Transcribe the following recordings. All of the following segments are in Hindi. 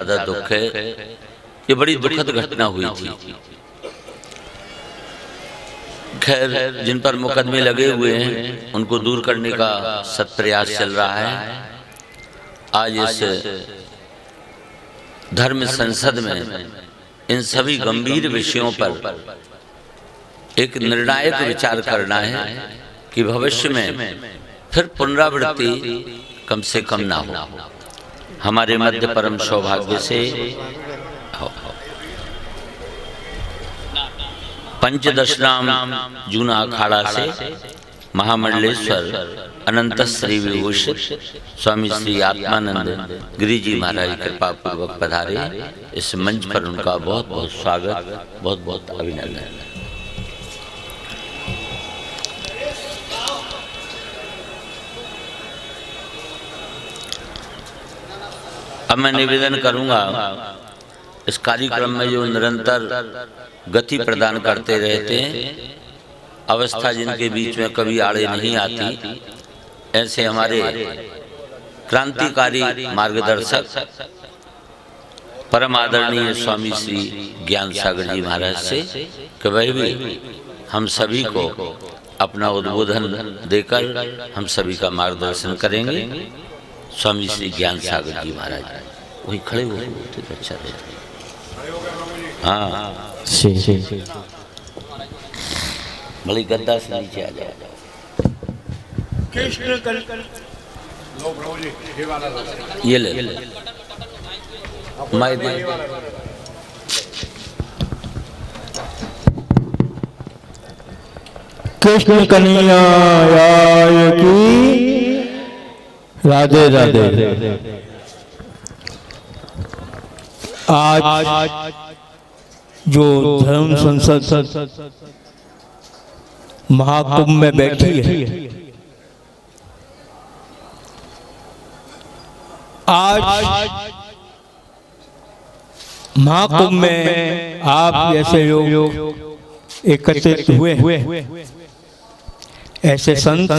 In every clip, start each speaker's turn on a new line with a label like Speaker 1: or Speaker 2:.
Speaker 1: ज्यादा दुख है। ये बड़ी दुखद घटना हुई थी। खैर, जिन पर मुकदमे लगे हुए हैं उनको दूर करने का सत प्रयास चल रहा है। आज इस धर्म संसद में इन सभी गंभीर विषयों पर एक निर्णायक विचार करना है कि भविष्य में फिर पुनरावृत्ति कम से कम ना हो। हमारे मध्य परम सौभाग्य से पंचदशनाम जूना अखाड़ा से महामंडलेश्वर अनंत श्री विभूषित स्वामी श्री आत्मानंद गिरी जी महाराज कृपा पूर्वक पधारे। इस मंच पर उनका बहुत बहुत स्वागत, बहुत बहुत अभिनंदन। अब मैं निवेदन करूंगा, इस कार्यक्रम में जो निरंतर गति प्रदान करते रहते हैं, अवस्था जिनके बीच में कभी आड़े नहीं आती, ऐसे हमारे क्रांतिकारी मार्गदर्शक परम आदरणीय स्वामी श्री ज्ञान सागर जी महाराज से कि वह भी हम सभी को अपना उद्बोधन देकर हम सभी का मार्गदर्शन करेंगे। स्वामी श्री ज्ञान सागर जी महाराज वही खड़े हुए तो अच्छा रहता। हाँ, भले गद्दा से नीचे आ जाओ। ये ले मैं दे
Speaker 2: कृष्ण कन्हैया की राधे राधे। आज जो धर्म संसद महाकुंभ में बैठी है, आज महाकुंभ में आप जैसे लोग एकत्रित हुए, ऐसे संत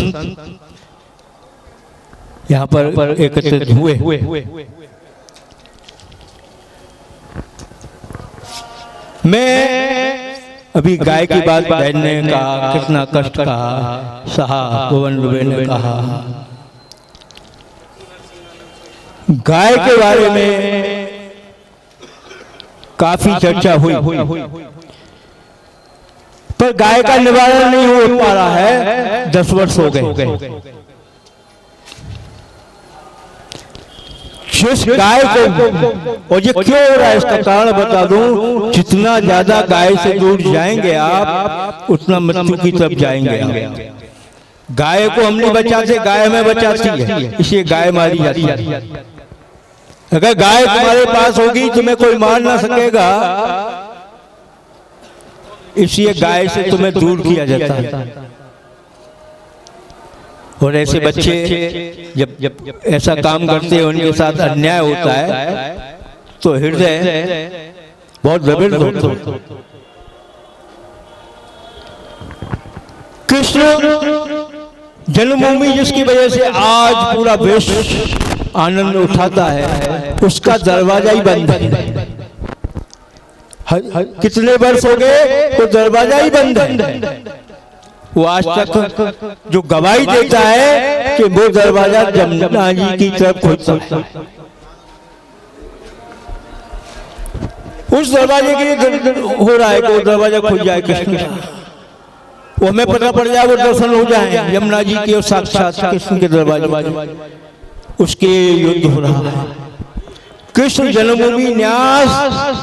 Speaker 2: यहाँ पर एकत्रित हुए। मैं अभी गाय की बात बहन ने कहा, कितना कष्ट कहा, सहा पवन दुबे ने कहा। गाय के बारे में काफी चर्चा हुई, पर गाय का निवारण नहीं हो पा रहा है। 10 वर्ष हो गए। जिस गाय को, और ये क्यों हो रहा है इसका कारण बता दूं, जितना ज्यादा गाय से दूर जाएंगे आप, उतना मृत्यु की तरफ जाएंगे आप। गाय को हम नहीं बचाते, गाय हमें बचाती है, इसलिए गाय मारी जाती है। अगर गाय तुम्हारे पास होगी तुम्हें कोई मार ना सकेगा, इसलिए गाय से तुम्हें दूर किया जाता है। और ऐसे बच्चे जब ऐसा काम करते हैं, उनके साथ अन्याय होता है, तो हृदय बहुत द्रवित होता है। कृष्ण जन्मभूमि जिसकी वजह से आज पूरा विश्व आनंद उठाता है, उसका दरवाजा ही बंद है। कितने वर्ष हो गए तो दरवाजा ही बंद है। वो आज तक जो गवाही देता है कि वो दरवाजा जमुना जी की तरफ खुलता है, उस दरवाजे के लिए हो रहा है कि वो दरवाजा खुल जाए कृष्ण का, वो हमें पता पड़ जाए, वो दर्शन हो जाए यमुना जी के और साक्षात कृष्ण के दरवाजे, उसके युद्ध हो रहा है। कृष्ण जन्मभूमि न्यास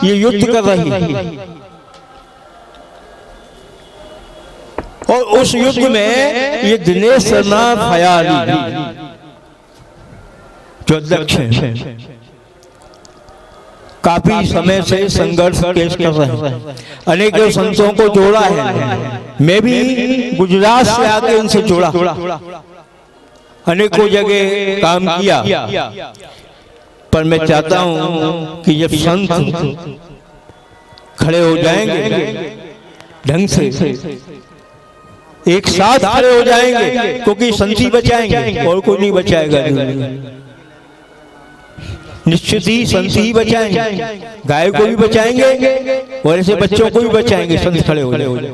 Speaker 2: ये युद्ध कर रही है, और उस युद्ध में ये दिनेश शर्मा फयाली जो अध्यक्ष हैं, काफी समय से संघर्ष पेश कर रहे हैं, अनेकों संतों को जोड़ा है। मैं भी गुजरात से आके उनसे जोड़ा, अनेकों जगह काम किया, पर मैं चाहता हूं कि जब संत खड़े हो जाएंगे ढंग से, एक साथ खड़े हो जाएंगे, क्योंकि संत ही बचाएंगे और कोई नहीं बचाएगा। निश्चित ही संत ही बचाएंगे, गाय को भी बचाएंगे और ऐसे बच्चों को भी बचाएंगे, संत खड़े हो जाए।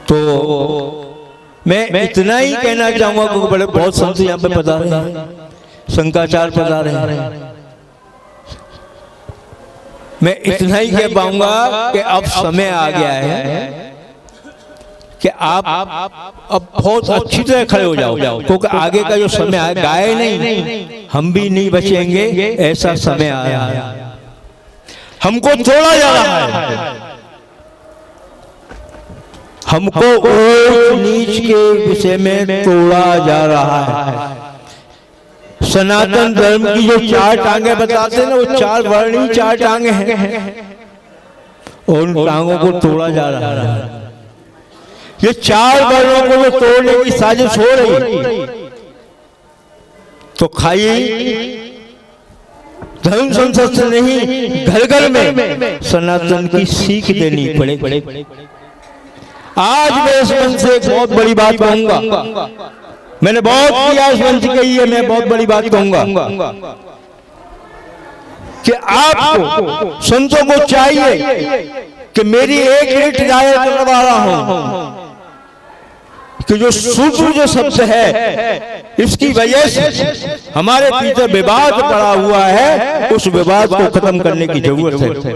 Speaker 2: तो मैं इतना ही कहना चाहूंगा कि बड़े बहुत संत यहाँ पे पधारे हैं, शंकराचार्य पधारे हैं। मैं इतना ही कह पाऊंगा कि अब समय आ गया है कि आप अब बहुत अच्छी तरह खड़े हो जाओ, क्योंकि आगे का जो समय आया, गाय नहीं हम भी नहीं बचेंगे, ऐसा समय आया है। हमको तोड़ा जा रहा है, हमको ऊंच नीच के विषय में तोड़ा जा रहा है। सनातन धर्म की जो चार टांगे बताते हैं ना, वो चार वर्णी चार टांगे हैं और उन टांगों को तोड़ा जा रहा है। ये चार वर्णों को जो तोड़ने की साजिश हो रही, तो खाई धर्म संसद से नहीं, घर घर में सनातन की सीख देनी पड़ेगी। आज मैं इस मंच से एक बहुत बड़ी बात कहूंगा, मैंने बहुत किया इस मंच कही है, मैं बहुत बड़ी बात कहूंगा कि आपको संतों को चाहिए कि मेरी एक रिट गाय करवा रहा हूं कि जो सूत्र जो शब्द है, इसकी वजह से हमारे पीछे विवाद पड़ा हुआ है, उस विवाद को खत्म करने की जरूरत है।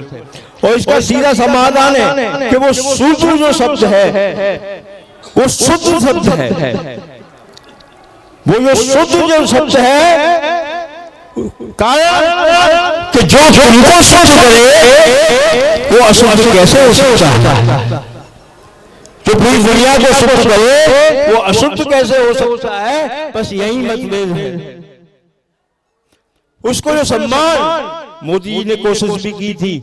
Speaker 2: और इसका सीधा समाधान है कि वो सूत्र जो शब्द है वो शुद्ध शब्द है, वो जो शुद्ध जो शब्द है, कारण कि जो उनको शुद्ध करे वो अशुद्ध कैसे हो सकता है, जो पूरी दुनिया को शुद्ध करे वो अशुद्ध कैसे हो सकता है। बस यही मतभेद है। उसको जो सम्मान मोदी जी ने कोशिश भी की थी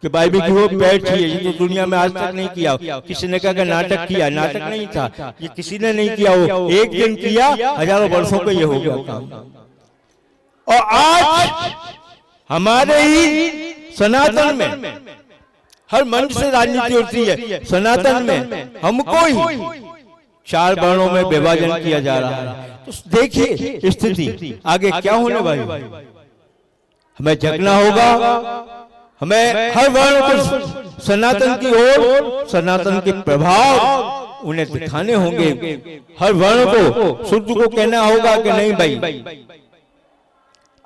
Speaker 2: कि भाई भी वो बैठिए, ये तो दुनिया में आज तक नहीं किया। किसी ने कहा कि नाटक किया, नाटक नहीं था, ये किसी ने नहीं किया, वो एक दिन किया, हजारों वर्षों का ये हो गया काम। और आज हमारे ही सनातन में हर मंच से राजनीति होती है, सनातन में हमको ही चार वर्णों में विभाजन किया जा रहा है। तो देखिए स्थिति आगे क्या होने वाली। हमें जगना होगा, हमें हर वर्ण को सनातन की ओर, सनातन के प्रभाव उन्हें दिखाने होंगे। हर वर्ण को शुद्ध को कहना होगा कि नहीं भाई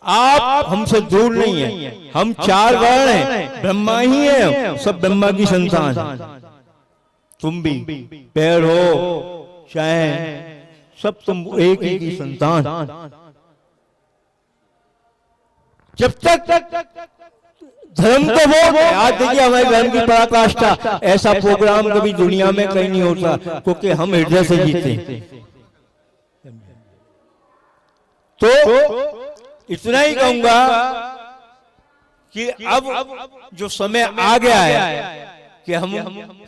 Speaker 2: आप हमसे दूर नहीं है, हम चार वर्ण हैं, ब्रह्मा ही है, सब ब्रह्मा की संतान। तुम भी पैर हो चाहे सब तुम एक ही की संतान। जब तक धर्म को वोट है, आज देखिए हमारे धर्म की पराकाष्ठा, ऐसा प्रोग्राम कभी दुनिया में कहीं नहीं होता, क्योंकि हम हृदय से जीते। तो इतना ही कहूंगा कि अब जो समय आ गया है कि हम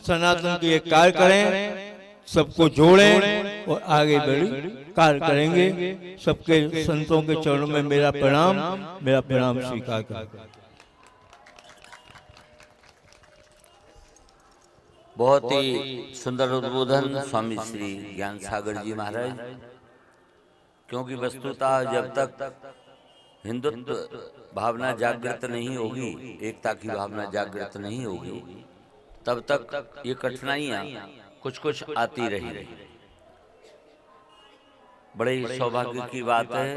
Speaker 2: सनातन के लिए कार्य करें, सबको जोड़ें और आगे बढ़ी कार्य करेंगे। सबके संतों के चरणों में मेरा प्रणाम स्वीकार करें।
Speaker 1: बहुत ही सुंदर उद्बोधन स्वामी श्री ज्ञान सागर जी महाराज। क्योंकि वस्तुतः जब तक हिंदुत्व भावना जागृत नहीं होगी, एकता की भावना जागृत नहीं होगी, तब तक ये कठिनाइयां कुछ आती रही। बड़े सौभाग्य की बात है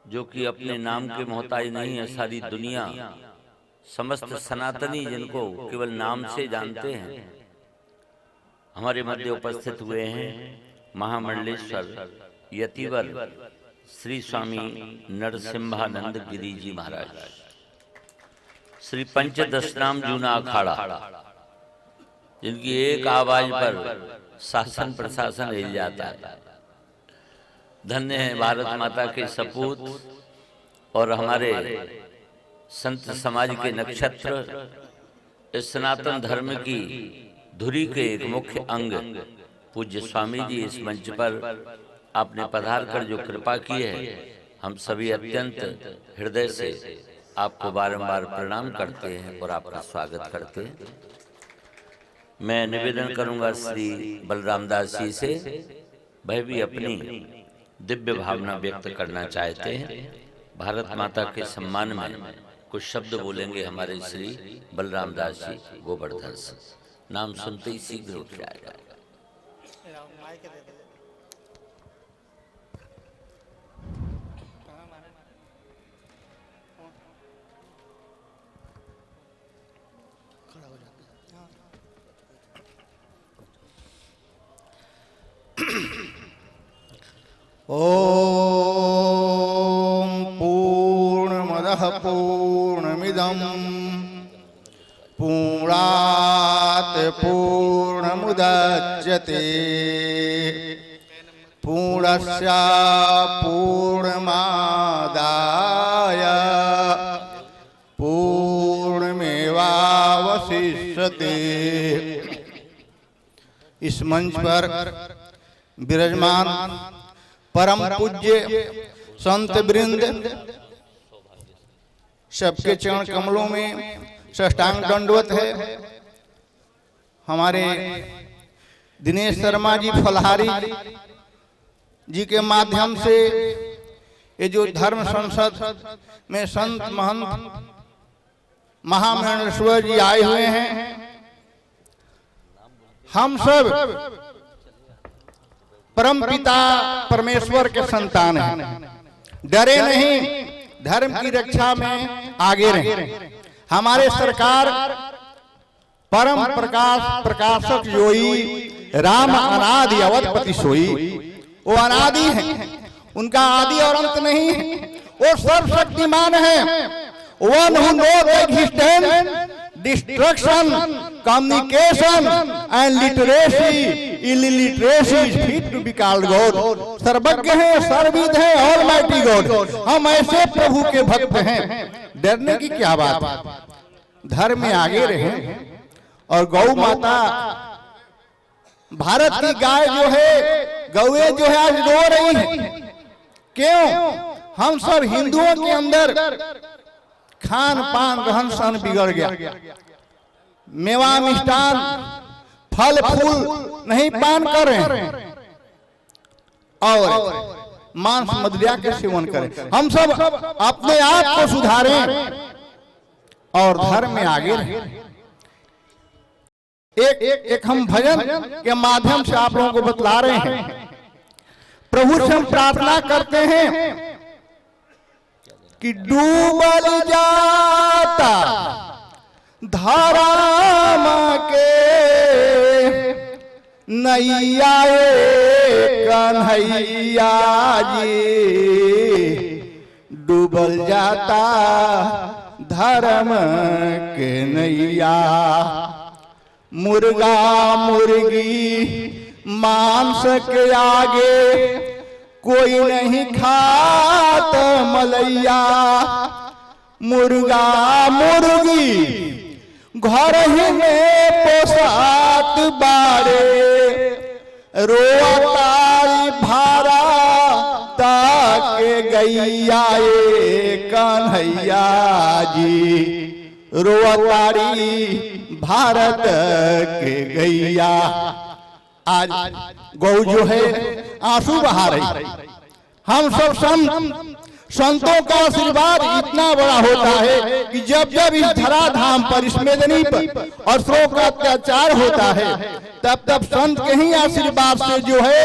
Speaker 1: जो कि अपने नाम के मोहताज नहीं है, सारी दुनिया समस्त सनातनी जिनको केवल नाम से जानते हैं, हमारे मध्य उपस्थित हुए हैं महामंडलेश्वर यतिवर श्री स्वामी नरसिम्हानंद गिरी जी महाराज, श्री पंचदशनाम जूना अखाड़ा, जिनकी एक आवाज पर शासन प्रशासन हिल जाता है। धन्य है भारत माता के सपूत और हमारे संत समाज के नक्षत्र, इस सनातन धर्म की धुरी के एक मुख्य अंग पूज्य स्वामी जी इस मंच पर आपने पधार कर जो कृपा की है, हम सभी अत्यंत हृदय से आपको बारंबार प्रणाम करते हैं और आपका स्वागत करते हैं। मैं निवेदन करूंगा श्री बलराम दास जी से, वह भी अपनी दिव्य भावना व्यक्त करना चाहते हैं। भारत माता के सम्मान में कुछ शब्द बोलेंगे हमारे श्री बलराम दास जी गोवर्धन से। नाम सुनते ही शीघ्र उठ जाएगा।
Speaker 3: ओम पूर्णमदः पूर्णमिदं पूर्णात् पूर्णमुदच्यते पूर्णस्य पूर्णमादाय पूर्णमेवावशिष्यते। इस मंच पर विराजमान परम पूज्य संत वृंद सबके चरण कमलों में साष्टांग दंडवत है। हमारे दिनेश शर्मा जी फलहारी जी के माध्यम से ये जो धर्म संसद में संत महंत महामंडलेश्वर जी आए हुए हैं, हम सब परम पिता परमेश्वर के संतान हैं। डरे नहीं, धर्म की रक्षा में आगे रहें। हमारे सरकार परम प्रकाश प्रकाशक जोई राम अनादि अवधपति सोई, वो अनादि है, उनका आदि और अंत नहीं है। वो सर्वशक्तिमान है। One who knows existence, destruction, communication and literacy, illiteracy is fit to be called God. सर्वज्ञ है, सर्वविद है, ऑलमाइटी गॉड। हम ऐसे प्रभु के भक्त हैं, डरने की क्या बात है। धर्म में आगे रहें। और गौ माता, भारत की गाय जो है, गौए जो है आज रो रही है। क्यों? हम सब हिंदुओं के अंदर खान पान रहन सहन बिगड़ गया। मेवा मिष्टान फल फूल नहीं पान कर रहे हैं और मांस मदिरा के सेवन करें। हम सब अपने आप को सुधारें और धर्म में आगे रहें। एक हम भजन के माध्यम से आप लोगों को बतला रहे हैं। प्रभु से हम प्रार्थना करते हैं कि डूबल जाता धराम के नैया कन्हैया जी, डूबल जाता धर्म के नैया। मुर्गा मुर्गी मांस के आगे कोई नहीं खात मलैया। मुर्गा मुर्गी घर ही में पोसात बारे, रोतारी भारा ताके गैया कन्हैया जी, रोतारी भारत के गैया। आज गौ जो है आंसू बहा रही। हम सब संतों का आशीर्वाद इतना बड़ा होता है कि जब जब इस धराधाम पर, इस मेदनी पर असुरों का अत्याचार होता है, तब तब संत के ही आशीर्वाद से जो है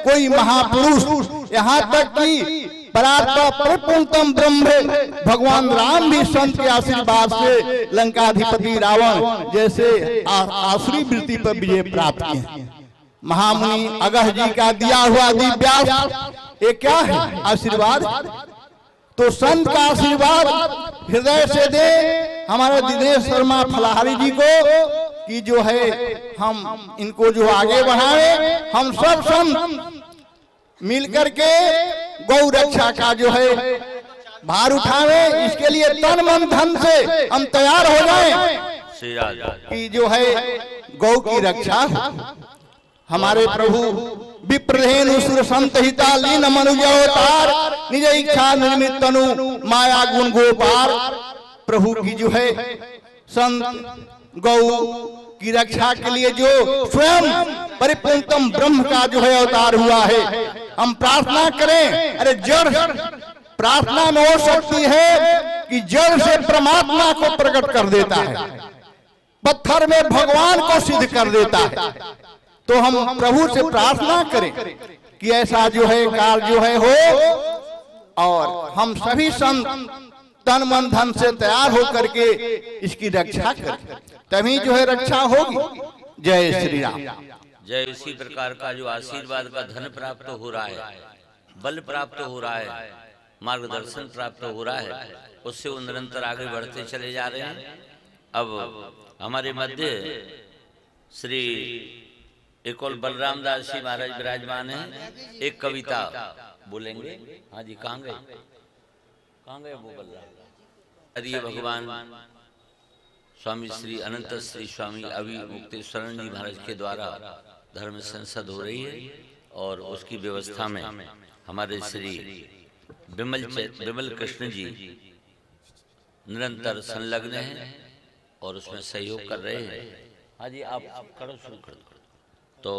Speaker 3: कोई महापुरुष, यहाँ तक कि परात्परपूर्णतम ब्रह्म भगवान राम भी संत के आशीर्वाद से लंकाधिपति रावण जैसे आसुरी वृत्ति पर विजय प्राप्त किए। महामुनि अगह जी का दिया हुआ दिव्यास ये क्या है? आशीर्वाद। तो संत का आशीर्वाद हृदय से दे हमारे दिनेश शर्मा फलहारी जी को कि जो है हम इनको जो आगे बढ़ाए। हम सब संत मिलकर के गौ रक्षा का जो है भार उठावे। इसके लिए तन मन धन से हम तैयार हो जाएं कि जो है गौ की रक्षा हो। हमारे प्रभु विप्रधेनु सुर संत हिता लीन मनुज अवतार, निज इच्छा निर्मित तनु माया गुण गोपार। प्रभु की जो है संत गौ की रक्षा के लिए जो स्वयं परिपूर्णतम ब्रह्म का जो है अवतार हुआ है, हम प्रार्थना करें। अरे जड़ प्रार्थना में हो सकती है कि जड़ से परमात्मा को प्रकट कर देता है, पत्थर में भगवान को सिद्ध कर देता है। तो हम प्रभु से प्रार्थना करें कि ऐसा जो है कार्य जो है हो, और हम सभी संत तन मन धन से तैयार होकर के इसकी रक्षा करें, तभी जो है रक्षा होगी। जय श्री राम।
Speaker 1: जय। इसी प्रकार का जो आशीर्वाद का धन प्राप्त हो रहा है, बल प्राप्त हो रहा है, मार्गदर्शन प्राप्त हो रहा है, उससे वो निरंतर आगे बढ़ते चले जा रहे हैं। अब हमारे मध्य श्री एक और बलराम दास जी महाराज विराजमान हैं। एक कविता बोलेंगे। हाँ जी, कहाँ गए वो बलराम? अरे भगवान स्वामी श्री अनंत श्री स्वामी अभी मुक्तेश्वरन जी महाराज के द्वारा धर्म संसद हो रही है, और उसकी व्यवस्था में हमारे श्री विमल कृष्ण जी निरंतर संलग्न हैं और उसमें सहयोग कर रहे हैं। हाँ जी, आप करो, शुरू कर दो। तो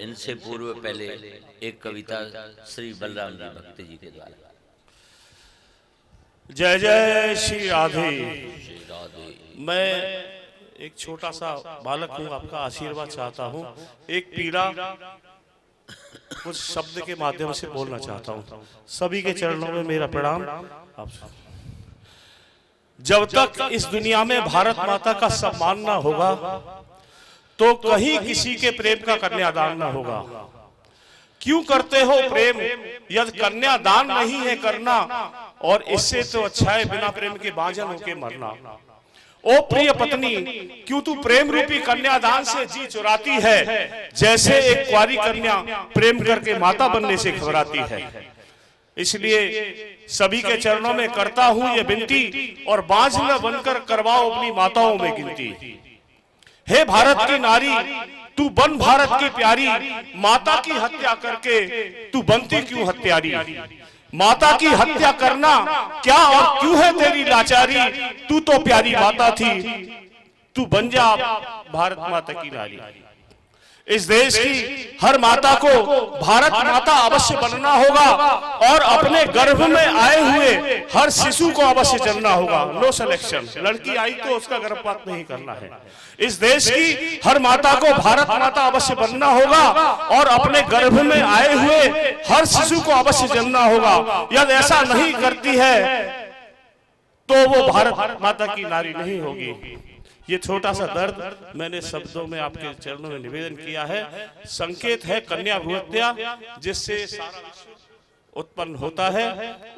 Speaker 1: इनसे पूर्व पहले एक कविता श्री बलराम जी भक्त जी के द्वारा।
Speaker 4: जय जय श्री राधे।
Speaker 1: श्री राधे।
Speaker 4: मैं एक छोटा सा बालक हूँ, आपका आशीर्वाद चाहता हूँ। एक पीड़ा कुछ शब्द के माध्यम से बोलना चाहता हूँ। सभी के चरणों में मेरा प्रणाम। आप जब तक इस दुनिया में भारत माता का सम्मान ना होगा, तो कहीं किसी के प्रेम का कन्यादान ना होगा। क्यों करते हो प्रेम यदि कन्यादान नहीं है करना, और इससे तो अच्छा है बिना प्रेम के बांझन होके मरना। ओ प्रिय पत्नी, क्यों तू प्रेम रूपी कन्यादान से जी चुराती है, जैसे एक कुंवारी कन्या प्रेम करके माता बनने से घबराती है। इसलिए सभी के चरणों में करता हूं ये विनती, और बांझ न बनकर करवाओ अपनी माताओं में गिनती। हे भारत की नारी, तू बन भारत की प्यारी, माता की हत्या करके तू बनती क्यों हत्यारी। माता की हत्या करना क्या और क्यों है तेरी लाचारी, तू तो प्यारी माता थी, तू बन जा भारत माता की नारी। इस देश की हर माता को भारत माता अवश्य बनना होगा, और अपने गर्भ में आए हुए हर शिशु को अवश्य जन्मना होगा। नो सिलेक्शन, लड़की आई तो उसका गर्भपात नहीं करना है। इस देश की हर माता को भारत माता अवश्य बनना होगा, और अपने गर्भ में आए हुए हर शिशु को अवश्य जन्मना होगा। यदि ऐसा नहीं करती है तो वो भारत माता की नारी नहीं होगी। ये छोटा सा दर्द मैंने शब्दों में आपके चरणों में निवेदन किया है। संकेत है कन्या भूहत्या, जिससे सारा विश्व उत्पन्न होता है।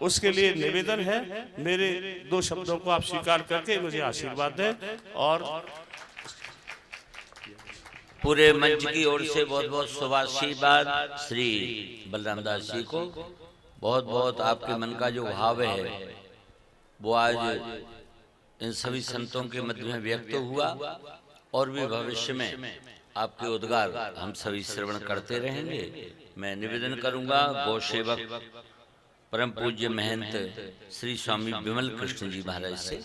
Speaker 4: उसके लिए निवेदन है, मेरे दो शब्दों को आप स्वीकार करके मुझे आशीर्वाद दें। और
Speaker 1: पूरे मंच की ओर से बहुत बहुत शुभाशीर्वाद श्री बलराम दास जी को। बहुत बहुत आपके मन का जो भाव है वो आज इन सभी संतों के मध्य में व्यक्त हुआ, और भी भविष्य में आपके उद्गार हम सभी श्रवण करते रहेंगे। मैं निवेदन करूंगा गौ सेवक परम पूज्य महंत श्री स्वामी विमल कृष्ण जी महाराज से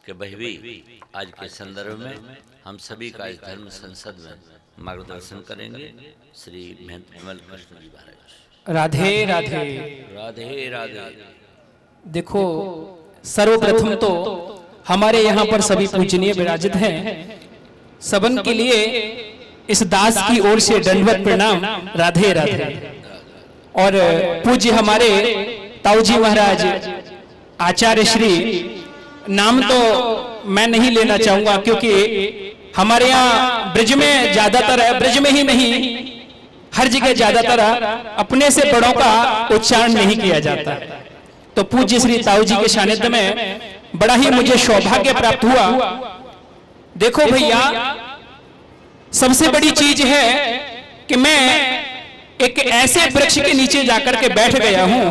Speaker 1: कि वह भी आज के संदर्भ में हम सभी का इस धर्म संसद में मार्गदर्शन करेंगे। श्री महंत विमल कृष्ण जी महाराज।
Speaker 5: राधे राधे।
Speaker 1: राधे राधे।
Speaker 5: देखो, सर्वप्रथम तो हमारे यहाँ पर सभी पूजनीय विराजित हैं। सबन के लिए इस दास की ओर से दंडवत प्रणाम। राधे राधे। और पूज्य हमारे ताऊजी महाराज आचार्य श्री, नाम तो मैं नहीं लेना चाहूंगा क्योंकि हमारे यहाँ ब्रज में ज्यादातर, ब्रज में ही नहीं हर जगह ज्यादातर अपने से बड़ों का उच्चारण नहीं किया जाता। तो पूज्य श्री ताऊजी के सानिध्य में बड़ा ही मुझे सौभाग्य प्राप्त हुआ। देखो भैया, सबसे बड़ी चीज है कि मैं एक ऐसे वृक्ष के नीचे जाकर के बैठ गया हूं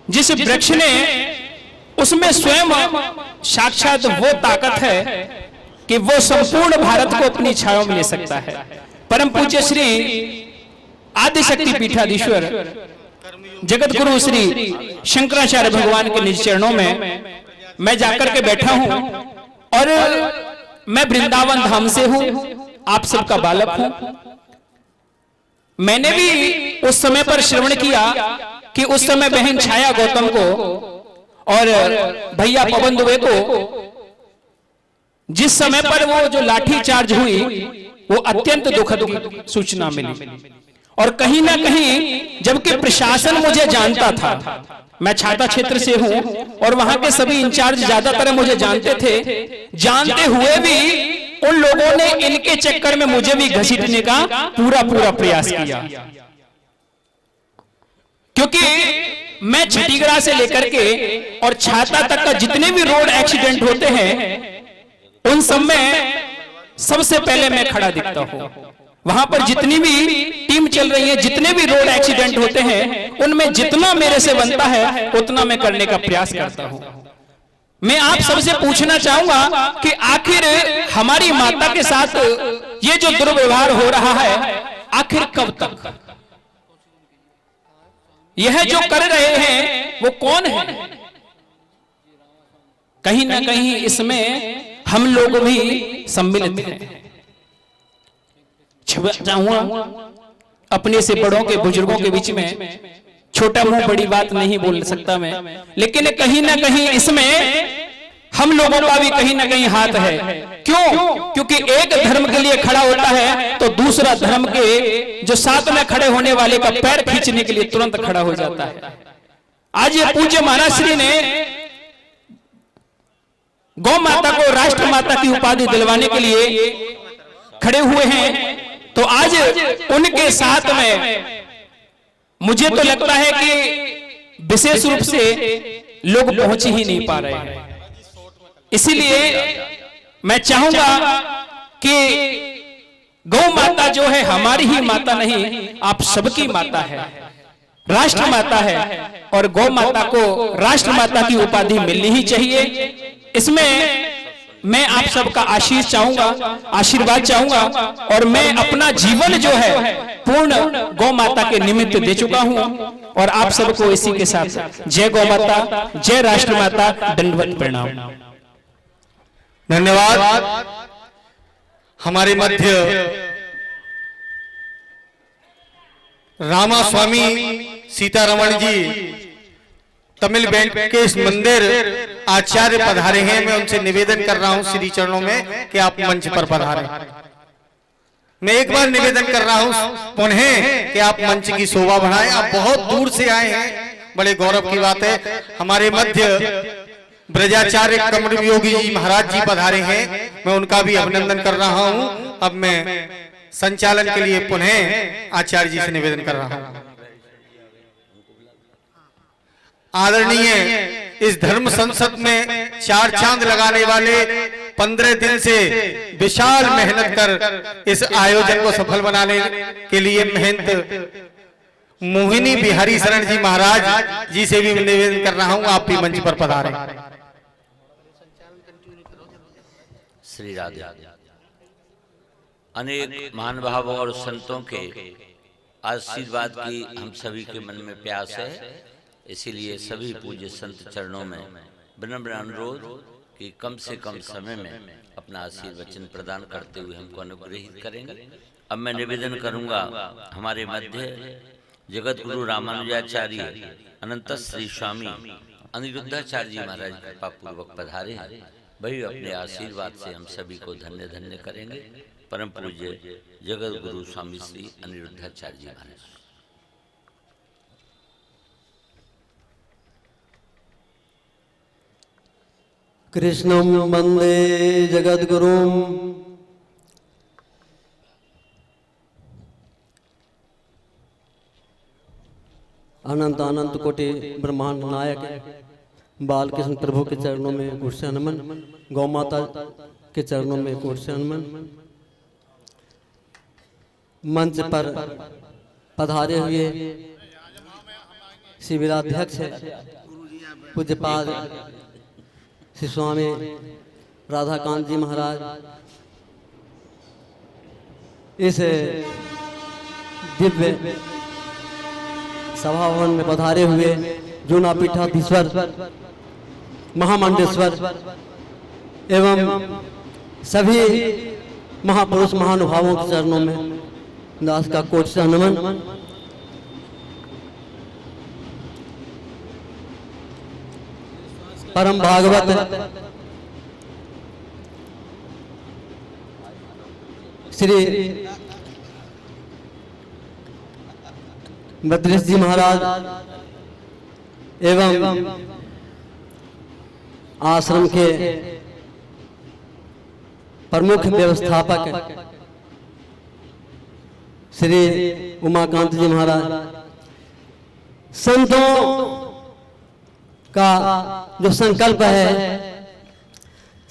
Speaker 5: जिस वृक्ष ने, उसमें स्वयं साक्षात वो ताकत है कि वो संपूर्ण भारत को अपनी छाया में ले सकता है। परम पूज्य श्री आदिशक्ति पीठाधीश्वर जगत गुरु श्री शंकराचार्य भगवान के निज चरणों में मैं जाकर के बैठा हूं, और मैं वृंदावन धाम से हूं, आप सबका बालक हूं। मैंने भी उस समय पर श्रवण किया कि उस समय बहन छाया गौतम को और भैया पवन दुबे को जिस समय पर वो जो लाठी चार्ज हुई वो अत्यंत दुखद सूचना मिली। और कहीं ना कहीं जबकि प्रशासन मुझे जानता था, मैं छाता क्षेत्र से हूं और वहां के सभी इंचार्ज ज्यादातर मुझे जानते थे, जानते हुए भी उन लोगों ने इनके चक्कर में मुझे भी घसीटने का पूरा प्रयास किया। क्योंकि मैं छठीगढ़ से लेकर के और छाता तक का जितने भी रोड एक्सीडेंट होते हैं उन सब में सबसे पहले मैं खड़ा दिखता हूं। वहां पर जितनी भी टीम चल रही है, जितने भी रोड एक्सीडेंट होते हैं, उनमें जितना मेरे से बनता है उतना मैं करने का प्रयास करता हूं। मैं आप सबसे पूछना चाहूंगा कि आखिर हमारी माता के साथ ये जो दुर्व्यवहार हो रहा है आखिर कब तक? यह जो कर रहे हैं वो कौन है? कहीं ना कहीं इसमें हम लोग भी सम्मिलित हैं। चाहूंगा अपने से बड़ों के, बुजुर्गों के बीच में छोटा मुंह बड़ी बात नहीं बोल सकता मैं, लेकिन कहीं ना कहीं इसमें हम लोगों का भी कहीं ना कहीं हाथ है। क्यों? क्योंकि एक धर्म के लिए खड़ा होता है तो दूसरा धर्म के जो साथ में खड़े होने वाले का पैर खींचने के लिए तुरंत खड़ा हो जाता है। आज ये पूज्य महाराज श्री ने गौ माता को राष्ट्र माता की उपाधि दिलवाने के लिए खड़े हुए हैं, तो आज उनके साथ में मुझे तो लगता है कि विशेष रूप से लोग पहुंच ही नहीं पा रहे हैं। इसीलिए मैं चाहूंगा कि गौ माता जो है हमारी ही माता नहीं, आप सबकी माता है, राष्ट्र माता है, और गौ माता को राष्ट्र माता की उपाधि मिलनी ही चाहिए। इसमें मैं आप सबका आशीष चाहूंगा, आशीर्वाद चाहूंगा, और मैं अपना जीवन जो है पूर्ण गौ माता के निमित्त दे चुका हूं। और आप सबको इसी के साथ जय गौ माता, जय राष्ट्र माता, दंडवत प्रणाम।
Speaker 6: धन्यवाद। हमारे मध्य रामा स्वामी सीतारमण जी तमिल बैंक के इस मंदिर आचार्य पधारे हैं। मैं उनसे निवेदन कर रहा हूं श्री चरणों में कि आप मंच पर पधारें। मैं एक बार निवेदन कर रहा हूं पुनः कि आप मंच की शोभा बढ़ाएं। आप बहुत दूर से आए हैं, बड़े गौरव की बात है। हमारे मध्य ब्रजाचार्य कमल योगी जी महाराज जी पधारे हैं, मैं उनका भी अभिनंदन कर रहा हूं। अब मैं संचालन के लिए पुनः आचार्य जी से निवेदन कर रहा हूं। आदरणीय इस धर्म संसद में चार चांद लगाने वाले 15 दिन से विशाल मेहनत कर इस आयोजन को सफल बनाने के लिए मेहनत मोहिनी बिहारी शरण जी महाराज जी से भी निवेदन कर रहा हूं, आप भी मंच पर पधारें।
Speaker 1: श्री राधे। अनेक महानुभाव और संतों के आशीर्वाद की हम सभी के मन में प्यास है, इसीलिए सभी पूज्य संत चरणों में विनम्र अनुरोध कि कम से कम समय में अपना आशीर्वचन प्रदान करते हुए हमको अनुग्रहित करेंगे। अब मैं निवेदन करूंगा, हमारे मध्य जगत गुरु रामानुजाचार्य अनंत श्री स्वामी अनिरुद्धाचार्य जी महाराज कृपा पूर्वक पधारे हैं। वही अपने आशीर्वाद से हम सभी को धन्य धन्य करेंगे। परम पूज्य जगत गुरु स्वामी श्री अनिरुद्धाचार्य जी महाराज।
Speaker 7: कृष्णं वंदे जगद्गुरुं अनंत अनंत कोटि ब्रह्मांड नायक बालकृष्ण प्रभु के चरणों में कोटि से नमन, गौ माता के चरणों में कोटि से नमन। मंच पर पधारे हुए शिविराध्यक्ष पूज्यपाद श्री स्वामी राधाकांत जी महाराज, इस दिव्य सभा भवन में पधारे हुए जूना पीठाधीश्वर महामंडेश्वर एवं सभी महापुरुष महानुभावों के चरणों में दास का कोटि से नमन। परम भागवत श्री बद्रीश जी महाराज एवं आश्रम के प्रमुख व्यवस्थापक श्री उमाकांत जी महाराज, संतों का जो संकल्प है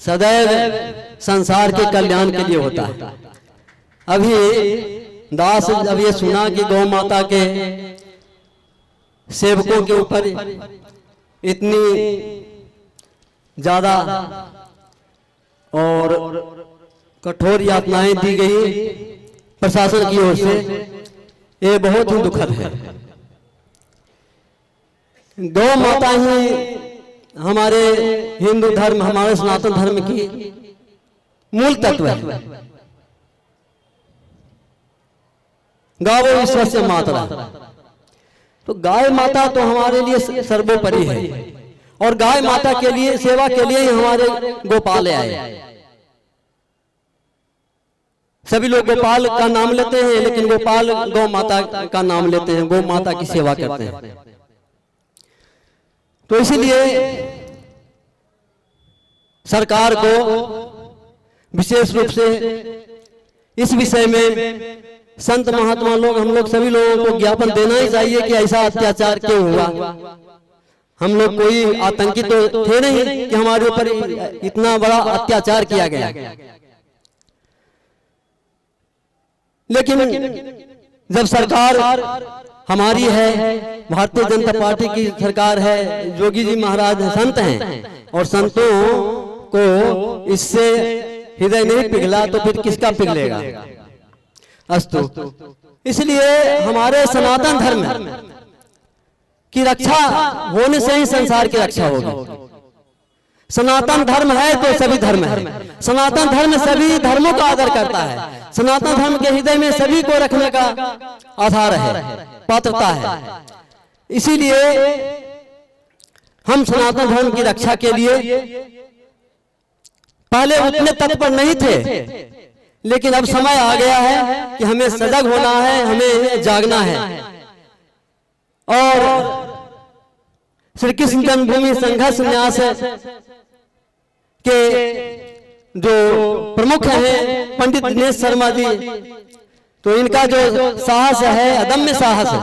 Speaker 7: सदैव संसार के कल्याण के लिए होता है। अभी दास जब ये सुना कि गौ माता के सेवकों के ऊपर इतनी ज्यादा और कठोर यातनाएं दी गई प्रशासन की ओर से, ये बहुत ही दुखद है। गौ माता ही हमारे हिंदू धर्म, हमारे सनातन धर्म की मूल तत्व है। गावो विश्वस्य मातरा, तो गाय माता तो हमारे लिए सर्वोपरि है और गाय माता के लिए सेवा के लिए ही हमारे गोपाल आए। सभी लोग गोपाल का नाम लेते हैं, लेकिन गोपाल गौ माता का नाम लेते हैं, गौ माता की सेवा करते हैं। तो इसीलिए सरकार को विशेष रूप से इस विषय में संत महात्मा लोग, हम लोग सभी लोगों को ज्ञापन देना ही चाहिए कि ऐसा अत्याचार क्यों हुआ। हम लोग कोई आतंकी तो थे नहीं कि हमारे ऊपर इतना बड़ा अत्याचार किया गया, लेकिन जब सरकार हमारी है, भारतीय जनता पार्टी की सरकार है, योगी जी महाराज संत हैं और संतों को इससे हृदय नहीं पिघला तो फिर किसका पिघलेगा। अस्तु, इसलिए हमारे सनातन धर्म की रक्षा होने से ही संसार की रक्षा होगी। सनातन धर्म है तो सभी धर्म है। सनातन धर्म सभी धर्मों का आदर करता है। सनातन धर्म के हृदय में सभी को रखने का आधार है, पात्रता है। इसीलिए हम सनातन धर्म की रक्षा के लिए पहले उतने तत्पर नहीं थे, लेकिन अब समय आ गया है कि हमें सजग होना है, हमें जागना है। और श्री कृष्ण जन्मभूमि संघर्ष न्यास के जो प्रमुख हैं पंडित दिनेश शर्मा जी, तो इनका जो साहस है, अदम्य साहस है,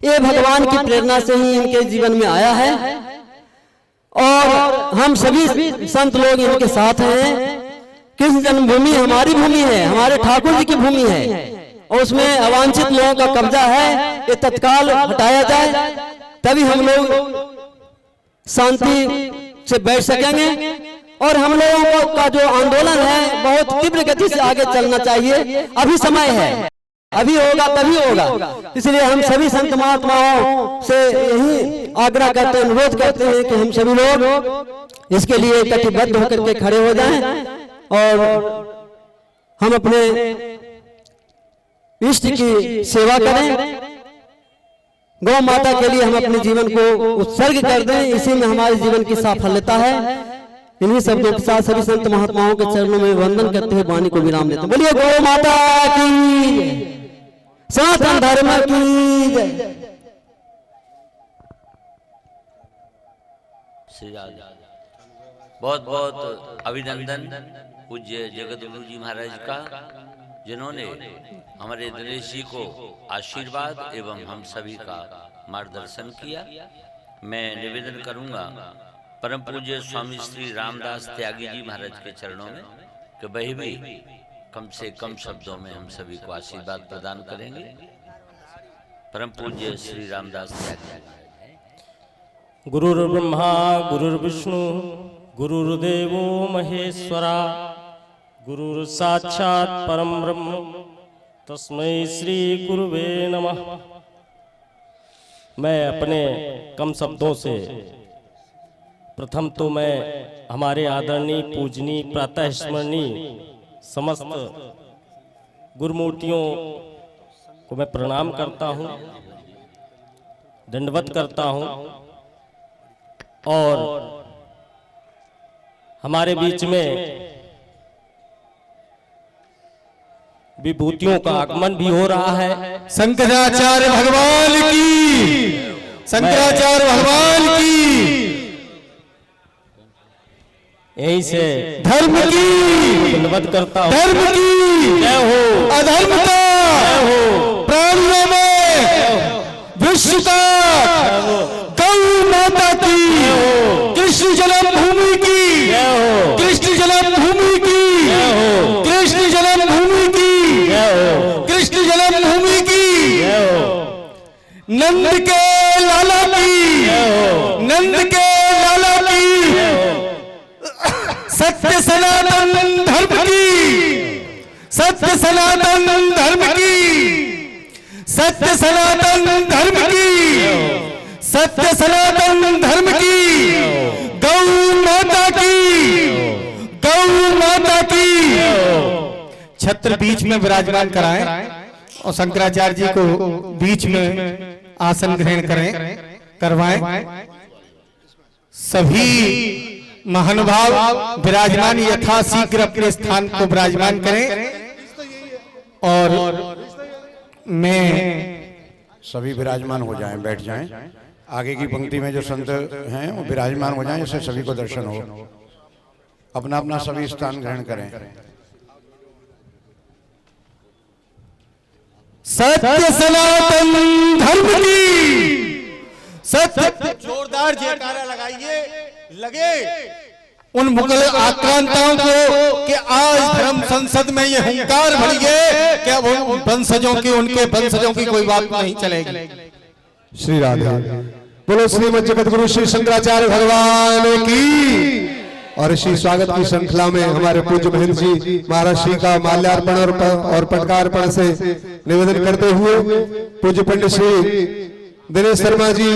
Speaker 7: ये भगवान की प्रेरणा से ही इनके जीवन में आया है। और हम सभी संत लोग इनके साथ हैं। कृष्ण जन्मभूमि हमारी भूमि है, हमारे ठाकुर जी की भूमि है, और उसमें अवांछित लोगों का कब्जा है, ये तत्काल हटाया जाए, तभी हम लोग शांति से बैठ सकेंगे। और हम लोगों का जो आंदोलन है बहुत तीव्र गति से आगे चलना चाहिए। अभी समय है, अभी होगा तभी होगा। इसलिए हम सभी संत महात्माओं से यही आग्रह करते हैं, अनुरोध करते हैं कि हम सभी लोग इसके लिए कटिबद्ध होकर के खड़े हो जाएं और हम अपने इष्ट की सेवा करें। गौ माता के लिए हम अपने जीवन को उत्सर्ग कर दें, इसी में हमारे जीवन की साफल्यता है। इन्हीं शब्दों के साथ सभी संत महात्माओं के चरणों में वंदन करते हुए वाणी को विराम देते हैं। बोलिए गौ माता की, सनातन धर्म की जय।
Speaker 1: श्री राम। बहुत बहुत अभिनंदन पूज्य जगत गुरु जी महाराज का, जिन्होंने हमारे दिनेश जी को आशीर्वाद एवं हम सभी का मार्गदर्शन किया। मैं निवेदन करूंगा परम पूज्य स्वामी श्री रामदास त्यागी जी महाराज के चरणों में कि वही भी कम से कम शब्दों में हम सभी को आशीर्वाद प्रदान करेंगे। परम पूज्य श्री रामदास त्यागी।
Speaker 8: गुरुर्ब्रह्मा गुरुर्विष्णु गुरुर्देवो महेश्वरा, गुरुर् साक्षात् परम ब्रह्म तस्मै श्री गुरुवे नमः। मैं अपने कम शब्दों से प्रथम तो मैं हमारे आदरणीय पूजनीय प्रातः स्मरणीय समस्त गुरुमूर्तियों को मैं प्रणाम करता हूँ, दंडवत करता हूँ। और हमारे बीच में विभूतियों का आगमन भी हो रहा है।
Speaker 6: शंकराचार्य भगवान की, शंकराचार्य भगवान की,
Speaker 8: यहीं से
Speaker 6: धर्म की,
Speaker 8: दंडवत करता हूँ।
Speaker 6: धर्म की
Speaker 8: जय हो,
Speaker 6: अधर्म का प्राणियों में विश्व का, गौ माता की, कृष्ण जन्मभूमि की, कृष्ण जन्मभूमि की, कृष्ण जन्मभूमि की, कृष्ण जन्मभूमि की, नंद के लाला की, नंद के लाला की, सत्य सनातन धर्म की, सत्य सनातन धर्म की, सत्य सनातन धर्म की, सत्य सनातन धर्म की, गौ माता की, गौ माता की। छत्र बीच में विराजमान कराएं और शंकराचार्य जी को बीच में आसन ग्रहण करवाएं। सभी महानुभाव विराजमान यथाशीघ्र अपने स्थान को विराजमान करें। और मैं
Speaker 9: सभी विराजमान हो जाएं, बैठ जाएं। आगे की पंक्ति में जो संत हैं वो विराजमान हो जाएं, जिससे सभी को दर्शन हो। अपना अपना सभी स्थान ग्रहण करें।
Speaker 6: सत्य सनातन धर्म की, सत्य, जोरदार जयकारा लगाइए। लगे उन मुगल आक्रांताओं को कि आज धर्म संसद में ये हुंकार भरिए कि अब वंशजों की, उनके वंशजों की कोई बात नहीं चलेगी। श्री राधे बोलो श्रीमद जगत गुरु श्री शंकराचार्य भगवान की। और इसी स्वागत की श्रृंखला में हमारे पूज्य महंत जी महाराज श्री का माल्यार्पण और पटकार्पण से निवेदन करते हुए पूज्य पंडित श्री दिनेश शर्मा जी,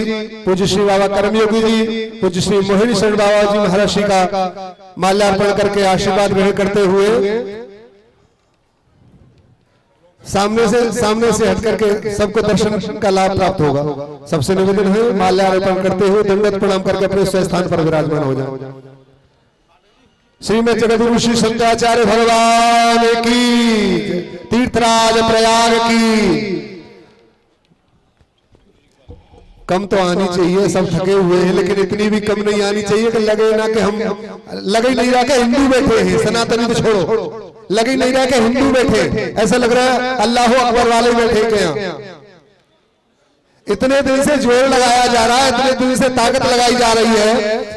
Speaker 6: पूज्य श्री बाबा कर्मयोगी जी, पूज्य श्री मोहिनी शरण बाबा जी महाराज श्री का माल्यार्पण करके आशीर्वाद ग्रहण करते हुए सामने से हट करके सबको दर्शन का लाभ प्राप्त होगा। सबसे निवेदन है माल्यार्पण करते हुए दंडवत प्रणाम करके अपने स्थान पर विराजमान हो जाए। श्रीमद जगतगुरु श्री शंकराचार्य भगवान की, तीर्थराज प्रयाग की। कम तो आनी चाहिए, सब थके हुए हैं, लेकिन इतनी भी कम नहीं आनी चाहिए कि लगे ना कि हम, लगे नहीं रहा कि हिंदू बैठे हैं, सनातनी तो छोड़ो, लगे नहीं रहा कि हिंदू बैठे, ऐसा लग रहा है अल्लाह अकबर वाले बैठे के यहाँ। इतने दिन से जोर लगाया जा रहा है, इतने दिन से ताकत लगाई जा रही है,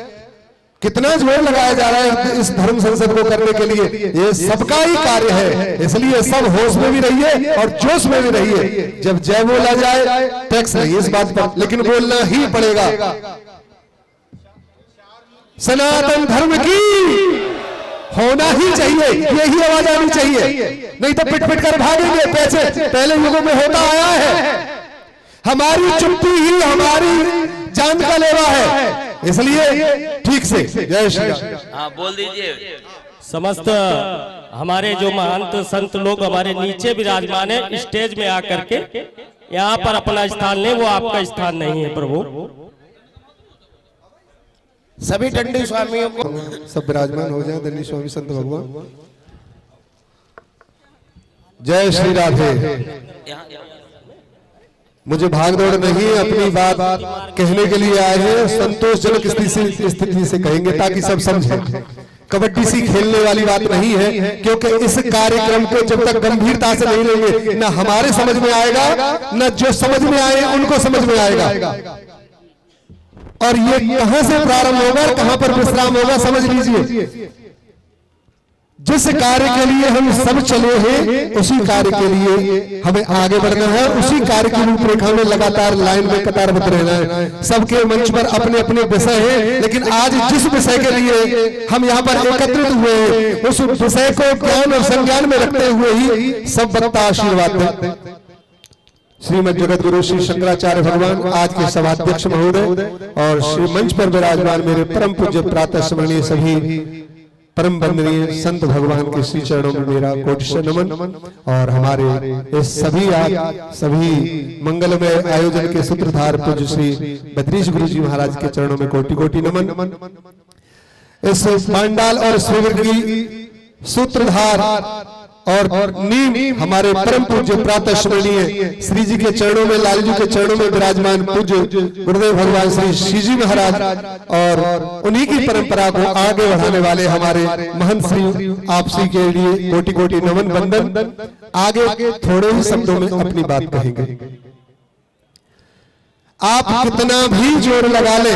Speaker 6: कितना जोर लगाया जा रहा है इस धर्म संसद को करने के लिए। ये सबका ही कार्य है, इसलिए सब होश में भी रहिए और जोश में भी रहिए। जब जय बोला जाए टैक्स नहीं इस बात पर, लेकिन बोलना ही पड़ेगा। सनातन धर्म की होना ही चाहिए, यही आवाज आनी चाहिए, नहीं तो पिट पिट कर भागेंगे। पैसे पहले युगों में होता आया है, हमारी चुप्पी ही हमारी जान का लेवा है, इसलिए ठीक से जय श्री राम।
Speaker 1: हाँ बोल दीजिए।
Speaker 8: समस्त हमारे जो महंत संत लोग हमारे नीचे विराजमान है, स्टेज में आकर के यहाँ पर अपना स्थान लें, वो आपका स्थान नहीं है प्रभु।
Speaker 6: सभी दंडी स्वामियों को सब विराजमान हो जाए। दंडी स्वामी संत भगवान जय श्री राधे। मुझे भागदौड़ नहीं, अपनी बात कहने के लिए आए हैं, संतोषजनक स्थिति से कहेंगे ताकि सब समझें। कबड्डी सी खेलने वाली बात नहीं है, क्योंकि इस कार्यक्रम को जब तक गंभीरता से नहीं लेंगे न हमारे समझ में आएगा, न जो समझ में आए उनको समझ में आएगा। और ये कहां से प्रारंभ होगा, कहां पर विश्राम होगा, समझ लीजिए। जिस कार्य के लिए हम सब चले हैं, उसी कार्य के लिए हमें आगे बढ़ना है, उसी कार्य की रूपरेखा में लगातार लाइन में कतारबद्ध रहना है। सबके मंच पर अपने अपने विषय हैं, लेकिन आज जिस विषय के लिए हम यहाँ पर एकत्रित हुए हैं, उस विषय को ज्ञान और संज्ञान में रखते हुए ही सब वक्ता आशीर्वाद दें।
Speaker 10: श्रीमद जगत गुरु श्री शंकराचार्य भगवान, आज के सभाध्यक्ष महोदय और श्री मंच पर विराजमान मेरे परम पूज्य प्रातः स्मरणीय सभी परम वंदनीय संत भगवान के श्री चरणों में मेरा कोटि नमन, और हमारे इस सभी मंगलमय आयोजन के सूत्रधार पूज्य श्री बद्रीश गुरु जी महाराज के चरणों में कोटि कोटि नमन। इस पांडाल और शिविर की सूत्रधार और नींव हमारे परम पूज्य प्रातः स्मरणीय श्री जी के चरणों में, लाल जी के चरणों में विराजमान पूज्य गुरुदेव भगवान श्री श्री जी महाराज, और उन्हीं की परंपरा को आगे बढ़ाने वाले हमारे महंत श्री आपसी के लिए कोटि कोटि नमन वंदन। आगे थोड़े ही शब्दों में अपनी बात कहेंगे। आप कितना भी जोर लगा ले,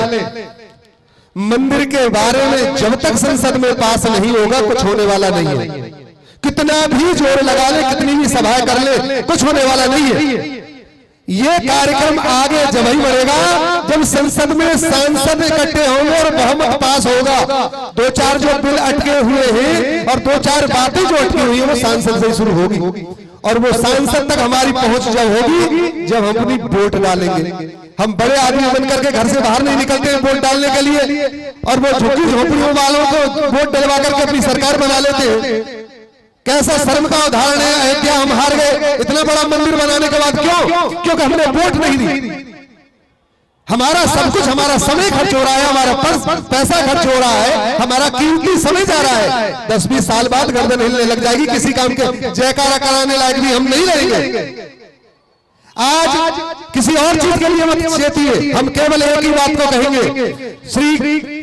Speaker 10: मंदिर के बारे में जब तक संसद में पास नहीं होगा कुछ होने वाला नहीं है। कितना भी जोर लगा ले, कितनी भी सभाएं कर ले, कुछ होने वाला नहीं है। ये कार्यक्रम आगे जब ही बढ़ेगा जब संसद में सांसद इकट्ठे होंगे और बहुमत पास होगा। दो चार जो बिल अटके हुए हैं और दो चार बातें जो अटकी हुई है वो सांसद से शुरू होगी, और वो सांसद तक हमारी पहुंच जब होगी जब हम अपनी वोट डालेंगे। हम बड़े आदमी बनकर के घर से बाहर नहीं निकलते हैं वोट डालने के लिए, और वो झुग्गी झोपड़ियों वालों को वोट डलवा करके अपनी सरकार बना लेते हैं। कैसा शर्म का उदाहरण है अयोध्या, हम हार गए इतना बड़ा मंदिर बनाने के बाद। क्यों? क्योंकि हमने वोट नहीं दी। हमारा सब कुछ, हमारा समय खर्च हो रहा है, हमारा पैसा खर्च हो रहा है, हमारा कीमती समय जा रहा है। 10-20 साल बाद गर्दन हिलने लग जाएगी, किसी काम के जयकारा कराने लायक भी हम नहीं रहेंगे। आज किसी और चीज के लिए मत चेतिए, हम केवल एक ही बात को कहेंगे, श्री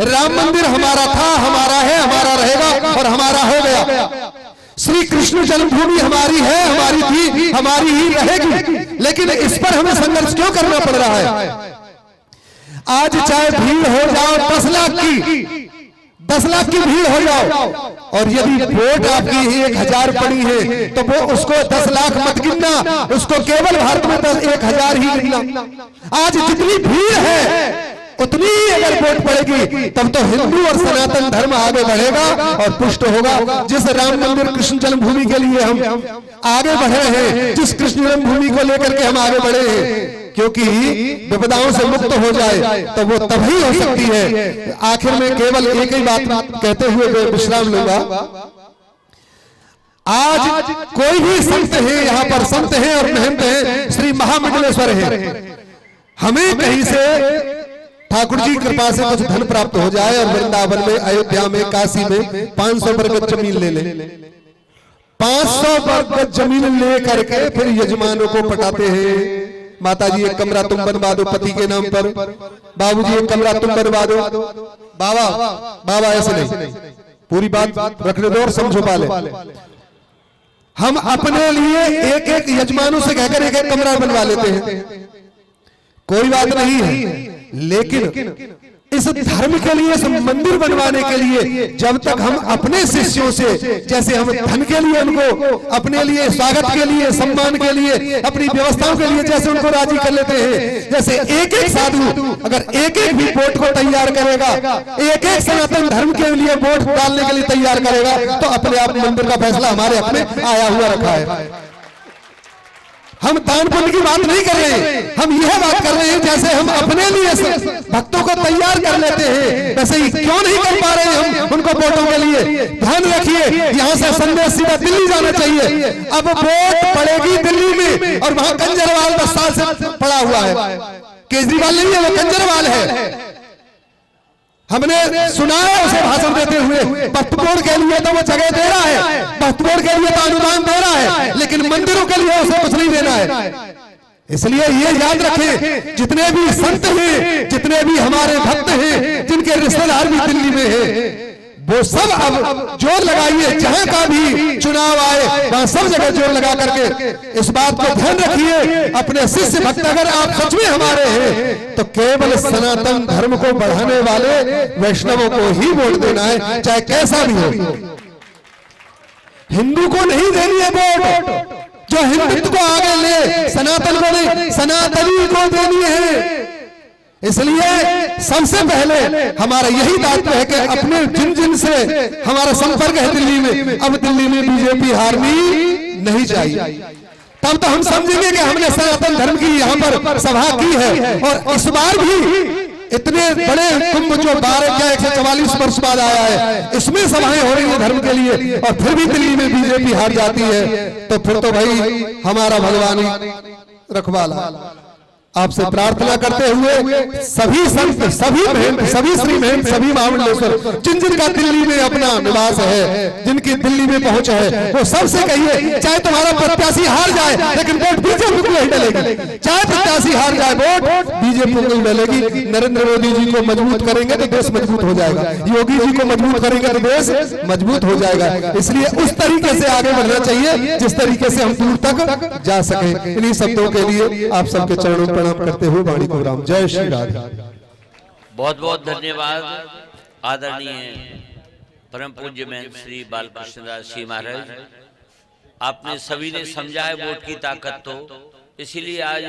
Speaker 10: राम मंदिर हमारा था, हमारा है, हमारा रहेगा और हमारा हो गया। श्री कृष्ण जन्मभूमि हमारी है, हमारी थी, हमारी ही रहेगी, लेकिन इस पर हमें संघर्ष क्यों करना पड़ रहा है? आज चाहे भीड़ हो जाओ 10 लाख की भीड़ हो जाओ, और यदि वोट आपकी 1000 पड़ी है तो वो उसको 10 लाख मत गिनना, उसको केवल भारत में 1000 ही गिनना। आज जितनी भीड़ है उतनी अगर वोट पड़ेगी तब तो हिंदू और सनातन धर्म आगे बढ़ेगा और पुष्ट होगा। जिस राम मंदिर कृष्ण जन्मभूमि के लिए हम आगे बढ़े हैं, जिस कृष्ण जन्मभूमि को लेकर के हम आगे बढ़े हैं, क्योंकि विपदाओं से मुक्त हो जाए तो वो तभी हो सकती है। आखिर में केवल एक ही बात कहते हुए विश्राम लूंगा। आज कोई भी संत है, यहाँ पर संत है और महंत है, श्री महामंडलेश्वर है, हमें कहीं से ठाकुर जी कृपा से कुछ धन प्राप्त हो जाए और वृंदावन में, अयोध्या में, काशी में 500 बरगद जमीन ले ले। 500 बरगद जमीन ले करके फिर यजमानों को पटाते हैं, माता जी एक कमरा तुम बनवा दो पति के नाम पर, बाबूजी एक कमरा तुम बनवा दो। बाबा ऐसे नहीं, पूरी बात रखने दो और समझो पाले। हम अपने लिए एक एक यजमानों से कहकर एक एक कमरा बनवा लेते हैं, कोई बात नहीं है। लेकिन इस धर्म के लिए, इस मंदिर बनवाने के लिए जब तक हम अपने शिष्यों से, जैसे हम धन के लिए उनको, अपने लिए स्वागत के लिए, सम्मान के लिए, अपनी व्यवस्थाओं के लिए जैसे उनको राजी कर लेते हैं, जैसे एक एक साधु अगर एक एक भी वोट को तैयार करेगा, एक एक सनातन धर्म के लिए वोट डालने के लिए तैयार करेगा, तो अपने आप मंदिर का फैसला हमारे अपने आया हुआ रखा है। हम दान पुण्य की बात नहीं कर रहे हैं, हम यह बात कर रहे हैं जैसे हम अपने लिए भक्तों को तैयार कर लेते हैं, वैसे ही क्यों नहीं कर पा रहे हैं हम उनको वोटों के लिए। ध्यान रखिए, यहाँ से संदेश सीधा दिल्ली जाना चाहिए। अब वोट पड़ेगी दिल्ली में, और वहां कंजरवाल 10 साल से पड़ा हुआ है, केजरीवाल नहीं है, वो कंजरवाल है। हमने सुना है उसे भाषण देते हुए, वक्फ बोर्ड के लिए तो वो जगह दे रहा है, वक्फ बोर्ड के लिए तो अनुदान दे रहा है, लेकिन मंदिरों के लिए उसे कुछ नहीं देना है। इसलिए ये याद रखें, जितने भी संत हैं, जितने भी हमारे भक्त हैं, जिनके रिश्तेदार भी दिल्ली में हैं, वो सब अब जोर लगाइए, जहां का भी चुनाव आए वहां सब जगह जोर लगा करके इस बात को ध्यान रखिए। अपने शिष्य भक्त अगर आप सच में हमारे हैं तो केवल सनातन धर्म को बढ़ाने वाले वैष्णवों को ही वोट देना है, चाहे कैसा भी हो। हिंदू को नहीं देनी है वोट, जो हिंदुत्व को आगे ले, सनातन को नहीं, सनातनी को देनी है। इसलिए सबसे पहले हमारा यही दायित्व है कि अपने जिन जिन से हमारा संपर्क है दिल्ली में, अब दिल्ली में बीजेपी हारनी नहीं चाहिए। तब तो हम समझेंगे कि हमने सनातन धर्म की यहाँ पर सभा की है। और इस बार भी इतने बड़े कुंभ जो 12 या 144 वर्ष बाद आया है, इसमें सभाएं हो रही है धर्म के लिए, और फिर भी दिल्ली में बीजेपी हार जाती है, तो फिर तो भाई हमारा भगवान ही रखवाला। आपसे प्रार्थना करते हुए सभी संत, सभी महंत, सभी श्री महंत, सभी महामंडलेश्वर, जिन जिनका दिल्ली में अपना निवास है, जिनकी दिल्ली में पहुंच है, वो सबसे कहिए चाहे तुम्हारा प्रत्याशी हार जाए लेकिन वोट बीजेपी को ही डलेगी। चाहे प्रत्याशी हार जाए वोट बीजेपी को ही डलेगी। नरेंद्र मोदी जी को मजबूत करेंगे तो देश मजबूत हो जाएगा, योगी जी को मजबूत करेंगे तो देश मजबूत हो जाएगा। इसलिए उस तरीके से आगे बढ़ना चाहिए जिस तरीके से हम दूर तक जा सके। इन्हीं शब्दों के लिए आप सबके चरणों पर करते हुए वाणी को विराम। जय श्री राधे।
Speaker 1: बहुत बहुत धन्यवाद आदरणीय परम पूज्य महंत श्री बालकृष्ण दास जी महाराज। आपने सभी ने समझा है वोट की ताकत, तो इसीलिए आज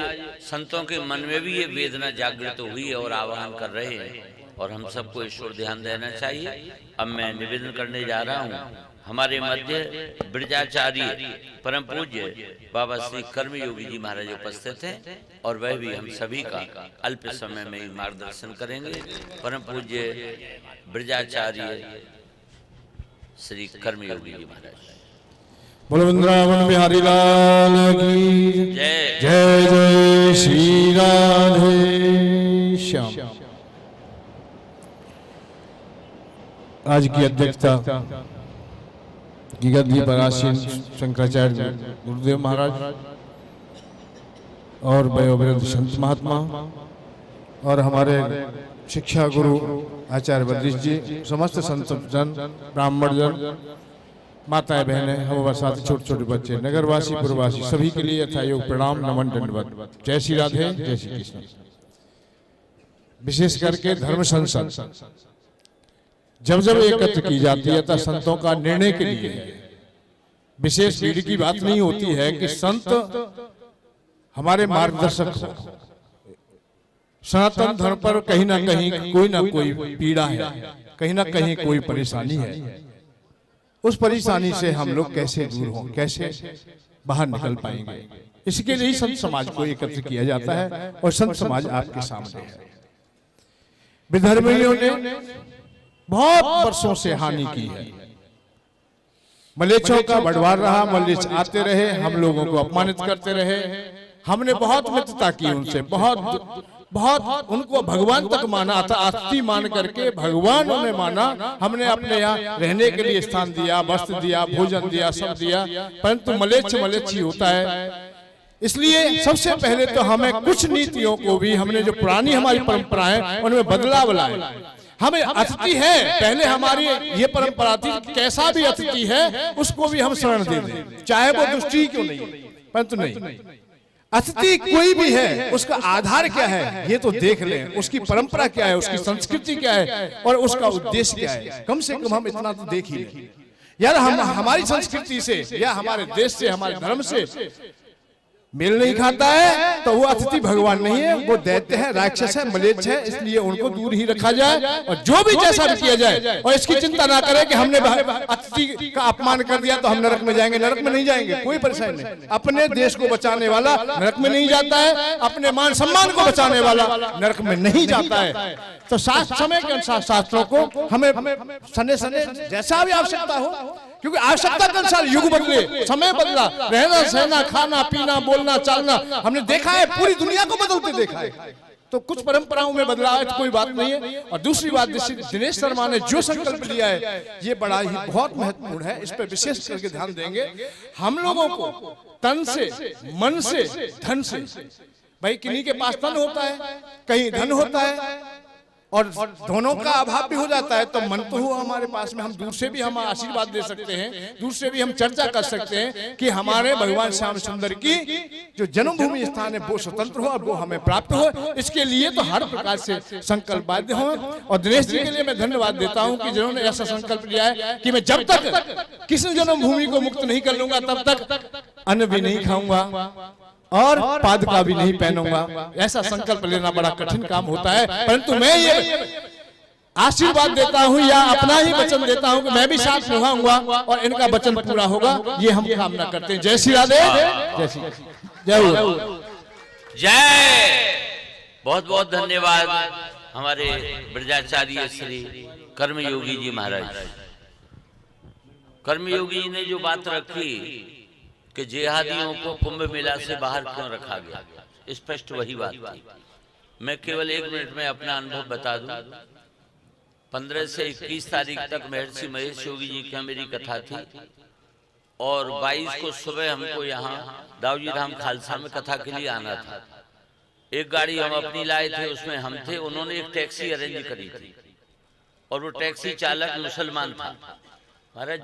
Speaker 1: संतों के मन में भी ये वेदना जागृत हुई है और आह्वान कर रहे हैं, और हम सबको ईश्वर ध्यान देना चाहिए। अब मैं निवेदन करने जा रहा हूँ, हमारे मध्य ब्रजाचार्य परम पूज्य बाबा श्री कर्मयोगी जी महाराज उपस्थित हैं, और वह भी हम सभी का अल्प समय में ही मार्गदर्शन करेंगे। परम पूज्य ब्रजाचार्य श्री कर्मयोगी जी महाराज।
Speaker 11: बोलो वृंदावन बिहारी लाल की
Speaker 1: जय।
Speaker 11: जय जय श्री राधे श्याम। आज की अध्यक्षता की गद्दी पर आसीन शंकराचार्य गुरुदेव महाराज और वयोवृद्ध संत महात्मा और हमारे शिक्षा गुरु आचार्य बद्रीश जी, समस्त संत जन, ब्राह्मण जन, माताएं बहनें, हमारे साथ छोटे छोटे बच्चे, नगरवासी पुरवासी, सभी के लिए यथायोग प्रणाम नमन दंडवत। जय श्री राधे, जय श्री कृष्ण। विशेष करके धर्म संसद जब जब एकत्र की जाती है तो संतों का निर्णय के लिए विशेष भीड़ की बात नहीं होती है कि संत हमारे मार्गदर्शक हो। सनातन धर्म पर कहीं ना कहीं कोई ना कोई पीड़ा है, कहीं ना कहीं कोई परेशानी है। उस परेशानी से हम लोग कैसे दूर हों, कैसे बाहर निकल पाएंगे, इसके लिए संत समाज को एकत्र किया जाता है, और संत समाज आपके सामने है। विधर्मियों ने बहुत वर्षों से हानि की है। मलेच्छों का बढ़वार रहा, मलेच्छ आते रहे, हम लोगों को अपमानित करते रहे। हमने बहुत मित्रता की उनसे, बहुत उनको भगवान तक माना था, आस्ती मान करके भगवान उन्हें माना। हमने अपने यहाँ रहने के लिए स्थान दिया, वस्त्र दिया, भोजन दिया, सब दिया, परंतु मलेच्छ ही होता है। इसलिए सबसे पहले तो हमें कुछ नीतियों को भी, हमने जो पुरानी हमारी परंपराएं उनमें बदलाव लाए। हमें अतिथि है, पहले हमारी ये परंपरा थी, कैसा भी अतिथि है उसको भी हम शरण दे दें, चाहे वो दुष्टी क्यों नहीं, परंतु नहीं, अतिथि कोई भी है उसका आधार क्या है ये तो देख लें, उसकी परंपरा क्या है, उसकी संस्कृति क्या है, और उसका उद्देश्य क्या है। कम से कम हम इतना तो देख ही लें। यार हम हमारी संस्कृति से या हमारे देश से, हमारे धर्म से मेल नहीं खाता है तो वो अतिथि भगवान नहीं है, वो दैत्य है, राक्षस है, मलेच्छ है। इसलिए उनको दूर ही रखा जाए, और जो भी जैसा भी किया जाए, और इसकी चिंता ना करें कि हमने अतिथि का अपमान कर दिया तो हम नरक में जाएंगे। नरक में नहीं जाएंगे, कोई परेशानी नहीं। अपने देश को बचाने वाला नरक में नहीं जाता है, अपने मान सम्मान को बचाने वाला नरक में नहीं जाता है। तो समय के अनुसार शास्त्रों को हमें सने सने जैसा भी आवश्यकता हो, क्योंकि आवश्यकता के अनुसार युग बदले, समय बदला, रहना सहना, खाना पीना, बोलना चालना, हमने देखा है, पूरी दुनिया को बदलते देखा है। तो कुछ परंपराओं में बदलाव है तो कोई बात नहीं है। और दूसरी बात, दिनेश शर्मा ने जो संकल्प लिया है ये बड़ा ही बहुत महत्वपूर्ण है, इस पर विशेष करके ध्यान देंगे। हम लोगों को तन से, मन से, धन से, भाई किन्हीं के पास तन होता है, कहीं धन होता है, और दोनों का अभाव भी हो जाता है, तो मन तो हुआ हमारे पास में, हम दूर से भी हम आशीर्वाद दे सकते हैं, दूर से भी हम चर्चा कर सकते हैं कि हमारे भगवान श्याम सुंदर की जो जन्मभूमि स्थान है वो स्वतंत्र हो और वो हमें प्राप्त हो। इसके लिए तो हर प्रकार से संकल्प बाध्य हो। और दिनेश जी के लिए मैं धन्यवाद देता हूं कि जिन्होंने ऐसा संकल्प लिया है कि मैं जब तक किसी जन्मभूमि को मुक्त नहीं कर लूंगा तब तक अन्न भी नहीं खाऊंगा और पादुका भी नहीं पहनूंगा। ऐसा संकल्प लेना बड़ा कठिन काम होता है, परंतु मैं ये आशीर्वाद देता हूं या अपना ही वचन देता हूं कि मैं भी साथ निभाऊंगा और इनका वचन पूरा होगा, ये हम कामना करते हैं। जय श्री राधे, जय श्री, जय हो,
Speaker 1: जय। बहुत बहुत धन्यवाद हमारे ब्रजाचार्य श्री कर्मयोगी जी महाराज। कर्मयोगी जी ने जो बात रखी कि जिहादियों को कुंभ मेला से बाहर क्यों रखा गया, स्पष्ट वही बात थी। मैं केवल 1 मिनट में अपना अनुभव बता दूं। 15 से 21 तारीख तक महर्षि महेश योगी जी की मेरी कथा थी और 22 को सुबह हमको यहाँ दाऊजी धाम खालसा में कथा के लिए आना था। एक गाड़ी हम अपनी लाए थे, उसमें हम थे, उन्होंने एक टैक्सी अरेंज करी थी और वो टैक्सी चालक मुसलमान था। महाराज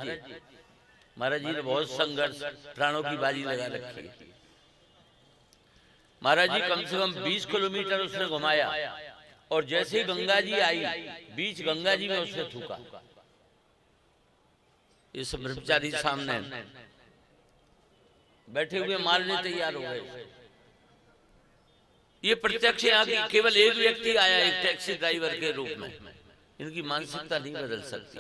Speaker 1: जी ने बहुत संघर्ष, प्राणों की बाजी लगा रखी है। महाराज जी कम से कम 20 किलोमीटर उसने घुमाया और जैसे ही गंगा जी आई, बीच गंगा जी में उसने थूका। इस ब्रह्मचारी सामने बैठे हुए मारने तैयार हो गए। ये प्रत्यक्ष यहाँ की केवल एक व्यक्ति आया, एक टैक्सी ड्राइवर के रूप में। इनकी मानसिकता नहीं बदल सकती।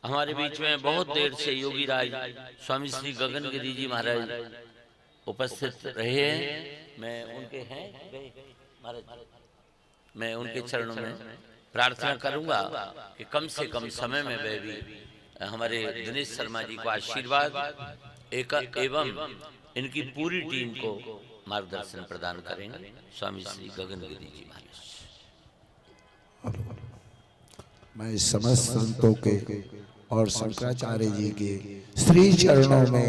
Speaker 1: हमारे बीच में बहुत देर से योगी राज स्वामी श्री गगनगिरी जी महाराज उपस्थित रहे हैं। मैं उनके महाराज, मैं उनके चरणों में प्रार्थना करूंगा कि कम से कम समय में वे भी हमारे दिनेश शर्मा जी को आशीर्वाद एवं इनकी पूरी टीम को मार्गदर्शन प्रदान करेंगे। स्वामी श्री गगनगिरी जी महाराज।
Speaker 10: मैं समस्त संतों के और शंकराचार्य जी के श्री चरणों में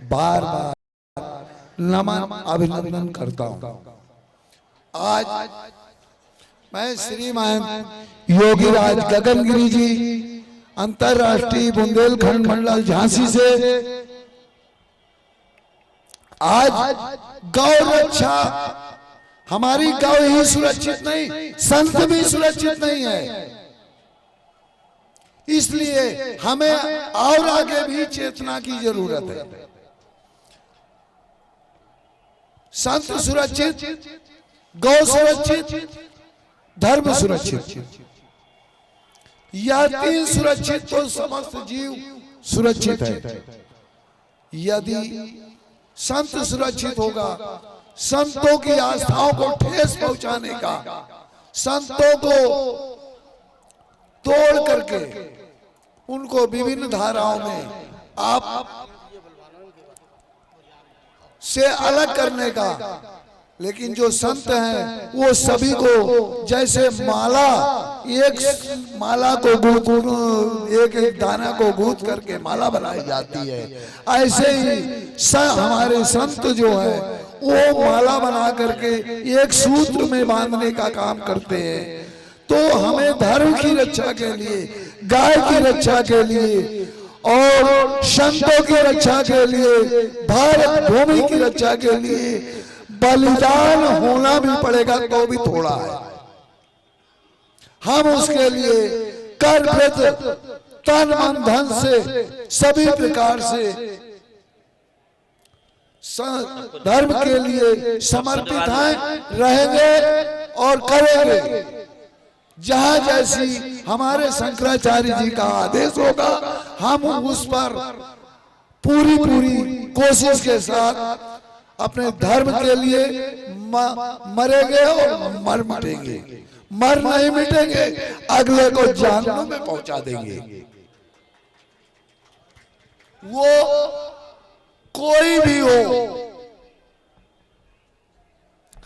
Speaker 10: बार बार नमन अभिनंदन करता हूं। आज मैं श्रीमान योगीराज गगनगिरी जी अंतरराष्ट्रीय बुंदेलखंड मंडल झांसी से आज गौ रक्षा, हमारी गौ ही सुरक्षित नहीं, संत भी सुरक्षित नहीं है, इसलिए हमें और आगे भी चेतना की जरूरत है। संत सुरक्षित, गौ सुरक्षित, धर्म सुरक्षित, यह 3 सुरक्षित तो समस्त जीव सुरक्षित है। यदि संत सुरक्षित होगा, संतों की आस्थाओं को ठेस पहुंचाने का, संतों को तोड़ करके उनको विभिन्न धाराओं में आप से अलग करने का, लेकिन जो संत हैं वो सभी को जैसे माला, एक माला को एक दाना को गूंथ करके माला बनाई जाती है, ऐसे ही हमारे संत जो है वो माला बना करके एक सूत्र में बांधने का काम करते हैं। तो हमें धर्म की रक्षा के लिए, गाय की रक्षा के लिए और संतों की रक्षा के लिए, भारत भूमि की रक्षा के लिए बलिदान होना भी पड़ेगा, तो भी थोड़ा है। हम उसके लिए कर तन मन धन से सभी प्रकार से धर्म के लिए समर्पित हैं, रहेंगे और करेंगे। जहां जैसी हमारे शंकराचार्य जी का आदेश होगा, हम उस पर पूरी कोशिश के साथ अपने धर्म के लिए मरेंगे और मर मिटेंगे। मर नहीं मिटेंगे, अगले को जहन्नुम में पहुंचा देंगे। वो कोई भी हो,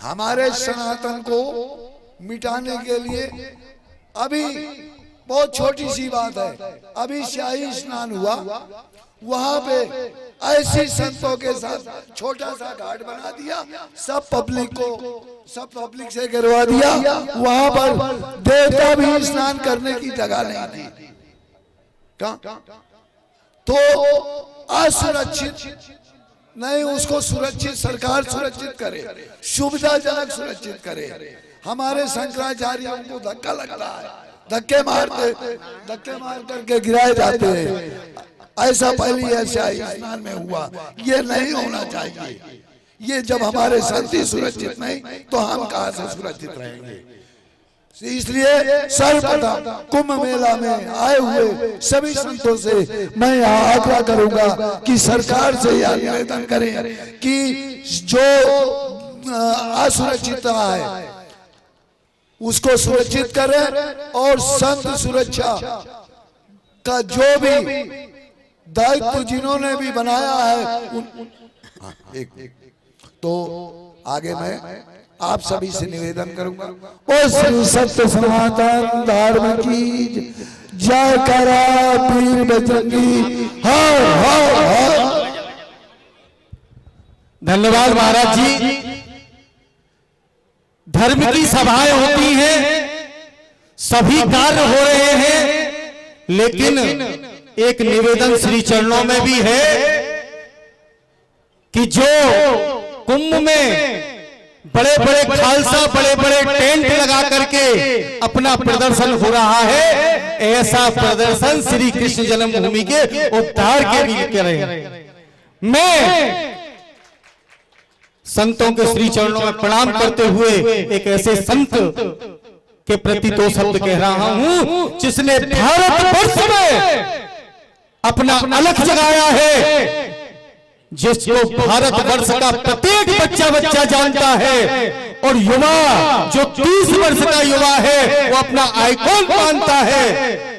Speaker 10: हमारे सनातन को मिटाने के लिए अभी बहुत छोटी सी बात है। अभी शाही स्नान हुआ, वहां पे ऐसी संतों के साथ छोटा सा घाट बना दिया, सब पब्लिक से गिरवा दिया। वहां पर देवता भी स्नान करने की जगह नहीं थी। तो असुरक्षित नहीं, उसको सुरक्षित सरकार सुरक्षित करे, सुविधाजनक सुरक्षित करे। हमारे शंकराचार्य को धक्का लगता है, धक्के मार करके गिराए जाते हैं। ऐसा पहले ऐसा स्नान में हुआ, ये नहीं होना चाहिए। ये जब हमारे संत सुरक्षित नहीं तो हम कहां से सुरक्षित रहेंगे। इसलिए सर्वप्रथम कुंभ मेला में आए हुए सभी संतों से मैं यहाँ आग्रह करूंगा कि सरकार से यह निवेदन करें कि जो असुरक्षित है उसको सुरक्षित करें और संत सुरक्षा का जो भी दायित्व जिन्होंने भी बनाया है तो आगे मैं आप सभी से निवेदन करूंगा। ओ श्री सत्य सनातन धर्म की जय करा पीर बजरंगी हर हर हर।
Speaker 6: धन्यवाद महाराज जी। धर्म की सभाएं होती हैं, सभी कार्य हो रहे हैं, लेकिन एक निवेदन श्री चरणों में भी है कि जो कुंभ में बड़े बड़े खालसा बड़े बड़े टेंट लगा करके अपना प्रदर्शन हो रहा है, ऐसा प्रदर्शन श्री कृष्ण जन्मभूमि के उद्धार के लिए करें। मैं संतों के श्री चरणों में प्रणाम करते हुए एक ऐसे संत के प्रति दो शब्द कह रहा हूं जिसने भारतवर्ष में अपना अलख जगाया है, जिसको भारतवर्ष का प्रत्येक बच्चा जानता है, और युवा जो 30 वर्ष का युवा है वो अपना आइकॉन मानता है।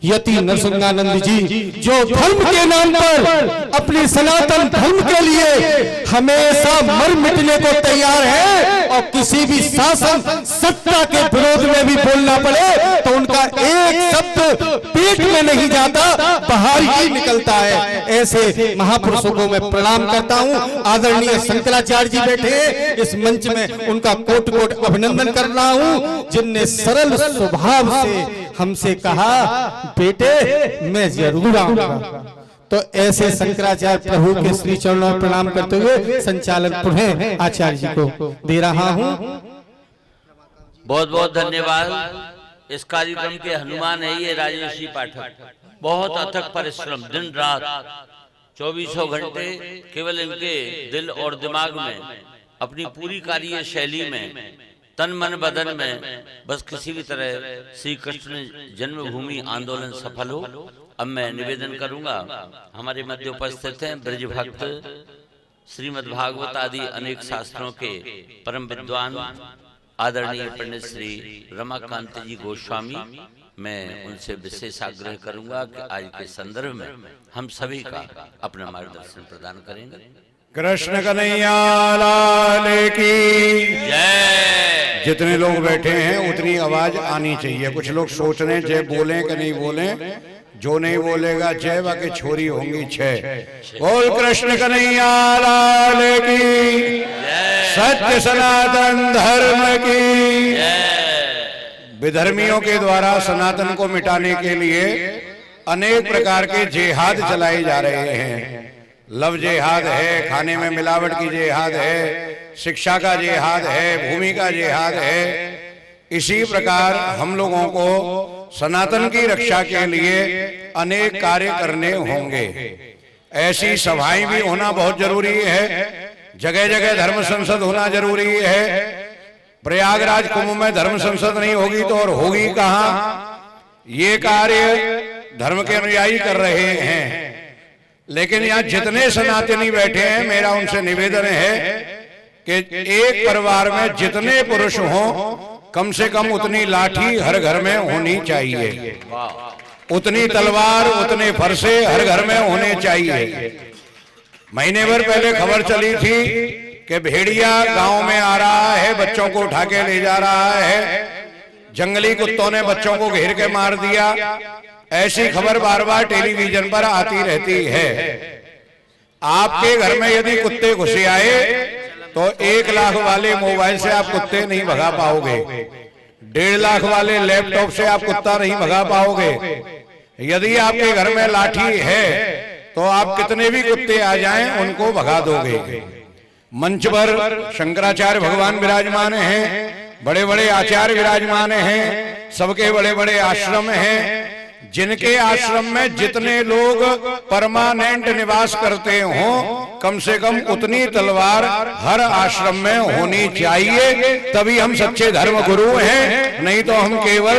Speaker 6: यति नरसिंहानंद जी जो धर्म के नाम पर अपने सनातन धर्म के लिए हमेशा मर मिटने को तैयार है, और किसी भी शासन सत्ता के विरोध में भी बोलना पड़े तो उनका एक शब्द पेट में नहीं जाता, बाहर ही निकलता है। ऐसे महापुरुषों को मैं प्रणाम करता हूं। आदरणीय शंकराचार्य जी बैठे इस मंच में, उनका कोट कोट अभिनंदन कर रहा हूं, जिनने सरल स्वभाव से हमसे कहा बेटे मैं जरूर आऊंगा। तो ऐसे शंकराचार्य प्रभु के श्री चरणों में प्रणाम करते हुए संचालन पुनः आचार्य जी को दे रहा हूं।
Speaker 1: बहुत बहुत धन्यवाद। इस कार्यक्रम के हनुमान है ये राजेश जी पाठक। बहुत अथक परिश्रम, दिन रात 24 घंटे केवल इनके दिल और दिमाग में, अपनी पूरी कार्य शैली में, तन मन बदन में, बस किसी भी तरह श्री कृष्ण जन्मभूमि आंदोलन सफल हो। अब मैं निवेदन करूंगा, हमारे मध्य उपस्थित हैं ब्रज भक्त, श्रीमद् भागवत आदि अनेक शास्त्रों के परम विद्वान आदरणीय पंडित श्री रमाकांत जी गोस्वामी। मैं उनसे विशेष आग्रह करूंगा कि आज के संदर्भ में हम सभी का अपना मार्गदर्शन प्रदान करेंगे।
Speaker 9: कृष्ण कन्हैया लाल की जय। जितने लोग बैठे हैं उतनी आवाज आनी चाहिए। कुछ लोग सोच रहे हैं जय बोलें कि नहीं बोलें, जो नहीं बोलेगा जय बाकी छोरी होंगी छह। बोल कृष्ण कन्हैया लाल की, सत्य सनातन धर्म की। विधर्मियों के द्वारा सनातन को मिटाने के लिए अनेक प्रकार के जिहाद चलाए जा रहे हैं। लव जिहाद है, खाने में मिलावट की जिहाद है, शिक्षा का जिहाद है, भूमि का जिहाद है। इसी प्रकार हम लोगों को सनातन की रक्षा के लिए अनेक कार्य करने होंगे। ऐसी सभाएं भी होना बहुत जरूरी है, जगह जगह धर्म संसद होना जरूरी है। प्रयागराज कुंभ में धर्म संसद नहीं होगी तो और होगी कहां? ये कार्य धर्म के अनुयायी कर रहे हैं, लेकिन यहाँ जितने सनातनी बैठे हैं मेरा उनसे निवेदन है कि एक परिवार में जितने पुरुष हों कम से कम उतनी लाठी हर घर में होनी चाहिए, उतनी तलवार उतने फरसे हर घर में होने चाहिए। महीने भर पहले खबर चली थी कि भेड़िया गांव में आ रहा है, बच्चों को उठा के ले जा रहा है, जंगली कुत्तों ने बच्चों को घेर के मार दिया। ऐसी खबर बार बार टेलीविजन पर आती रहती है। आपके घर में यदि कुत्ते घुसे आए तो 1 लाख वाले मोबाइल से आप कुत्ते नहीं भगा पाओगे, 1.5 लाख वाले लैपटॉप से आप कुत्ता नहीं भगा पाओगे। यदि आपके घर में लाठी है तो आप कितने भी कुत्ते आ जाएं उनको भगा दोगे। मंच पर शंकराचार्य भगवान विराजमान हैं, बड़े बड़े आचार्य विराजमान हैं, सबके बड़े बड़े आश्रम हैं, जिनके आश्रम में जितने लोग परमानेंट निवास करते हों, कम से कम उतनी तलवार हर आश्रम में होनी चाहिए, तभी हम सच्चे धर्म गुरु हैं। नहीं तो हम केवल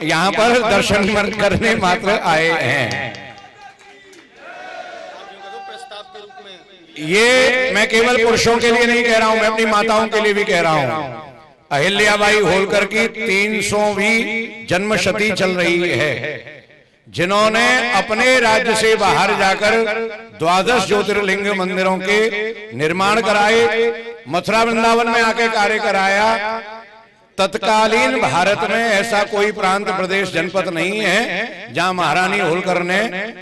Speaker 9: यहाँ पर दर्शन करने मात्र आए हैं। ये मैं केवल पुरुषों के लिए नहीं कह रहा हूं, मैं अपनी माताओं के लिए भी कह रहा हूं। अहिल्याबाई होलकर की 300वीं जन्मशती चल रही है, जिन्होंने अपने राज्य से बाहर जाकर 12 ज्योतिर्लिंग मंदिरों के निर्माण कराए, मथुरा वृंदावन में आके कार्य कराया। तत्कालीन भारत में ऐसा कोई प्रांत, प्रदेश, जनपद नहीं है जहां महारानी होलकर ने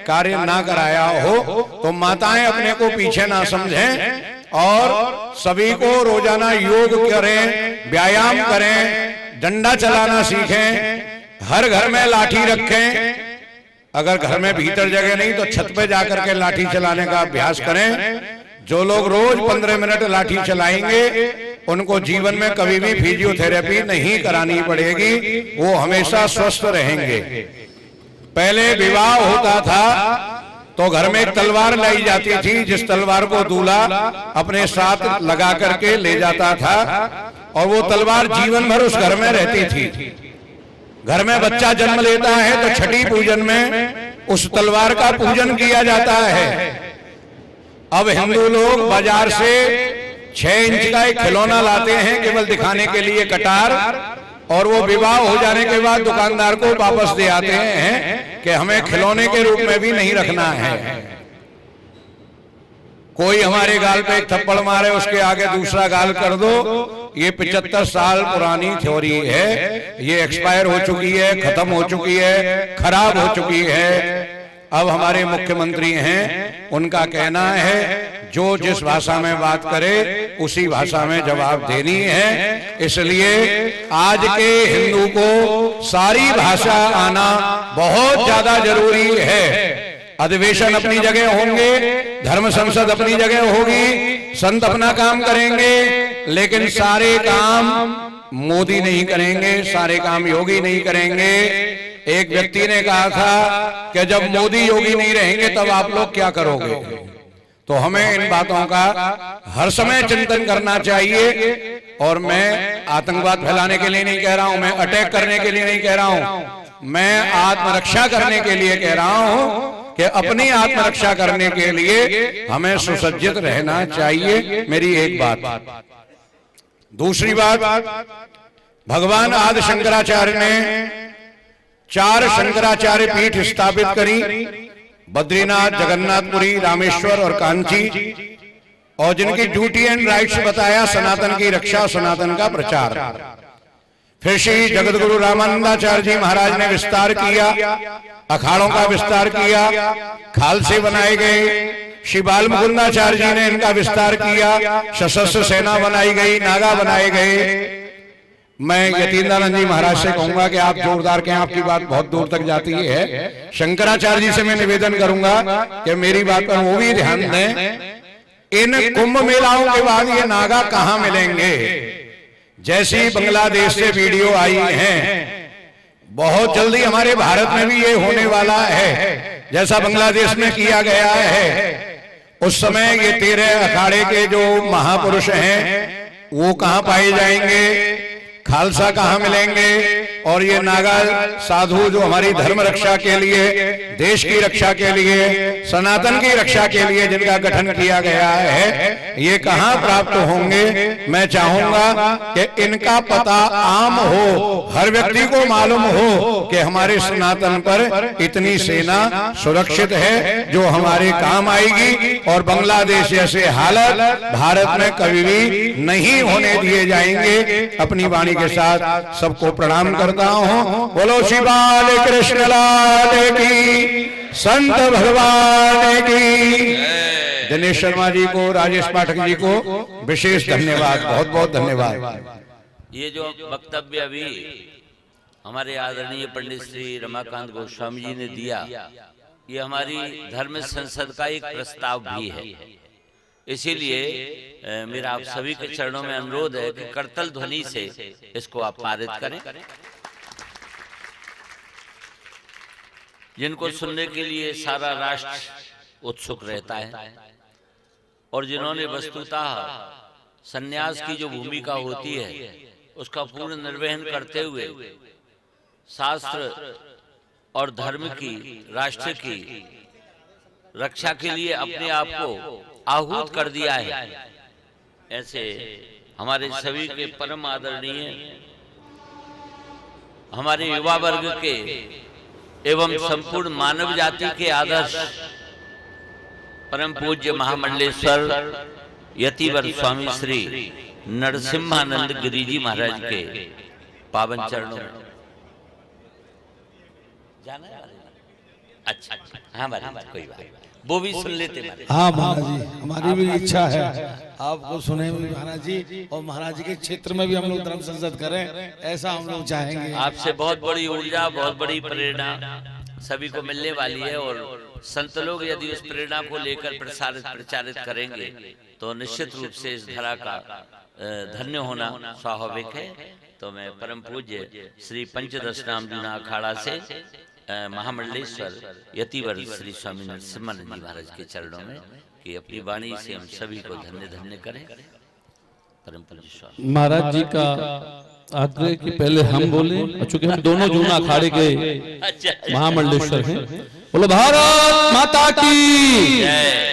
Speaker 9: कार्य ना कराया हो। तो माताएं अपने को पीछे ना समझें और सभी को रोजाना योग करें, व्यायाम करें, डंडा चलाना सीखें, हर घर में लाठी रखें। अगर घर में भीतर जगह नहीं तो छत पे जाकर के लाठी चलाने का अभ्यास करें। जो लोग रोज 15 मिनट लाठी चलाएंगे उनको जीवन में कभी भी फिजियोथेरेपी नहीं करानी पड़ेगी, वो हमेशा स्वस्थ रहेंगे। पहले विवाह होता था तो घर में एक तलवार लाई जाती थी, जिस तलवार को दूल्हा अपने साथ लगा करके ले जाता था और वो तलवार जीवन भर उस घर में रहती थी। घर में बच्चा जन्म लेता है तो छठी पूजन में उस तलवार का पूजन किया जाता है। अब हिंदू लोग बाजार से 6 इंच का एक खिलौना लाते हैं केवल दिखाने के लिए, कटार, और वो विवाह हो जाने के बाद दुकानदार को वापस दे आते हैं कि हमें खिलौने के रूप में भी नहीं रखना है। कोई हमारे गाल पे एक थप्पड़ मारे, उसके आगे दूसरा गाल कर दो। ये 75 साल पुरानी थ्योरी है, ये एक्सपायर हो चुकी है, खत्म हो चुकी है, खराब हो चुकी है। अब हमारे मुख्यमंत्री हैं, उनका कहना है जो जिस भाषा में बात करे उसी भाषा में जवाब देनी है। इसलिए आज के हिंदू को सारी भाषा आना बहुत ज्यादा जरूरी है। अधिवेशन अपनी जगह होंगे, धर्म संसद अपनी जगह होगी, संत अपना काम करेंगे, लेकिन सारे काम मोदी नहीं करेंगे, सारे काम योगी नहीं करेंगे। एक व्यक्ति ने कहा था कि जब मोदी योगी नहीं रहेंगे तब आप लोग क्या करोगे। तो हमें इन बातों का हर समय चिंतन करना चाहिए। और मैं आतंकवाद फैलाने के लिए नहीं कह रहा हूं, मैं अटैक करने के लिए नहीं कह रहा हूं, मैं आत्मरक्षा करने के लिए कह रहा हूं कि अपनी आत्मरक्षा करने के लिए हमें सुसज्जित रहना चाहिए। मेरी एक बात। दूसरी बात, भगवान आदि शंकराचार्य ने 4 शंकराचार्य पीठ स्थापित करी, बद्रीनाथ, जगन्नाथपुरी, रामेश्वर और कांची, और जिनकी ड्यूटी एंड राइट्स बताया सनातन की रक्षा, सनातन का प्रचार। फिर श्री जगत गुरु रामानंदाचार्य जी महाराज ने विस्तार किया, अखाड़ों का विस्तार किया, खालसे बनाए गए। श्री बाल मुकुंदाचार्य जी ने इनका विस्तार किया, सशस्त्र सेना बनाई गई, नागा बनाए गए। मैं यतीन्द्रानंद जी महाराज से कहूंगा कि आप जोरदार कहें, आपकी बात बहुत दूर तक जाती है। शंकराचार्य जी से मैं निवेदन करूंगा कि मेरी बात पर वो भी ध्यान दें। इन कुंभ मेलाओं के बाद ये नागा कहां मिलेंगे? जैसी बांग्लादेश से वीडियो आई हैं, बहुत जल्दी हमारे भारत में भी ये होने वाला है, जैसा बांग्लादेश में किया गया है। उस समय ये 13 अखाड़े के जो महापुरुष हैं वो कहां पाए जाएंगे, खालसा कहां मिलेंगे, और ये नागा साधु जो हमारी धर्म रक्षा के लिए, देश की रक्षा के लिए, सनातन की रक्षा के लिए जिनका गठन किया गया है, ये कहां प्राप्त होंगे? मैं चाहूंगा कि इनका पता आम हो, हर व्यक्ति को मालूम हो कि हमारे सनातन पर इतनी सेना सुरक्षित है जो हमारे काम आएगी, और बांग्लादेश जैसे हालत भारत में कभी भी नहीं होने दिए जाएंगे। अपनी वाणी के साथ सबको प्रणाम करता हूं। बोलो श्री बाल कृष्ण लाल की, संत भगवान की। दिनेश शर्मा जी को, राजेश पाठक जी को विशेष धन्यवाद, बहुत बहुत धन्यवाद।
Speaker 1: ये जो वक्तव्य अभी हमारे आदरणीय पंडित श्री रमाकांत गोस्वामी जी ने दिया, ये हमारी धर्म संसद का एक प्रस्ताव भी है। इसीलिए मेरा आप सभी के चरणों में अनुरोध है कि करतल ध्वनि से इसको आप पारित करें। जिनको सुनने के लिए सारा राष्ट्र उत्सुक रहता है और जिन्होंने वस्तुतः सन्यास की जो भूमिका होती है उसका पूर्ण निर्वहन करते हुए शास्त्र और धर्म की, राष्ट्र की रक्षा के लिए अपने आप को आहूत कर दिया है, ऐसे हमारे सभी के परम आदरणीय हमारे युवा वर्ग के एवं संपूर्ण मानव जाति के आदर्श परम पूज्य महामंडलेश्वर यतिवर स्वामी श्री नरसिम्हानंद गिरी जी महाराज के पावन चरणों में जाना है? अच्छा, हाँ महाराज, कोई बात, वो भी सुन लेते महाराज।
Speaker 10: हाँ महाराज जी, हमारी भी इच्छा है आपको सुने महाराज जी, और महाराज जी के क्षेत्र में भी हम लोग धर्म संसद करें, ऐसा हम लोग चाहेंगे।
Speaker 1: आपसे बहुत बड़ी ऊर्जा, बहुत बड़ी प्रेरणा सभी को मिलने वाली है और संत लोग यदि उस प्रेरणा को लेकर प्रचारित करेंगे तो निश्चित रूप से इस धरा का धन्य होना स्वाभाविक है। तो मैं परम पूज्य श्री पंचदश नाम जूना अखाड़ा से महामंडलेश्वर यतिवर श्री स्वामी नरसिम्हानंद जी महाराज के चरणों में कि अपनी वाणी से हम सभी को धन्य धन्य करें। परम पूज्य स्वामी
Speaker 12: महाराज जी का आग्रह कि पहले हम बोले, चूंकि हम दोनों जूना अखाड़े के महामंडलेश्वर हैं। बोलो भारत माता की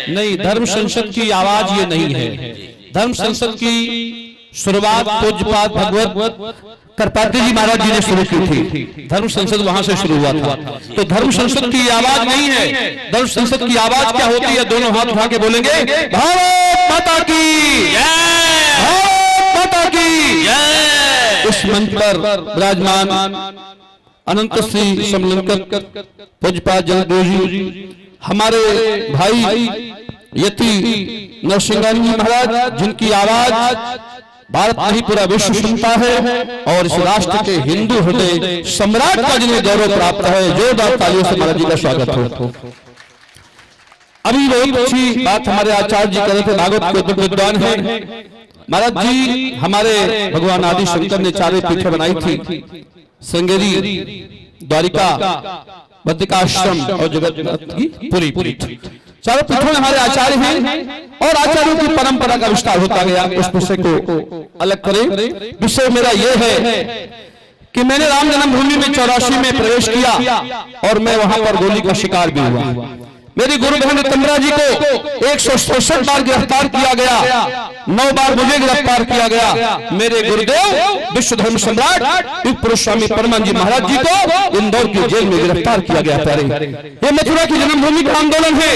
Speaker 12: नहीं, धर्म संसद की आवाज ये नहीं है। धर्म संसद की शुरुआत पूज्यपाद भगवत करपात्री जी महाराज जी ने शुरू की थी। धर्म संसद वहां से शुरू हुआ था। तो धर्म संसद की आवाज नहीं है। धर्म संसद की आवाज क्या होती है? दोनों हाथ उठा के बोलेंगे भारत माता की जय, भारत माता की जय। इस मंच पर विराजमान अनंत श्री समलंकर पूज्यपाद जगदेव जी, हमारे भाई यति नरसिंहानंद जी महाराज, जिनकी आवाज भारत नहीं पूरा विश्व सुनता है और इस राष्ट्र के हिंदू हृदय सम्राट का जिन्हें गौरव प्राप्त है। जोरदार तालियों से महाराज जी का स्वागत हो। अभी बहुत अच्छी बात हमारे आचार्य जी कह रहे थे, भागवत के उद्भव विद्वान है महाराज जी। हमारे भगवान आदि शंकर ने चारों पीठें बनाई थी, श्रृंगेरी, द्वारिका, बद्रिकाश्रम और जगन्नाथ की पूरी पीठ। चारों पीठों में हमारे आचार्य हैं और आचार्यों की परंपरा का विस्तार होता गया। उस विषय को अलग करें। विषय मेरा यह है कि मैंने राम जन्मभूमि में 84 में प्रवेश किया और मैं वहां पर गोली का शिकार भी हुआ। मेरी गुरु बहन तमरा जी को 167 बार गिरफ्तार किया गया, 9 बार मुझे गिरफ्तार किया गया। मेरे गुरुदेव विश्व धर्म सम्राट पुरुष स्वामी परमानंद जी महाराज जी को इंदौर की जेल में गिरफ्तार किया गया। प्यारे, ये मथुरा की जन्मभूमि का आंदोलन है।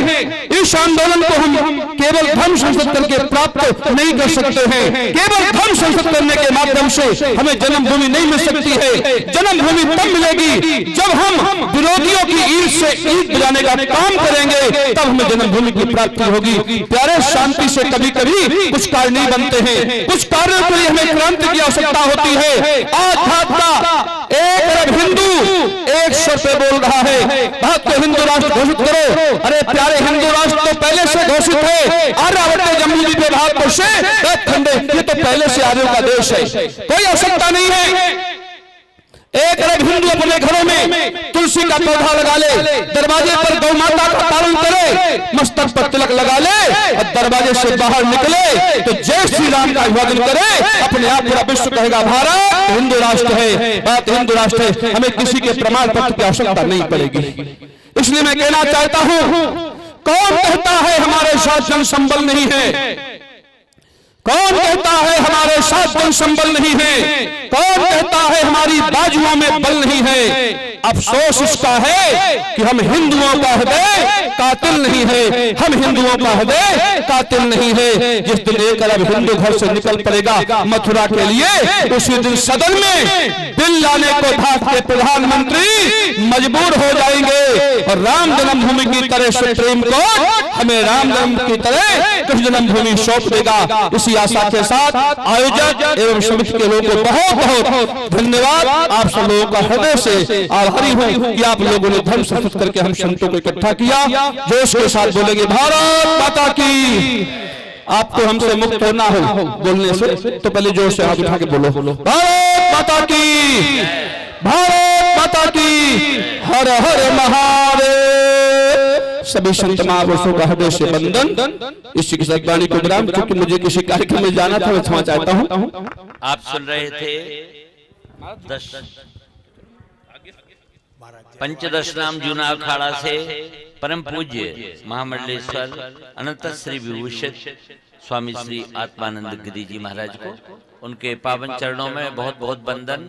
Speaker 12: इस आंदोलन को हम केवल धर्म संसद करके प्राप्त नहीं कर सकते हैं। केवल धर्म संसद करने के माध्यम से हमें जन्मभूमि नहीं मिल सकती है। जन्मभूमि तब मिलेगी जब हम विरोधियों की ईद से ईद बजाने का काम करेंगे, तब हमें जन्मभूमि की प्राप्ति होगी। प्यारे, शांति से कभी कभी कुछ कार्य नहीं बनते हैं। कुछ कार्यों के लिए हमें क्रांति की आवश्यकता होती है। आज भारत का 1 अरब हिंदू एक स्वर पे बोल रहा है, भारत को हिंदू राष्ट्र घोषित करो। अरे प्यारे, हिंदू राष्ट्र तो पहले से घोषित है। आर्यावर्त जम्मू द्वीप भारतवर्ष से खंडे, ये तो पहले से आर्यों का देश है, कोई आवश्यकता नहीं है। 1 अरब हिंदू अपने घरों में तुलसी का पौधा लगा ले, दरवाजे पर गौ माता का पालन करे, मस्तक पर तिलक लगा ले और दरवाजे से बाहर निकले तो जय श्री राम का अभिवादन करे। अपने आप पूरा विश्व कहेगा भारत हिंदू राष्ट्र है, बात हिंदू राष्ट्र है। हमें किसी के प्रमाण पत्र की आवश्यकता नहीं पड़ेगी। इसलिए मैं कहना चाहता हूं, कौन कहता है हमारे साथ जन संबल नहीं है? कौन कहता है हमारे साथ जन संबल नहीं है? कौन कहता है हमारी बाजुओं में बल नहीं है? अफसोस इसका है कि हम हिंदुओं का हृदय कातिल नहीं है। हम हिंदुओं का हृदय कातिल नहीं है। जिस दिन 1 अरब हिंदू घर से निकल पड़ेगा मथुरा के लिए, उसी दिन सदन में बिल लाने को भारत के प्रधानमंत्री मजबूर हो जाएंगे और राम जन्मभूमि की तरह सुप्रीम कोर्ट हमें राम जन्म की तरह कृष्ण जन्मभूमि सौंप देगा। इसी आशा के साथ आयोजक एवं समिति के लोगों को बहुत बहुत धन्यवाद। आप सब लोगों का हृदय से आभारी हूं कि आप लोगों ने धर्म संसद करके हम संतों को इकट्ठा किया। जोश के साथ बोलेंगे भारत माता की। आपको हमसे मुक्त होना हो बोलने से तो पहले जोर से हाथ उठा के बोलो, भारत माता की, भारत माता की। हर हर महादेव। सभी संत महापुरुषों का हृदय से वंदन। इस चिकित्सक वाणी को विराम, क्योंकि मुझे किसी कार्यक्रम में जाना था, मैं क्षमा चाहता हूँ।
Speaker 1: आप सुन रहे थे पंचदश नाम जूना अखाड़ा से परम पूज्य महामंडलेश्वर अनंत श्री विभूषित स्वामी श्री आत्मानंद गिरी जी महाराज को उनके पावन चरणों में बहुत बहुत वंदन,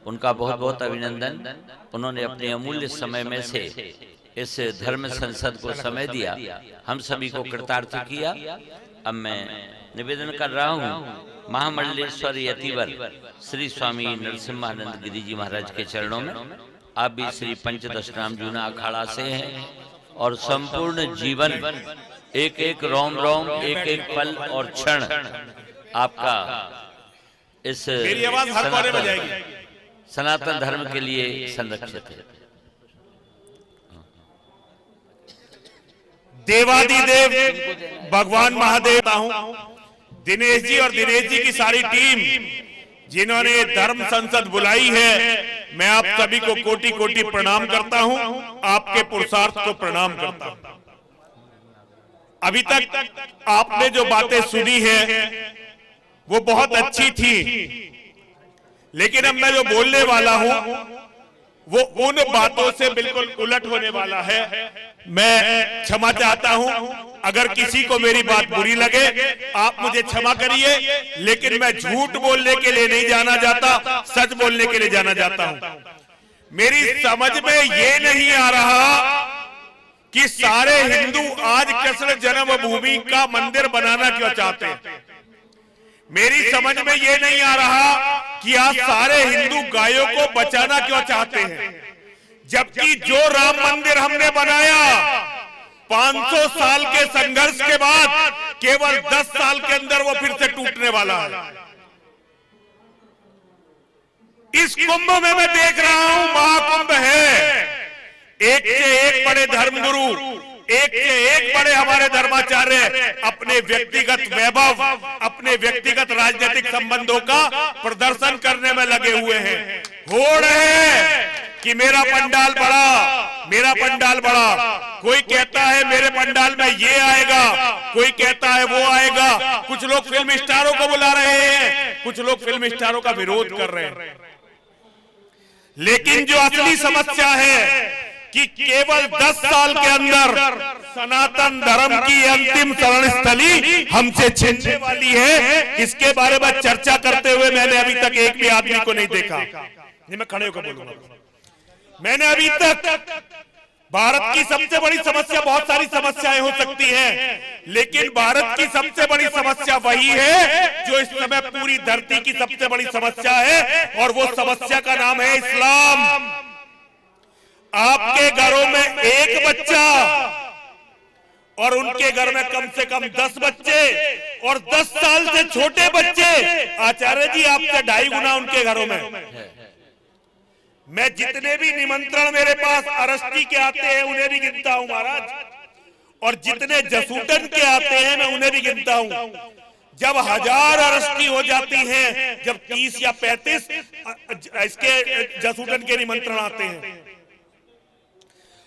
Speaker 1: उनका बहुत बहुत अभिनंदन। उन्होंने अपने अमूल्य समय में से इस धर्म संसद को समय दिया, हम सभी को कृतार्थ किया। अब मैं निवेदन कर रहा हूँ महामंडलेश्वर यतिवर श्री स्वामी नरसिम्हानंद गिरी जी महाराज के चरणों में। आप भी श्री पंचदश नाम जूना अखाड़ा से हैं और संपूर्ण जीवन एक एक रोम रोम, एक एक पल और क्षण आपका इस सनातन धर्म के लिए संरक्षित है।
Speaker 4: देवादिदेव भगवान महादेव हूँ, दिनेश जी और दिनेश जी की सारी टीम जिन्होंने धर्म संसद बुलाई है, मैं आप सभी को कोटि कोटि प्रणाम करता हूं, आपके पुरुषार्थ को प्रणाम करता हूं। अभी तक आपने जो बातें सुनी है वो बहुत अच्छी थी, लेकिन अब मैं जो बोलने वाला हूं वो उन बातों से बिल्कुल उलट होने वाला है। मैं क्षमा चाहता हूं, अगर किसी को मेरी बात बुरी लगे आप मुझे क्षमा करिए, लेकिन मैं झूठ बोलने के लिए नहीं जाना जाता, सच बोलने के लिए जाना जाता हूं। मेरी समझ में ये नहीं आ रहा कि सारे हिंदू आज कृष्ण जन्मभूमि का मंदिर बनाना क्यों चाहते हैं। मेरी समझ में ये नहीं आ रहा कि आज सारे हिंदू गायों को बचाना क्यों चाहते हैं, जबकि जो राम मंदिर हमने बनाया 500 साल के संघर्ष के बाद केवल 10 साल के अंदर वो फिर से टूटने वाला है। इस कुंभ में मैं देख रहा हूं महाकुंभ है, एक से एक बड़े धर्मगुरु, एक से एक बड़े हमारे धर्माचार्य अपने व्यक्तिगत वैभव, अपने व्यक्तिगत राजनीतिक संबंधों का प्रदर्शन करने में लगे हुए हैं। होड़ है कि मेरा पंडाल बड़ा, मेरा पंडाल बड़ा। कोई कहता है मेरे पंडाल में ये आएगा, कोई कहता है वो आएगा। कुछ लोग फिल्म स्टारों को बुला रहे हैं, कुछ लोग फिल्म स्टारों का विरोध कर रहे हैं। लेकिन जो असली समस्या है कि केवल 10 साल के अंदर सनातन धर्म की अंतिम शरण स्थली हमसे छिनने वाली है, इसके बारे में चर्चा करते हुए मैंने अभी तक एक भी आदमी को नहीं देखा। नहीं, मैं खड़े होकर बोलूंगा। मैंने अभी तक भारत की सबसे बड़ी समस्या, बहुत सारी समस्याएं हो सकती हैं, लेकिन भारत की सबसे बड़ी समस्या वही है जो इस समय पूरी धरती की सबसे बड़ी समस्या है, और वो समस्या का नाम है इस्लाम। आपके घरों में एक बच्चा और उनके घर में कम से कम 10 बच्चे, और 10 साल से छोटे बच्चे, आचार्य जी आपसे 2.5 गुना उनके घरों में। मैं जितने भी निमंत्रण मेरे पास अरस्ती के आते हैं उन्हें भी गिनता हूं महाराज, और जितने जसूटन के आते हैं मैं उन्हें भी गिनता हूं। जब 1000 अरस्ती हो जाती हैं, जब 30 या 35 इसके जसूटन के निमंत्रण आते हैं,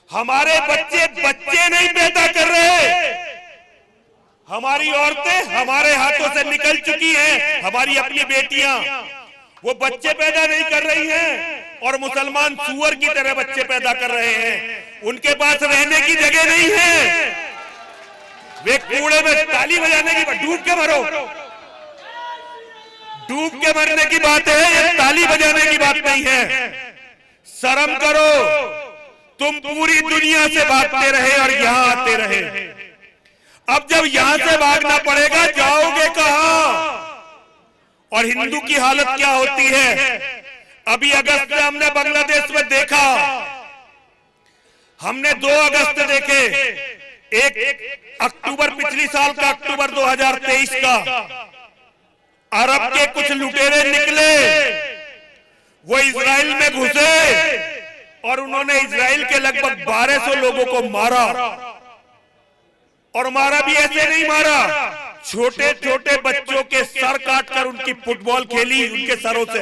Speaker 4: हमारे बच्चे नहीं पैदा कर रहे, हमारी औरतें हमारे हाथों से निकल चुकी हैं, हमारी अपनी बेटियां वो बच्चे पैदा नहीं कर रही हैं, और मुसलमान सुअर की तरह बच्चे पैदा कर रहे हैं। उनके पास रहने की जगह नहीं है, वे कूड़े में ताली बजाने की, डूब के मरो, डूब के मरने की बात है, ये ताली बजाने की बात नहीं है। शर्म करो, तुम पूरी दुनिया से भागते रहे और यहां आते रहे। अब जब यहां से भागना पड़ेगा, जाओगे कहां? और हिंदू की हालत क्या होती है? अभी अगस्त में हमने बांग्लादेश में देखा, हमने 2 अगस्त देखे, एक अक्टूबर पिछली साल का, अक्टूबर 2023 का। अरब के कुछ लुटेरे निकले, वो इजराइल में घुसे और उन्होंने इजराइल के लगभग 1200 लोगों को मारा, और मारा भी ऐसे नहीं मारा, छोटे छोटे बच्चों के सर काटकर उनकी फुटबॉल खेली उनके सरों से।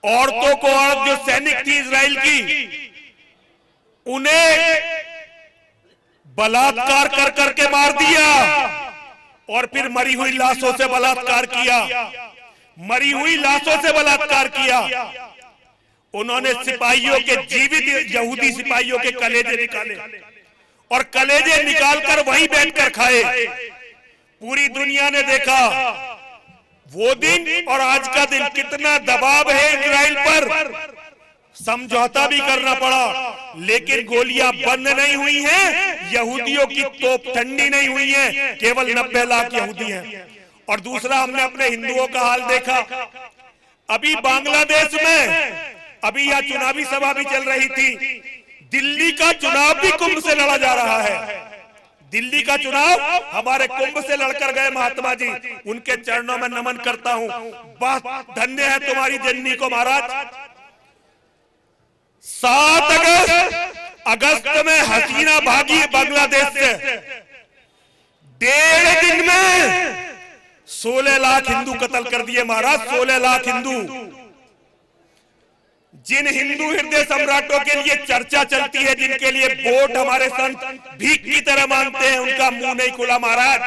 Speaker 4: औरतों को, औरत जो सैनिक थी इजराइल की, उन्हें बलात्कार कर करके मार दिया और फिर मरी हुई लाशों से बलात्कार किया, मरी हुई लाशों से बलात्कार किया। उन्होंने सिपाहियों के, जीवित यहूदी सिपाहियों के कलेजे निकाले और कलेजे निकालकर वहीं बैठकर खाए। पूरी दुनिया ने देखा वो दिन और आज का दिन, कितना दबाव है इजराइल पर। समझौता भी करना पड़ा, लेकिन गोलियां बंद नहीं हुई हैं, यहूदियों की तोप ठंडी नहीं हुई है। केवल 90 लाख यहूदी हैं। और दूसरा, हमने अपने हिंदुओं का हाल देखा। अभी बांग्लादेश में अभी यह चुनावी सभा भी चल रही थी। दिल्ली का चुनाव भी कुंभ से लड़ा जा रहा है। दिल्ली का चुनाव हमारे कुंभ से लड़कर गए महात्मा जी, उनके चरणों में नमन करता हूं। बहुत धन्य है तुम्हारी जननी को महाराज। 7 अगस्त में हसीना भागी बांग्लादेश से। 1.5 दिन में 16 लाख हिंदू कत्ल कर दिए महाराज, 16 लाख हिंदू। जिन हिंदू हृदय सम्राटों के लिए चर्चा चलती है, जिनके लिए वोट हमारे संत भीख की तरह मानते हैं, उनका मुंह नहीं खुला महाराज।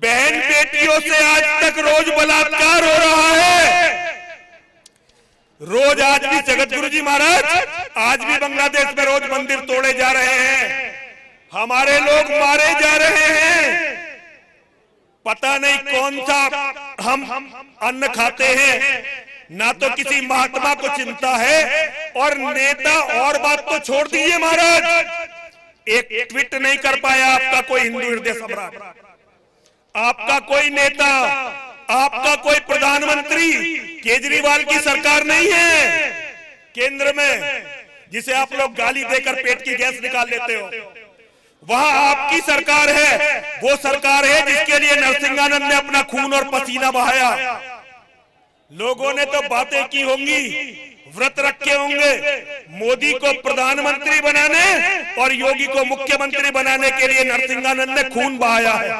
Speaker 4: बहन बेटियों से आज तक रोज बलात्कार हो रहा है, रोज। आज भी जगत गुरु जी महाराज, आज भी बांग्लादेश में रोज मंदिर तोड़े जा रहे हैं, हमारे लोग मारे जा रहे हैं। पता नहीं कौन सा हम अन्न खाते हैं, ना तो किसी महात्मा को चिंता है और नेता। और बात तो छोड़ दीजिए महाराज, एक ट्वीट नहीं कर पाया आपका कोई हिंदू हृदय सम्राट, आपका कोई नेता, आपका कोई प्रधानमंत्री। केजरीवाल की सरकार नहीं है केंद्र में, जिसे आप लोग गाली देकर पेट की गैस निकाल लेते हो। वहां आपकी सरकार है, वो सरकार है जिसके लिए नरसिंहानंद ने अपना खून और पसीना बहाया। लोगों ने तो बातें की होंगी, व्रत रखे होंगे मोदी को प्रधानमंत्री बनाने और योगी को मुख्यमंत्री बनाने के लिए। नरसिंहानंद ने खून बहाया है।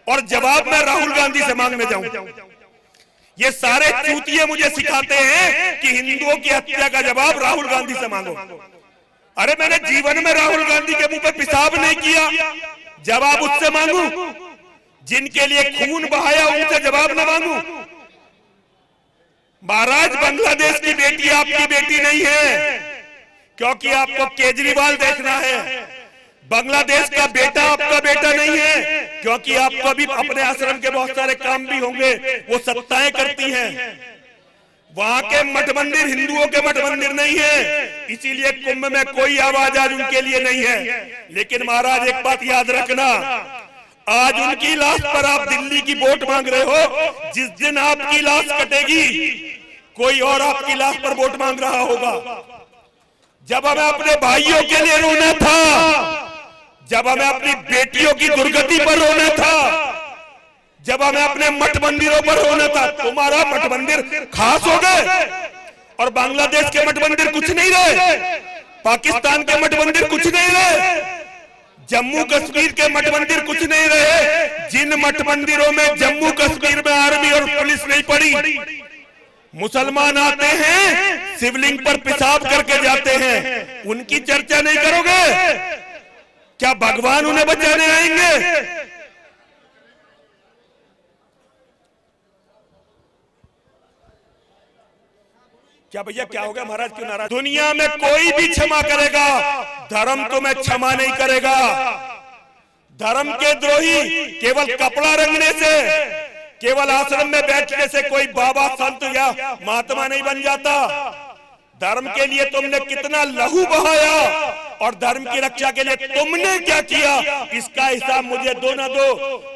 Speaker 4: और जवाब मैं राहुल गांधी से मांगने जाऊं। ये सारे चूतिए मुझे सिखाते हैं कि हिंदुओं की हत्या का जवाब राहुल गांधी से मांगो। अरे मैंने जीवन में राहुल गांधी के मुंह पे पेशाब नहीं किया, जवाब उससे मांगू? जिनके लिए खून बहाया उनसे जवाब न मांगू? महाराज, बांग्लादेश की बेटी आपकी बेटी नहीं है, क्योंकि आपको केजरीवाल देखना है। बांग्लादेश का बेटा आपका बेटा नहीं है, क्योंकि आपको भी अपने आश्रम के बहुत सारे काम भी होंगे, वो सत्ताएं करती हैं। वहां के मठ मंदिर हिंदुओं के मठ मंदिर नहीं है, इसीलिए कुंभ में कोई आवाज आज उनके लिए नहीं है। लेकिन महाराज, एक बात याद रखना, आज उनकी लाश पर आप दिल्ली की वोट मांग रहे हो। जिस दिन आपकी लाश कटेगी, कोई और आपकी लाश पर वोट मांग रहा होगा। जब हमें अपने भाइयों के लिए रोना था, जब हमें अपनी बेटियों की दुर्गति पर रोना था, जब हमें अपने मठ मंदिरों पर रोना था, तुम्हारा मठ मंदिर खास हो गए और बांग्लादेश के मठ मंदिर कुछ नहीं रहे, पाकिस्तान के मठ मंदिर कुछ नहीं रहे, जम्मू कश्मीर के मठ मंदिर कुछ नहीं रहे। जिन मठ मंदिरों में जम्मू कश्मीर में आर्मी और पुलिस नहीं पड़ी, मुसलमान आते हैं शिवलिंग पर पेशाब करके जाते हैं, उनकी चर्चा नहीं करोगे? क्या भगवान उन्हें बचाने आएंगे? क्या भैया, क्या हो गया महाराज, क्यों नाराज? दुनिया में कोई भी क्षमा करेगा, धर्म तुम्हें क्षमा नहीं करेगा। धर्म के द्रोही केवल कपड़ा रंगने से, केवल आश्रम में बैठने से कोई बाबा, संत या महात्मा नहीं बन जाता। धर्म के लिए तुमने कितना लहू बहाया और धर्म की रक्षा के लिए तुमने क्या किया, इसका हिसाब मुझे दो ना दो,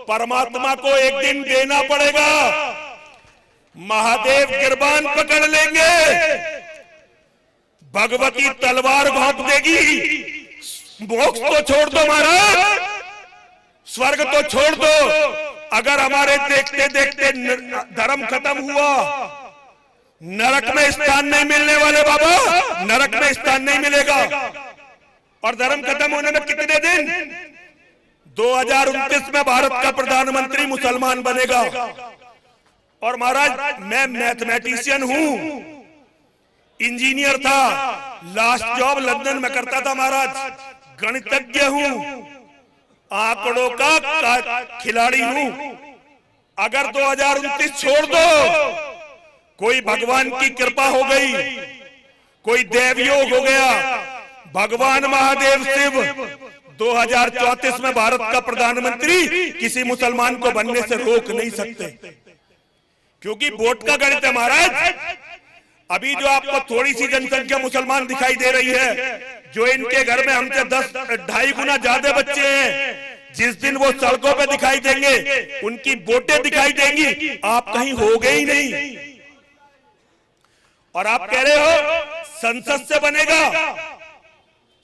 Speaker 4: परमात्मा को एक दिन देना पड़ेगा। महादेव गिरबान पकड़ लेंगे, भगवती तलवार घोंप देगी। मोक्ष तो छोड़ दो महाराज, स्वर्ग तो छोड़ दो। अगर हमारे देखते देखते धर्म खत्म हुआ, नरक में स्थान नहीं मिलने वाले बाबा, नरक में स्थान नहीं मिलेगा। और धर्म खत्म होने में कितने दिन? 2029 में भारत का प्रधानमंत्री मुसलमान बनेगा। और महाराज, मैं मैथमेटिशियन हूं, इंजीनियर था, लास्ट जॉब लंदन में करता था महाराज। गणितज्ञ हूं, आंकड़ों का खिलाड़ी हूं। अगर 2029 छोड़ दो, कोई भगवान की कृपा हो गई, कोई देवयोग हो गया, भगवान महादेव शिव 2034 में भारत का प्रधानमंत्री किसी मुसलमान को बनने से रोक नहीं सकते, क्योंकि वोट का गणित है महाराज। अभी जो आपको थोड़ी सी जनसंख्या मुसलमान दिखाई दे रही है, जो इनके घर में हमसे 2.5 गुना ज्यादा बच्चे हैं, जिस दिन वो सड़कों पे दिखाई देंगे, उनकी वोटें दिखाई देंगी, आप कहीं होगे ही नहीं। और आप कह रहे हो संसद से बनेगा,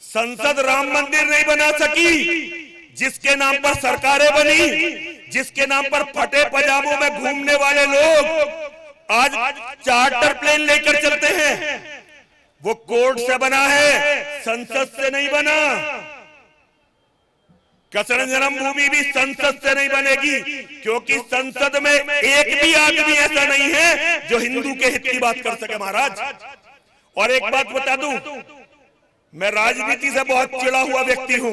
Speaker 4: संसद राम मंदिर नहीं बना सकी, जिसके नाम पर सरकारें बनी, जिसके नाम पर फटे पजामों में घूमने वाले लोग आज चार्टर प्लेन लेकर चलते हैं, वो कोर्ट से बना है, संसद से नहीं बना। कसरण जन्मभूमि भी संसद से नहीं बनेगी, क्योंकि संसद में एक भी आदमी ऐसा नहीं है जो हिंदू के हित की बात कर सके महाराज। और एक बात बता दूं, मैं राजनीति से बहुत चिढ़ा हुआ व्यक्ति हूं।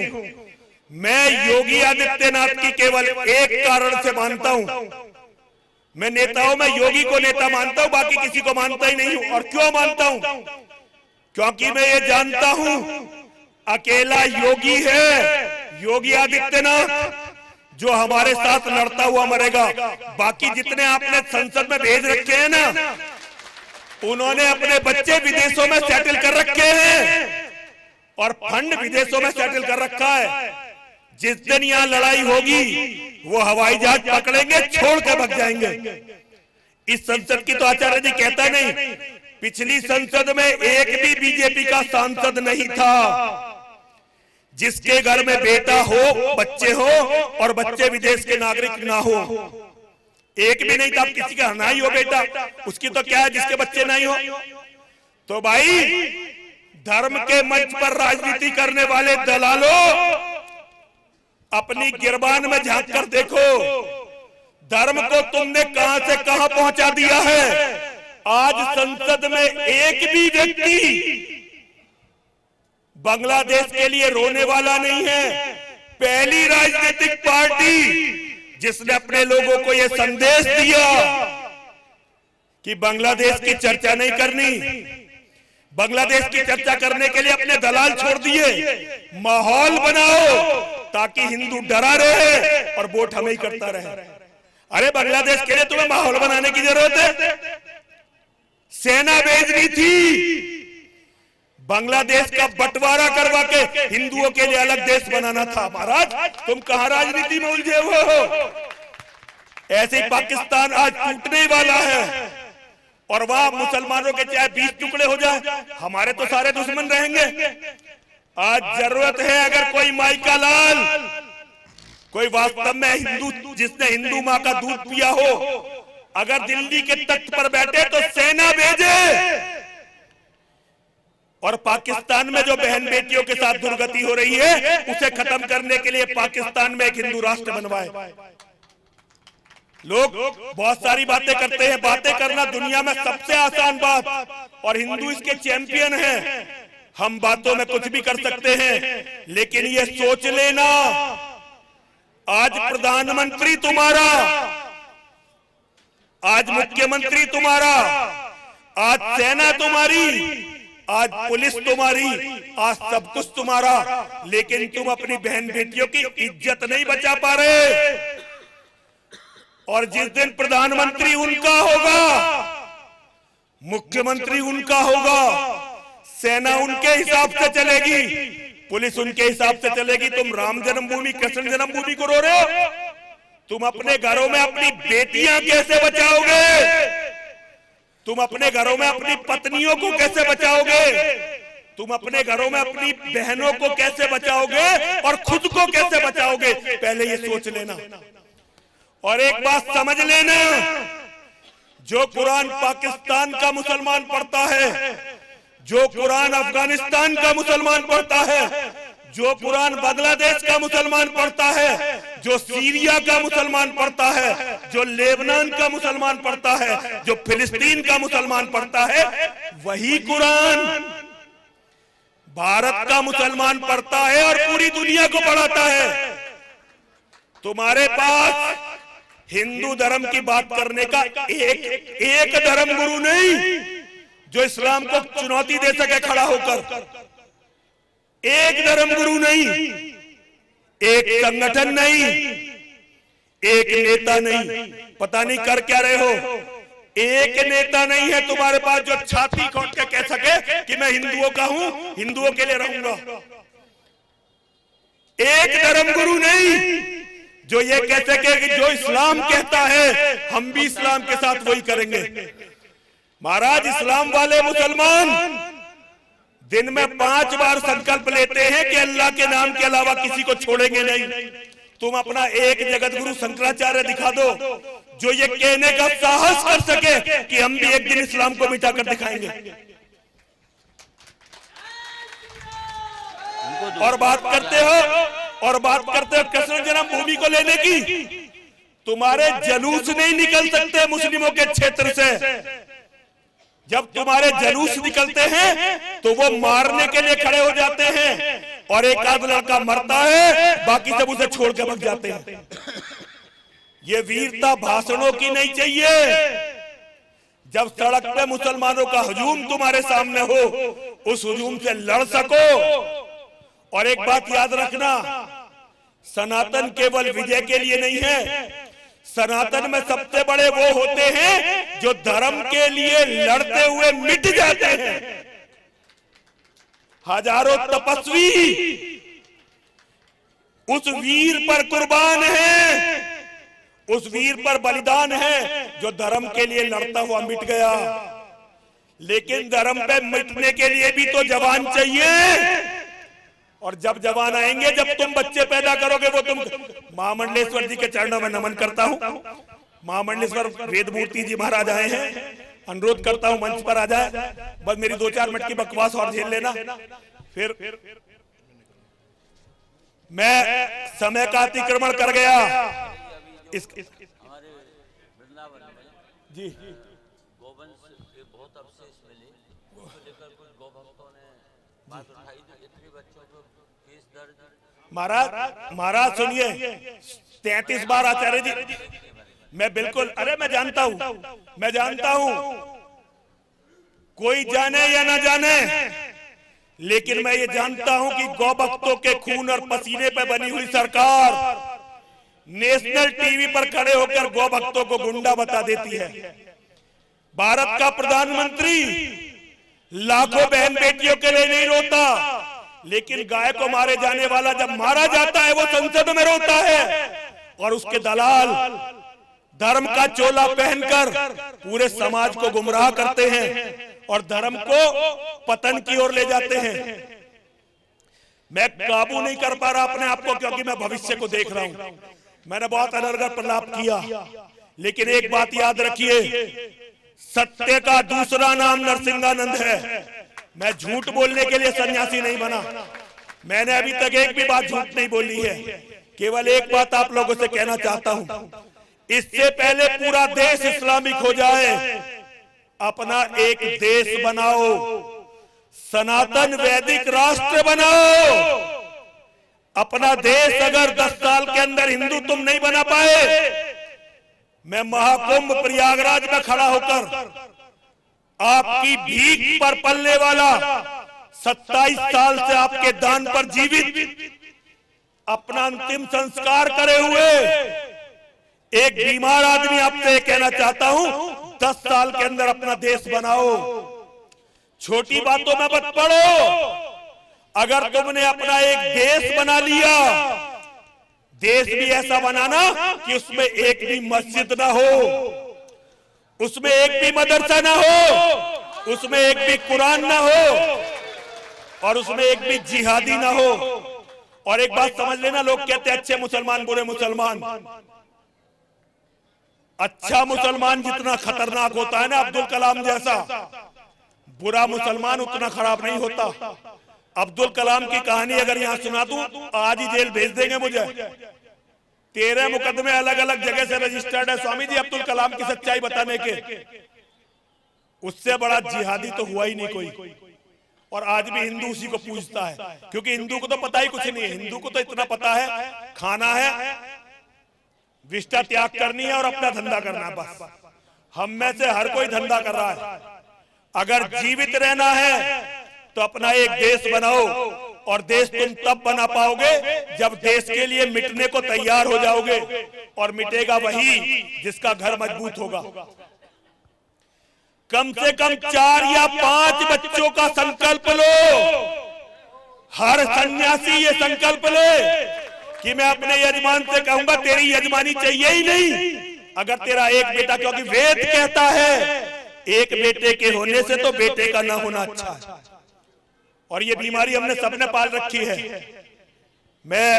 Speaker 4: मैं योगी आदित्यनाथ की केवल एक कारण से मानता हूं। मैं नेताओं में योगी को नेता मानता हूं, बाकी किसी को मानता ही नहीं हूं। और क्यों मानता हूं? क्योंकि मैं ये जानता हूं अकेला योगी है योगी आदित्यनाथ, जो हमारे साथ लड़ता हुआ मरेगा। बाकी जितने आपने संसद में भेज रखे हैं ना, उन्होंने अपने बच्चे विदेशों में सेटल कर रखे हैं और फंड विदेशों में सेटल कर रखा है। जिस दिन यहाँ लड़ाई होगी, वो हवाई जहाज पकड़ेंगे, छोड़ के भाग जाएंगे। इस संसद की तो आचार्य जी कहता नहीं, पिछली संसद में एक भी बीजेपी का सांसद नहीं था। जिसके घर में बेटा हो, बच्चे हो और बच्चे विदेश के नागरिक ना हो, एक भी नहीं था। किसी का ना ही हो बेटा, उसकी तो क्या है जिसके बच्चे नहीं हो। तो भाई, धर्म के मंच पर राजनीति करने वाले दलालों, अपनी गिरबान में झांक कर देखो, धर्म को तुमने कहां से कहां पहुंचा दिया है। आज संसद में एक भी व्यक्ति बांग्लादेश के लिए रोने वाला नहीं है। पहली राजनीतिक पार्टी जिसने अपने लोगों को यह संदेश दिया कि बांग्लादेश की चर्चा नहीं करनी, बांग्लादेश की चर्चा करने के लिए अपने दलाल छोड़ दिए। माहौल बनाओ ताकि हिंदू डरा रहे और वोट हमें ही करता रहे। अरे बांग्लादेश के लिए तुम्हें माहौल बनाने की जरूरत है? सेना भेजनी थी, बांग्लादेश का बंटवारा करवा के हिंदुओं के लिए अलग देश बनाना था। महाराज, तुम कहां राजनीति में उलझे हुए हो? ऐसे पाकिस्तान आज टूटने वाला है और वहां मुसलमानों के चाहे 20 टुकड़े हो जाए, हमारे तो सारे दुश्मन रहेंगे। आज जरूरत है, अगर कोई माई का लाल, कोई वास्तव में हिंदू, जिसने हिंदू माँ का दूध पिया हो, अगर दिल्ली के तख्त पर बैठे तो सेना भेजे और पाकिस्तान में जो बहन बेटियों के साथ दुर्गति हो रही है, उसे खत्म करने के लिए पाकिस्तान में एक हिंदू राष्ट्र बनवाए। लोग बहुत सारी बातें करते हैं, बातें करना दुनिया में सबसे आसान बात, और हिंदू इसके चैंपियन हैं। हम बातों में कुछ भी कर सकते हैं, लेकिन ये सोच लेना, आज प्रधानमंत्री तुम्हारा, आज मुख्यमंत्री तुम्हारा, आज सेना तुम्हारी, आज पुलिस तुम्हारी, आज सब कुछ तुम्हारा, लेकिन तुम अपनी बहन बेटियों की इज्जत नहीं बचा पा रहे। और जिस दिन प्रधानमंत्री उनका होगा, मुख्यमंत्री उनका होगा, सेना उनके हिसाब से चलेगी, पुलिस उनके हिसाब से चलेगी। तुम राम जन्मभूमि, कृष्ण जन्मभूमि को रो रहे हो? तुम अपने घरों में अपनी बेटियां कैसे बचाओगे? तुम अपने घरों में अपनी पत्नियों को कैसे बचाओगे? तुम अपने घरों में अपनी बहनों को कैसे बचाओगे और खुद को कैसे बचाओगे? पहले ये सोच लेना। और एक बात समझ लेना, जो कुरान पाकिस्तान का मुसलमान पढ़ता है, जो कुरान अफगानिस्तान का मुसलमान पढ़ता है, जो कुरान बांग्लादेश का मुसलमान पढ़ता है, जो सीरिया का मुसलमान पढ़ता है, जो लेबनान का मुसलमान पढ़ता है, जो फिलिस्तीन का मुसलमान पढ़ता है, वही कुरान
Speaker 13: भारत का मुसलमान पढ़ता है और पूरी दुनिया को पढ़ाता है। तुम्हारे पास हिंदू धर्म की बात करने का एक धर्म गुरु नहीं जो इस्लाम को चुनौती दे सके खड़ा होकर। एक धर्म गुरु नहीं, एक संगठन नहीं, एक नेता नहीं। पता नहीं कर क्या रहे हो। एक नेता नहीं है तुम्हारे पास जो छाती खोल के कह सके कि मैं हिंदुओं का हूं, हिंदुओं के लिए रहूंगा। एक धर्म गुरु नहीं जो ये कह सके कि जो इस्लाम कहता है हम भी इस्लाम के साथ वही करेंगे। महाराज, इस्लाम वाले मुसलमान दिन में 5 बार संकल्प लेते हैं कि अल्लाह के नाम के अलावा किसी को छोड़ेंगे नहीं। तुम अपना एक जगत गुरु शंकराचार्य दिखा दो जो ये कहने का साहस कर सके कि हम भी एक दिन इस्लाम को मिटाकर दिखाएंगे। और बात करते हो कृष्ण जन्मभूमि को लेने की। तुम्हारे जलूस नहीं निकल सकते मुस्लिमों के क्षेत्र से। जब तुम्हारे जलूस निकलते हैं तो वो मारने के लिए खड़े हो जाते हैं और एक आध लड़का मरता है, बाकी सब उसे छोड़ के भाग जाते हैं। ये वीरता भाषणों की नहीं चाहिए। जब सड़क पे मुसलमानों का हुजूम तुम्हारे सामने हो, उस हुजूम से लड़ सको। और एक बात याद रखना, सनातन केवल विजय के लिए नहीं है। सनातन में सबसे बड़े वो होते हैं जो धर्म के लिए लड़ते हुए मिट जाते हैं। हजारों तपस्वी उस वीर पर कुर्बान है, उस वीर पर बलिदान है जो धर्म के लिए लड़ता हुआ मिट गया। लेकिन धर्म पे मिटने के लिए भी तो जवान चाहिए। और जब जवान आएंगे, जब तुम बच्चे पैदा करोगे, वो तुम। महामंडलेश्वर जी के चरणों में नमन करता हूं। महामंडलेश्वर वेदमूर्ति जी महाराज आए हैं, अनुरोध करता हूं मंच पर आ जाए। बस मेरी 2-4 मिनट की बकवास और झेल लेना, फिर मैं समय का अतिक्रमण कर गया। जी
Speaker 1: गोवंश के बहुत अवशेष मिले, उसको लेकर कुछ गौभक्तों ने बात उठाई थी। इतने बच्चों को केस दर्ज।
Speaker 13: महाराज सुनिए, 33 बार आचार्य जी, मैं बिल्कुल, अरे मैं जानता हूं कोई जाने या ना जाने, लेकिन मैं ये जानता हूं कि गौभक्तों के खून और पसीने पे बनी हुई सरकार नेशनल टीवी पर खड़े होकर गौभक्तों को गुंडा बता देती है। भारत का प्रधानमंत्री लाखों बहन बेटियों के लिए नहीं रोता, लेकिन गाय को मारे जाने वाला जब मारा जाता है वो संसद में रोता है। और उसके दलाल धर्म का चोला पहनकर पूरे समाज को गुमराह करते हैं और धर्म को पतन की ओर ले जाते हैं। मैं काबू नहीं कर पा रहा अपने आप को, क्योंकि मैं भविष्य को देख रहा हूं। मैंने बहुत अनर्गल प्रलाप किया, लेकिन एक बात याद रखिए, सत्य का दूसरा नाम नरसिंहानंद है। मैं झूठ बोलने के लिए सन्यासी नहीं बना। मैंने अभी तक एक भी बात झूठ नहीं बोली है। केवल एक बात आप लोगों से कहना चाहता हूं, इससे पहले पूरा देश इस्लामिक हो जाए, अपना एक देश बनाओ, सनातन वैदिक राष्ट्र बनाओ। अपना देश अगर 10 साल के अंदर हिंदू तुम नहीं बना पाए, मैं महाकुंभ प्रयागराज में खड़ा होकर आपकी भीख पर पलने वाला 27 साल से आपके दान पर जीवित अपना अंतिम संस्कार करे हुए एक बीमार आदमी आपसे कहना चाहता हूं, 10 साल के अंदर अपना देश बनाओ। छोटी बातों में मत पड़ो। अगर तुमने अपना एक देश बना लिया, देश भी ऐसा बनाना कि उसमें एक भी मस्जिद ना हो, उसमें एक भी मदरसा ना हो, उसमें एक भी कुरान ना हो और उसमें एक भी जिहादी ना हो। और एक बात समझ लेना, लोग कहते हैं अच्छे मुसलमान बुरे मुसलमान। अच्छा मुसलमान जितना खतरनाक होता है ना अब्दुल कलाम जैसा, बुरा मुसलमान उतना खराब नहीं होता। अब्दुल कलाम की कहानी अगर यहां सुना दूं तो आज ही जेल भेज देंगे मुझे। 13 मुकदमे अलग अलग जगह से रजिस्टर्ड है स्वामी जी अब्दुल कलाम की सच्चाई बताने के। उससे बड़ा जिहादी तो हुआ ही नहीं कोई। और आज भी हिंदू उसी को पूजता है, क्योंकि हिंदू को तो पता ही कुछ नहीं है। हिंदू को तो इतना पता है खाना है, विष्ठा त्याग करनी है और अपना धंधा करना है, बस। हम में से हर कोई धंधा कर रहा है। अगर जीवित रहना है तो अपना एक देश बनाओ, और देश तुम तब बना पाओगे जब देश के लिए मिटने को तैयार हो जाओगे, और मिटेगा वही जिसका घर मजबूत होगा। कम से कम 4 या 5 बच्चों का संकल्प लो। हर सन्यासी ये संकल्प ले कि मैं अपने यजमान से कहूंगा तेरी यजमानी चाहिए ही नहीं अगर तेरा एक बेटा, क्योंकि वेद कहता है एक बेटे के होने से तो बेटे का ना होना अच्छा है। और ये बीमारी हमने सबने पाल रखी है। मैं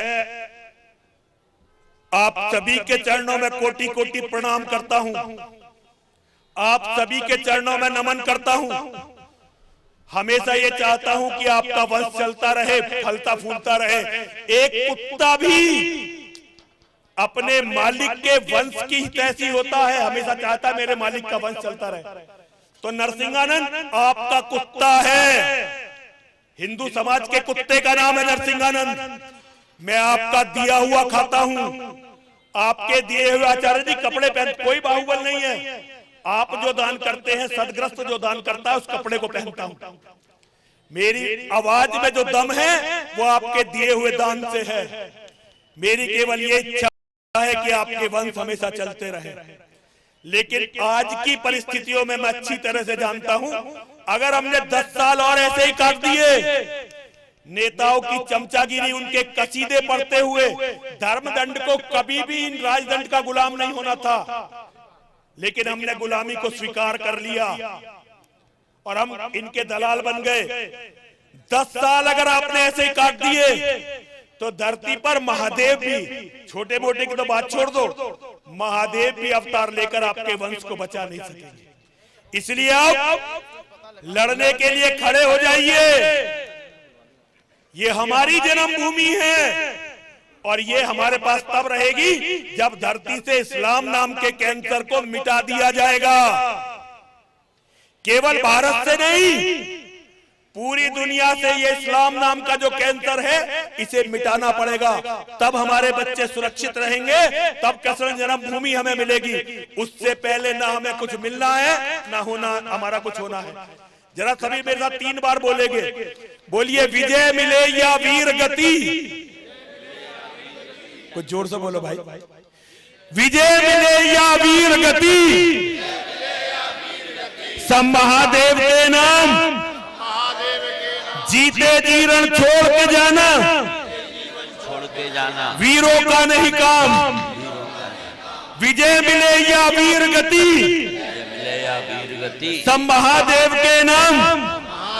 Speaker 13: आप सभी के चरणों में कोटि कोटि प्रणाम करता हूं, आप सभी के चरणों में नमन करता हूं। हमेशा ये चाहता हूं कि आपका वंश चलता रहे, फलता फूलता रहे। एक कुत्ता भी अपने मालिक के वंश की हितैषी होता है, हमेशा चाहता है मेरे मालिक का वंश चलता रहे। तो नरसिंहानंद आपका कुत्ता है, हिंदू समाज के कुत्ते का नाम है नरसिंहानंद। मैं आपका दिया हुआ खाता हूं, आपके दिए हुए आचार्य जी कपड़े पहन, कोई बाहुबल नहीं है। आप जो दान करते हैं, सदग्रस्त जो दान करता है उस कपड़े को पहनता हूं। मेरी आवाज में जो दम है वो आपके दिए हुए दान से है। मेरी केवल ये इच्छा है कि आपके वंश हमेशा चलते रहे। लेकिन आज की परिस्थितियों में मैं अच्छी तरह से जानता हूं, अगर हमने 10 साल और ऐसे ही काट दिए, नेताओं की चमचागिरी, उनके कसीदे पढ़ते हुए, धर्मदंड को कभी भी इन राजदंड का गुलाम नहीं होना था, लेकिन हमने गुलामी को स्वीकार कर लिया और हम इनके दलाल बन गए। 10 साल अगर आपने ऐसे ही काट दिए तो धरती पर महादेव भी, छोटे मोटे की तो बात छोड़ दो, महादेव भी अवतार लेकर आपके वंश को बचा नहीं सकेंगे। इसलिए आप लड़ने के लिए खड़े हो जाइए। ये हमारी जन्मभूमि है और ये हमारे पास तब रहेगी जब धरती से इस्लाम नाम के कैंसर को मिटा दिया जाएगा। केवल भारत से नहीं, पूरी दुनिया से ये इस्लाम नाम का जो कैंसर है इसे मिटाना पड़ेगा। तब हमारे बच्चे सुरक्षित रहेंगे, तब कसरत जन्मभूमि हमें मिलेगी। उससे पहले ना हमें कुछ मिलना है ना होना हमारा कुछ होना है। जरा सभी मेरे साथ 3 बार बोलेंगे, बोलिए विजय मिले या वीर गति। कुछ जोर से बोलो भाई। विजय मिले या वीर गति, सब महादेव के नाम, जीते जी रण छोड़ के जाना, वीरों का नहीं काम। विजय मिले या वीर गति, सब महादेव के नाम,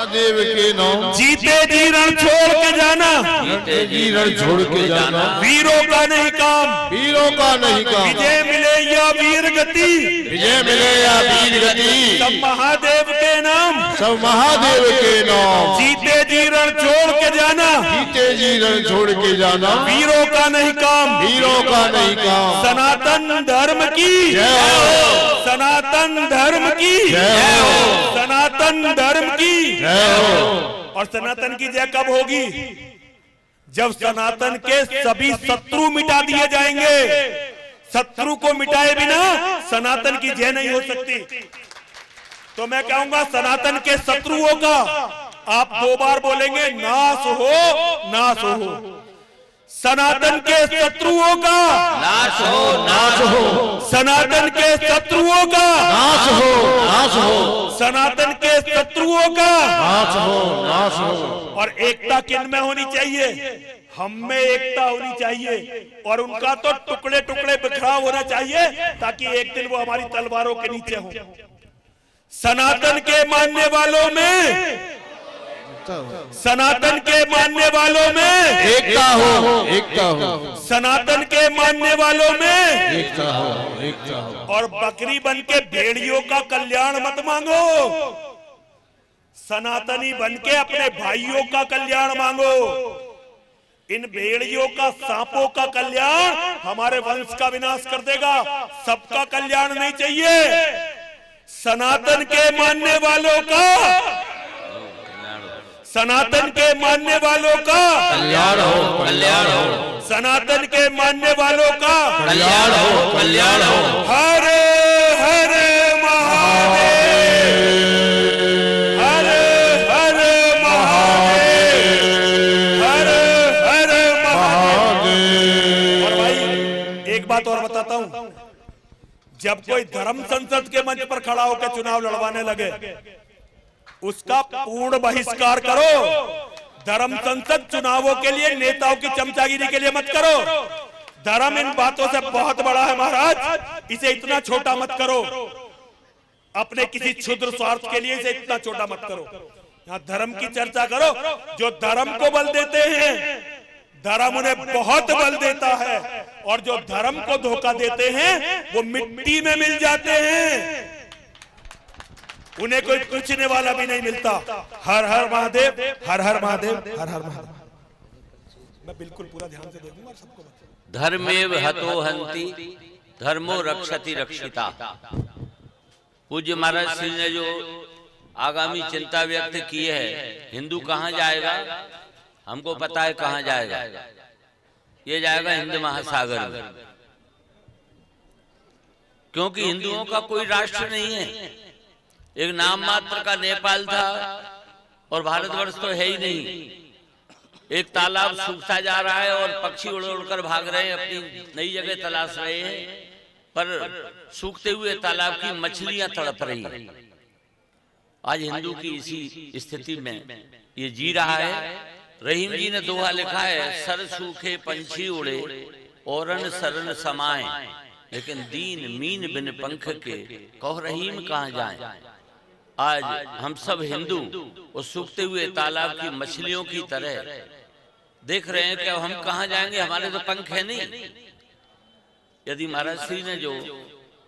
Speaker 11: महादेव के नाम,
Speaker 13: जीते जी रण छोड़ के जाना,
Speaker 11: जीते जी रण छोड़ के जाना,
Speaker 13: वीरों का नहीं काम,
Speaker 11: वीरों का नहीं काम।
Speaker 13: विजय मिले या वीर गति,
Speaker 11: विजय मिले या वीर गति,
Speaker 13: सब महादेव के नाम,
Speaker 11: सब महादेव के नाम,
Speaker 13: जीते जी रण छोड़ के जाना,
Speaker 11: जीते जी रण छोड़ के जाना,
Speaker 13: वीरों का नहीं काम,
Speaker 11: वीरों का नहीं काम।
Speaker 13: सनातन धर्म की
Speaker 11: जय हो,
Speaker 13: सनातन धर्म की
Speaker 11: जय हो,
Speaker 13: सनातन धर्म की
Speaker 11: जय हो।
Speaker 13: और सनातन की जय कब होगी? जब सनातन के सभी शत्रु मिटा दिए जाएंगे। शत्रु को मिटाए बिना सनातन की जय नहीं हो सकती। तो मैं कहूंगा सनातन के शत्रुओं का आप 2 बार बोलेंगे, नाश हो, नाश हो। सनातन के शत्रुओं का
Speaker 1: नाश हो, नाश हो।
Speaker 13: सनातन के शत्रुओं का
Speaker 11: नाश हो, नाश हो।
Speaker 13: सनातन के शत्रुओं का
Speaker 11: नाश हो, नाश हो।
Speaker 13: और एकता किन में होनी चाहिए? हम में एकता होनी चाहिए और उनका तो टुकड़े टुकड़े बिखराव होना चाहिए, ताकि एक दिन वो हमारी तलवारों के नीचे हो। सनातन के मानने वालों में, सनातन के मानने वालों में
Speaker 11: एकता हो, एकता हो।
Speaker 13: सनातन के मानने वालों में
Speaker 11: एकता हो, एकता हो।
Speaker 13: और बकरी बन के भेड़ियों का कल्याण मत मांगो, सनातनी बन के अपने भाइयों का कल्याण मांगो। इन भेड़ियों का, सांपों का कल्याण हमारे वंश का विनाश कर देगा। सबका कल्याण नहीं चाहिए। सनातन के मानने वालों का, सनातन के मानने वालों का
Speaker 1: कल्याण हो, कल्याण हो।
Speaker 13: सनातन के मानने वालों का
Speaker 1: कल्याण हो, कल्याण हो।
Speaker 13: हरे हरे महादेव, हरे हरे महादेव, हरे हरे महादेव। और भाई एक बात और बताता हूं, जब कोई धर्म संसद के मंच पर खड़ा होकर चुनाव लड़वाने लगे, उसका पूर्ण बहिष्कार करो। धर्म संसद चुनावों के लिए नेताओं की चमचागिरी के लिए मत करो। धर्म इन बातों से बहुत बड़ा है महाराज, इसे इतना छोटा मत करो। अपने किसी क्षुद्र स्वार्थ के लिए इसे इतना छोटा मत करो। यहाँ धर्म की चर्चा करो। जो धर्म को बल देते हैं, धर्म उन्हें बहुत बल देता है, और जो धर्म को धोखा देते हैं वो मिट्टी में मिल जाते हैं, उन्हें कोई पूछने वाला भी नहीं मिलता। हर हर महादेव, हर हर महादेव, हर हर महादेव। मैं बिल्कुल पूरा ध्यान से देखूंगा सबको।
Speaker 1: धर्मेव हतो हन्ति धर्मो रक्षति रक्षिता। पूज्य महाराज श्री ने जो आगामी चिंता व्यक्त की है, हिंदू कहाँ जाएगा, हमको पता है कहाँ जाएगा। ये जाएगा हिंद महासागर में, क्योंकि हिंदुओं का कोई राष्ट्र नहीं है। एक नाम मात्र का नेपाल था और भारतवर्ष तो है ही नहीं। एक तालाब सूखता जा रहा है और पक्षी उड़ उड़कर भाग रहे हैं, अपनी नई जगह तलाश रहे हैं, पर सूखते हुए तालाब की मछलियां तड़प रही हैं। आज हिंदू की इसी स्थिति में ये जी रहा है। रहीम जी ने दोहा लिखा है, सर सूखे पंछी उड़े औरन सरन समाए, लेकिन दीन मीन बिन पंख के कहो रहीम कहाँ जाए। आज हम सब हिंदू उस सूखते हुए तालाब की मछलियों की तरह देख रहे हैं कि अब हम कहाँ जाएंगे, हमारे तो पंख है नहीं। यदि महाराज श्री ने जो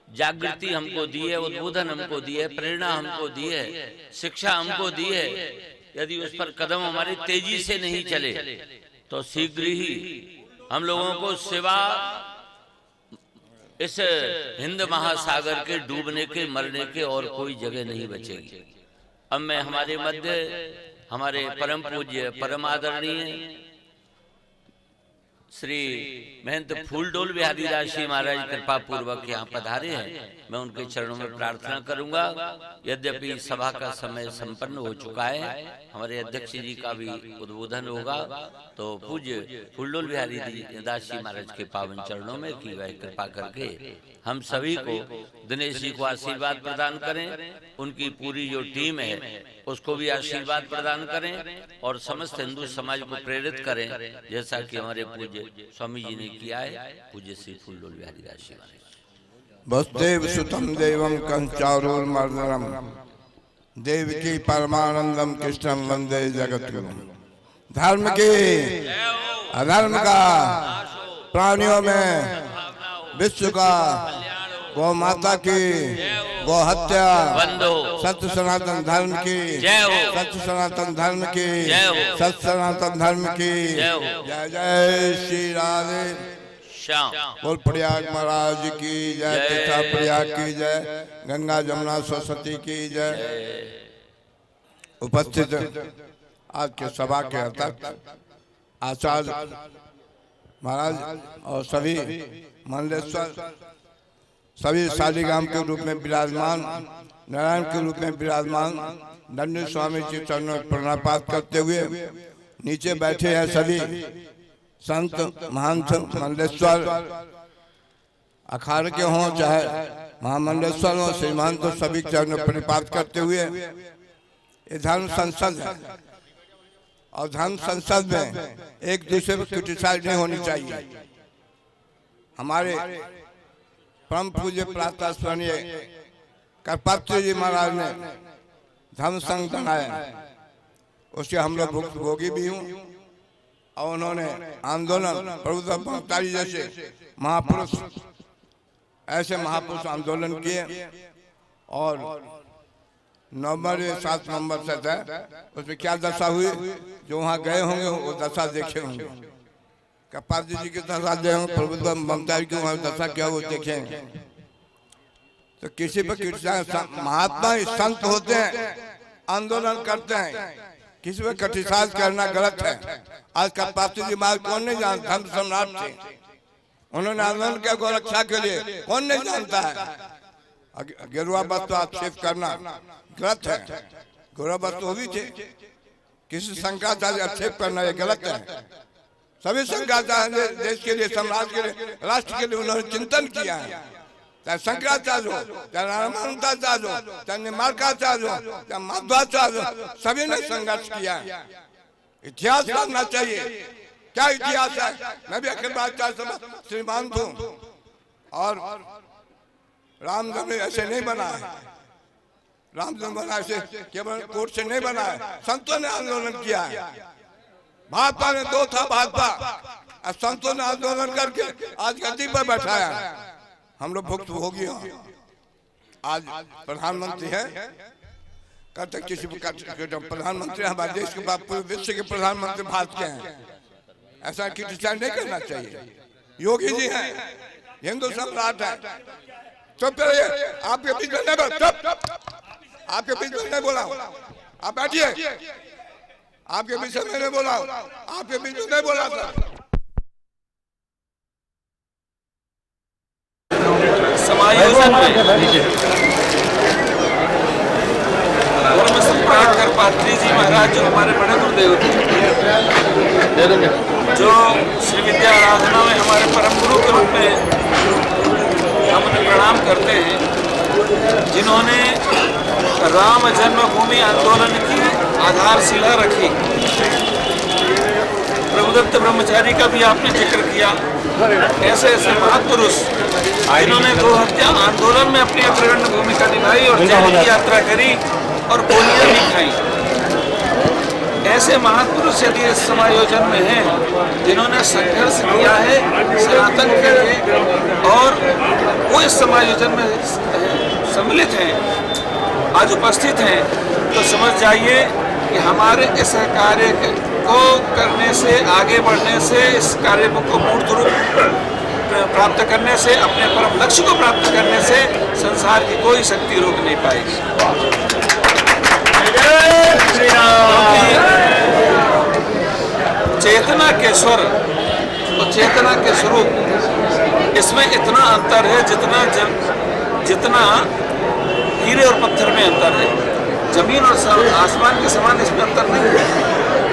Speaker 1: जागृति हमको दी है, उद्बोधन हमको दी है, प्रेरणा हमको दी है, शिक्षा हमको दी है, यदि उस पर कदम हमारी तेजी से नहीं चले तो शीघ्र ही हम लोगों को सिवा इस हिंद महासागर के डूबने के, मरने के और कोई जगह नहीं बचेगी। अब मैं हमारे मध्य हमारे परम पूज्य परम आदरणीय श्री महंत फूलडोल बिहारी दास जी महाराज कृपा पूर्वक यहाँ पधारे हैं। मैं उनके चरणों में प्रार्थना करूंगा। यद्यपि सभा का समय संपन्न हो चुका है, हमारे अध्यक्ष जी का भी उद्बोधन होगा, तो पूज्य फूलडोल बिहारी दास जी महाराज के पावन चरणों में की वह कृपा करके हम सभी को, दिनेश जी को आशीर्वाद प्रदान करें, उनकी पूरी जो टीम है उसको भी आशीर्वाद प्रदान करें, और समस्त हिंदू समाज को प्रेरित करें, जैसा कि हमारे पूज्य स्वामी जी ने किया है। पूज्य श्री फूलडोल बिहारी दास जी महाराज।
Speaker 3: वसुदेव सुतम देवम कंचारूर्मर्दनम देवकी परमानंदम कृष्णम वंदे जगद्गुरुम। धर्म के अधर्म का, प्राणियों में विश्व का, गौ माता की गौ हत्या, सत्य सनातन धर्म की, सत्य सनातन धर्म की, सत्य सनातन धर्म की जय जय श्री राधे श्याम। बोल प्रयाग महाराज की जय, तथा प्रयाग की जय, गंगा जमुना सरस्वती की जय। उपस्थित आज के सभा के अध्यक्ष आचार्य महाराज और सभी मंडलेश्वर, सभी शालीग्राम के रूप में विराजमान, नारायण के रूप में विराजमान दंडी स्वामी जी चरणों में प्रणपात करते हुए नीचे बैठे हैं सभी संत महंत मंडलेश्वर, अखाड़े के हों चाहे महामंडलेश्वर हो, श्री महंत, सभी चरणों में प्रणपात करते हुए ये धर्म संसद है, और धर्म संसद में एक दूसरे पर क्रिटिसाइज नहीं होनी चाहिए। हमारे परम पूज्य प्रातः स्मरणीय करपत्र जी महाराज ने धर्म संघ बनाया, उसके हम लोग भुक्तभोगी भी हूँ, और उन्होंने आंदोलन प्रभुत्व भक्तारी जैसे महापुरुष, ऐसे महापुरुष आंदोलन किए, और नवंबर 7 नवंबर से था, उसमें क्या दशा हुई, जो वहाँ गए होंगे वो दशा देखे होंगे। कपाल जी की दशा दे होंगे, प्रभुत्व भक्तारी की वहाँ दशा क्या वो देखेंगे। तो किसी पर महात्मा संत होते हैं, आंदोलन करते हैं,
Speaker 9: किसी में कटिसाज करना गलत है। आज का पार्टी दिमाग कौन नहीं जानता, धर्म सम्राट थे, उन्होंने आंदोलन किया गोरक्षा के लिए, कौन नहीं जानता है। गेरुआ वस्त्र आक्षेप करना गलत है, गेरुआ वस्त्र वो भी थे, किसी शंकराचार्य आक्षेप करना ये गलत है। सभी शंकराचार्य देश के लिए, समाज के लिए, राष्ट्र के लिए उन्होंने चिंतन किया है। चाहे शंकराचार्य हो, चाहे रामानुजाचार्य हो, चाहे निम्बार्काचार्य हो, चाहे माधवाचार्य हो, सभी ने संघर्ष किया है। इतिहास जानना चाहिए, क्या इतिहास है। मैं भी अखिल भारतीय सभा श्रीमान हूँ और रामजन्म ऐसे नहीं बना है, रामजन्म बना ऐसे केवल कोर्ट से नहीं बना है, संतों ने आंदोलन किया है। भाजपा ने दो था भाजपा, और संतों ने आंदोलन करके आज गद्दी पर बैठाया। हम लोग भुक्त भोगी हो। आज प्रधानमंत्री है, कहते किसी प्रधानमंत्री हमारे देश के बाद पूरे विश्व के प्रधानमंत्री भारत के हैं, ऐसा क्रिटिसाइज नहीं करना चाहिए। योगी जी हैं, हिंदू सम्राट है। चुप रहिए, आपके बीच में नहीं बोला, चुप, आपके बीच में नहीं बोला, आप बैठिए, आपके बीच में मैंने बोला, आपके बीच में नहीं बोला था।
Speaker 14: समायोजन में धर्म सम्राट करपात्री जी महाराज जो हमारे बड़े गुरुदेव थे, जो श्री विद्या आराधना में हमारे परम गुरु के रूप में हम उन्हें प्रणाम करते हैं, जिन्होंने राम जन्मभूमि आंदोलन की आधारशिला रखी। प्रभुदत्त ब्रह्मचारी का भी आपने जिक्र किया। ऐसे ऐसे महापुरुष जिन्होंने गो हत्या आंदोलन में अपनी अग्रगण्य भूमिका निभाई और जेल की यात्रा करी और गोलियां भी खाई। ऐसे महापुरुष यदि इस समायोजन में हैं, जिन्होंने संघर्ष किया है सनातन के लिए और वो इस समायोजन में सम्मिलित हैं, आज उपस्थित हैं, तो समझ जाइए कि हमारे इस कार्य को करने से, आगे बढ़ने से, इस कार्य को मूर्त रूप प्राप्त करने से, अपने परम लक्ष्य को प्राप्त करने से संसार की कोई शक्ति रोक नहीं पाएगी। चेतना के स्वर और चेतना के स्वरूप, इसमें इतना अंतर है जितना हीरे और पत्थर में अंतर है। जमीन और आसमान के समान इसमें अंतर नहीं है।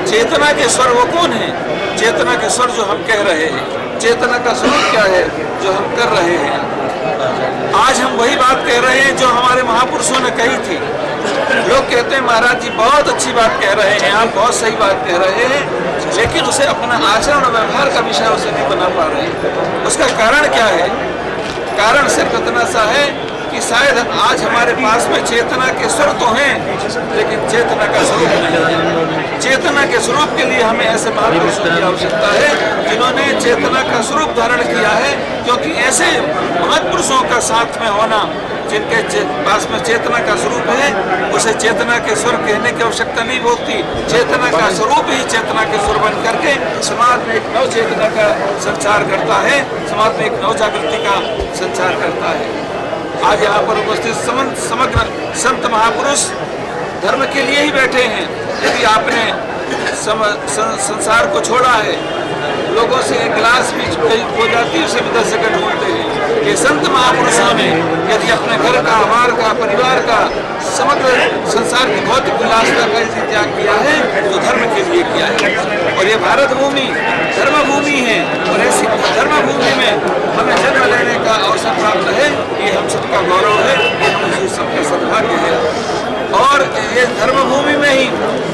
Speaker 14: चेतना के स्वर वो कौन है? चेतना के स्वर जो हम कह रहे हैं, चेतना का स्वरूप क्या है जो हम कर रहे हैं। आज हम वही बात कह रहे हैं जो हमारे महापुरुषों ने कही थी। लोग कहते हैं महाराज जी बहुत अच्छी बात कह रहे हैं, आप बहुत सही बात कह रहे हैं, लेकिन उसे अपना आचरण और व्यवहार का विषय उसे नहीं बना पा रहे हैं। उसका कारण क्या है? कारण सिर्फ इतना सा है कि शायद आज हमारे पास में चेतना के स्वर तो हैं, लेकिन चेतना का स्वरूप नहीं है। चेतना के स्वरूप के लिए हमें ऐसे महापुरुषों की आवश्यकता है जिन्होंने चेतना का स्वरूप धारण किया है, क्योंकि ऐसे महापुरुषों का साथ में होना, जिनके पास में चेतना का स्वरूप है, उसे चेतना के स्वर कहने की आवश्यकता नहीं होती। चेतना का स्वरूप ही चेतना के स्वर बन करके समाज में एक नव चेतना का संचार करता है, समाज में एक नव जागृति का संचार करता है। आज यहाँ पर उपस्थित समग्र संत महापुरुष धर्म के लिए ही बैठे हैं। यदि आपने संसार को छोड़ा है, लोगों से एक गिलास भी हो जाती है, उसे भी 10 सेकंड ढूंढते हैं। ये संत महापुरुषों ने यदि अपने घर का, आहार का, परिवार का, समग्र संसार की भौतिक विलासता का यदि त्याग किया है, तो धर्म के लिए किया है। और ये भारत भूमि धर्म भूमि है, और ऐसी धर्म भूमि में हमें जन्म लेने का अवसर प्राप्त है। ये हम सबका गौरव है, ये हम सबका सौभाग्य है। और ये धर्म भूमि में ही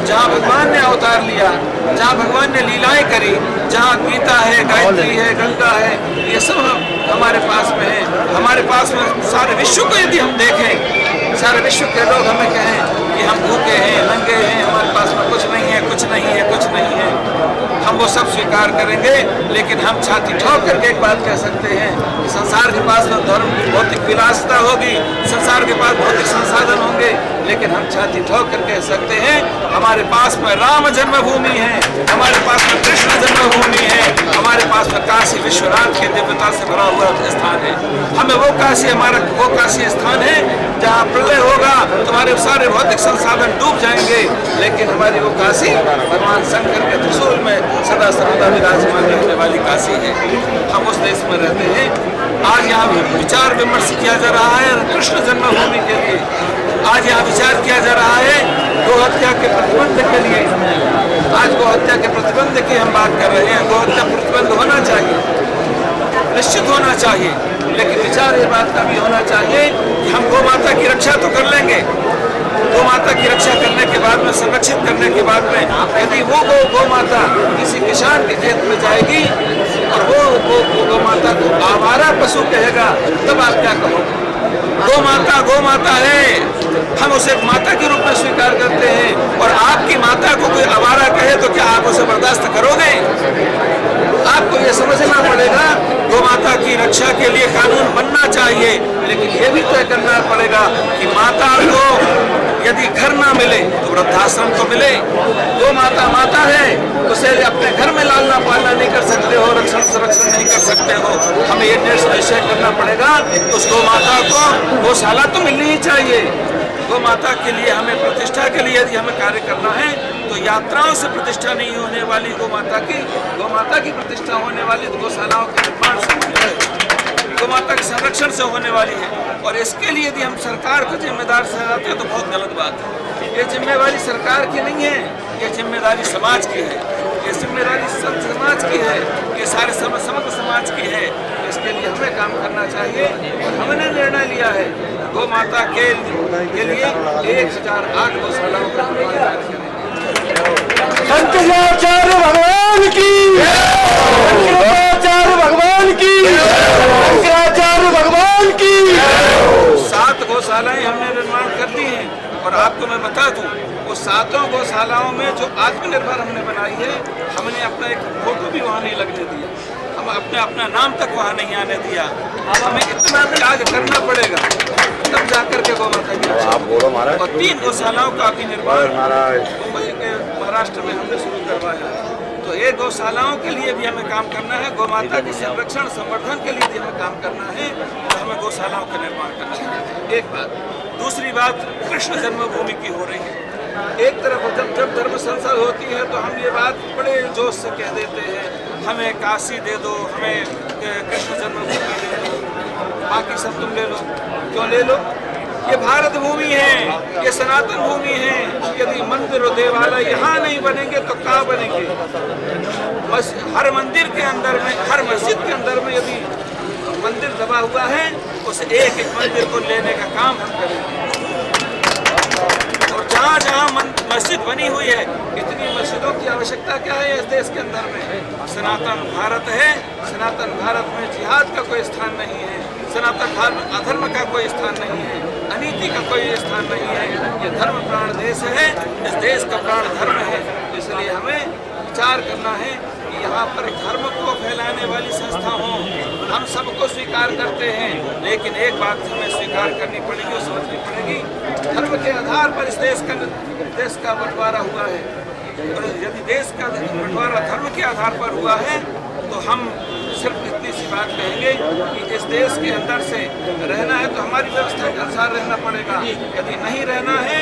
Speaker 14: जहाँ भगवान ने अवतार लिया, जहाँ भगवान ने लीलाएं करी, जहाँ गीता है, गायत्री है, गंगा है, ये सब हमारे पास में है। हमारे पास में सारे विश्व को यदि हम देखें, सारे विश्व के लोग हमें कहें कि हम भूखे हैं, नंगे हैं, हमारे पास में कुछ नहीं है, कुछ नहीं है, कुछ नहीं है, हम वो सब स्वीकार करेंगे। लेकिन हम छाती ठोक करके एक बात कह सकते हैं कि संसार के पास में धर्म भौतिक विलासता होगी, संसार के पास भौतिक संसाधन होंगे, लेकिन हम छाती ठोक कर कह सकते हैं हमारे पास में राम जन्मभूमि है, हमारे पास में कृष्ण जन्मभूमि है, हमारे पास में काशी विश्वनाथ की दिव्यता से भरा हुआ स्थान है। हमें वो काशी, हमारा वो काशी स्थान है जहाँ प्रलय होगा तुम्हारे सारे भौतिक संसाधन डूब जाएंगे, लेकिन हमारी वो काशी भगवान शंकर के त्रिशूल में सदा सर्वदा विराजमान रहने वाली काशी है। हम उस देश में रहते हैं। आज यहाँ विचार विमर्श किया जा रहा है कृष्ण जन्मभूमि के लिए। आज यहाँ विचार किया जा रहा है गौ हत्या के प्रतिबंध के लिए। आज गौ हत्या के प्रतिबंध की हम बात कर रहे हैं। गौ हत्या प्रतिबंध होना चाहिए, निश्चित होना चाहिए, लेकिन विचार ये बात का भी होना चाहिए कि हम गौ माता की रक्षा तो कर लेंगे। गौ माता की रक्षा करने के बाद में, संरक्षित करने के बाद में, यदि वो गौ माता किसी किसान के खेत में जाएगी और वो गौ माता को आवारा पशु कहेगा, तब आप क्या कहोगे? गौ माता है, हम उसे एक माता के रूप में स्वीकार करते हैं, और आपकी माता को कोई आवारा कहे तो क्या आप उसे बर्दाश्त करोगे? आपको ये समझना पड़ेगा गौ माता की रक्षा के लिए कानून बनना चाहिए, लेकिन ये भी तय करना पड़ेगा कि माता को यदि घर ना मिले तो वृद्धाश्रम तो मिले। गौ माता माता है, उसे अपने घर में लालना पालना नहीं कर सकते हो, रक्षण संरक्षण नहीं कर सकते हो। हमें ये निश्चय करना पड़ेगा कि उस गौ माता को गौशाला तो मिलनी ही चाहिए। गौ माता के लिए हमें प्रतिष्ठा के लिए यदि हमें कार्य करना है तो यात्राओं से प्रतिष्ठा नहीं होने वाली गौ माता की प्रतिष्ठा होने वाली गौशालाओं के निर्माण से होने वाली, गौ माता के संरक्षण से होने वाली है। और इसके लिए यदि हम सरकार को जिम्मेदार ठहराते हैं तो बहुत गलत बात है। ये जिम्मेवारी सरकार की नहीं है, ये जिम्मेदारी समाज की है, ये जिम्मेदारी समाज की है, ये सारे समग्र समाज की है। इसके लिए हमें काम करना चाहिए। हमने निर्णय लिया है गौ माता के लिए 1008 गौशालाओं का निर्माण करें।
Speaker 15: शंकराचार्य भगवान की, शंकराचार्य भगवान की, शंकराचार्य भगवान की।
Speaker 14: 7 गौशालाएं हमने निर्माण कर दी हैं, और आपको मैं बता दूं वो 7 गौशालाओं में जो आत्मनिर्भर हमने बनाई है, हमने अपना एक फोटो भी वहाँ नहीं लगने दिया, हम अपना नाम तक वहाँ नहीं आने दिया। हमें इतना त्याग करना पड़ेगा तब जाकर के गौ माता की रक्षा। और 3 गौशालाओं का अभी निर्माण मुंबई के महाराष्ट्र में हमने शुरू करवाया है। तो ये गौशालाओं के लिए भी हमें काम करना है, गौ माता के संरक्षण संवर्धन के लिए भी हमें काम करना है, तो हमें गौशालाओं का निर्माण करना है। एक बात। दूसरी बात कृष्ण जन्मभूमि की हो रही है। एक तरफ जब धर्म संसद होती है तो हम ये बात बड़े जोश से कह देते हैं, हमें काशी दे दो, हमें कृष्ण जन्मभूमि दे दो, बाकी सब तुम ले लो। क्यों ले लो? ये भारत भूमि है, ये सनातन भूमि है। यदि मंदिर और देवालय यहाँ नहीं बनेंगे तो कहाँ बनेंगे? हर मंदिर के अंदर में, हर मस्जिद के अंदर में यदि मंदिर दबा हुआ है, उस एक मंदिर को लेने का काम हम करेंगे। और जहाँ जहाँ मस्जिद बनी हुई है, इतनी मस्जिदों की आवश्यकता क्या है इस देश के अंदर में? सनातन भारत है, सनातन भारत में जिहाद का कोई स्थान नहीं है, सनातन अधर्म का कोई स्थान नहीं है, अनीति का कोई स्थान नहीं है। ये धर्म प्राण देश है, इस देश का प्राण धर्म है। इसलिए हमें विचार करना है कि यहाँ पर धर्म को फैलाने वाली संस्था हो। हम सबको स्वीकार करते हैं, लेकिन एक बात हमें स्वीकार करनी पड़ेगी और समझनी पड़ेगी, धर्म के आधार पर इस देश का बंटवारा हुआ है। और यदि देश का बंटवारा धर्म के आधार पर हुआ है तो हम सिर्फ इतनी सी बात कहेंगे कि इस देश के अंदर से रहना है तो हमारी व्यवस्था के अनुसार रहना पड़ेगा। यदि नहीं रहना है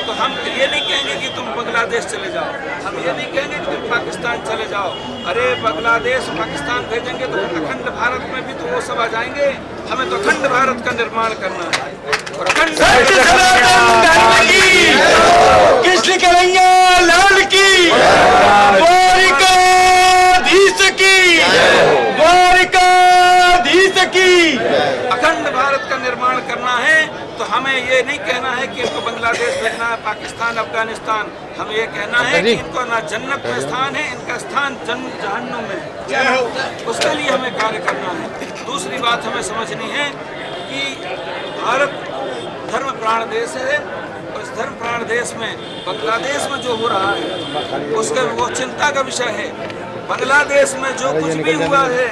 Speaker 14: तो हम ये नहीं कहेंगे कि तुम बांग्लादेश चले जाओ, हम ये नहीं कहेंगे कि तुम पाकिस्तान चले जाओ। अरे बांग्लादेश पाकिस्तान भेजेंगे तो अखंड भारत में भी तो वो सब आ जाएंगे। हमें तो अखंड भारत का निर्माण करना है। और अखंड
Speaker 15: कृष्ण कन्हैया लाल की,
Speaker 14: अखंड भारत का निर्माण करना है तो हमें ये नहीं कहना है कि इनको बांग्लादेश भेजना है, पाकिस्तान, अफगानिस्तान। हमें ये कहना है कि इनको ना जन्नत में स्थान है, इनका स्थान जहन्नुम में है। उसके लिए हमें कार्य करना है। दूसरी बात हमें समझनी है कि भारत धर्म प्राण देश है, और इस धर्म प्राण देश में बांग्लादेश में जो हो रहा है उसका वो चिंता का विषय है। बांग्लादेश में जो कुछ भी हुआ है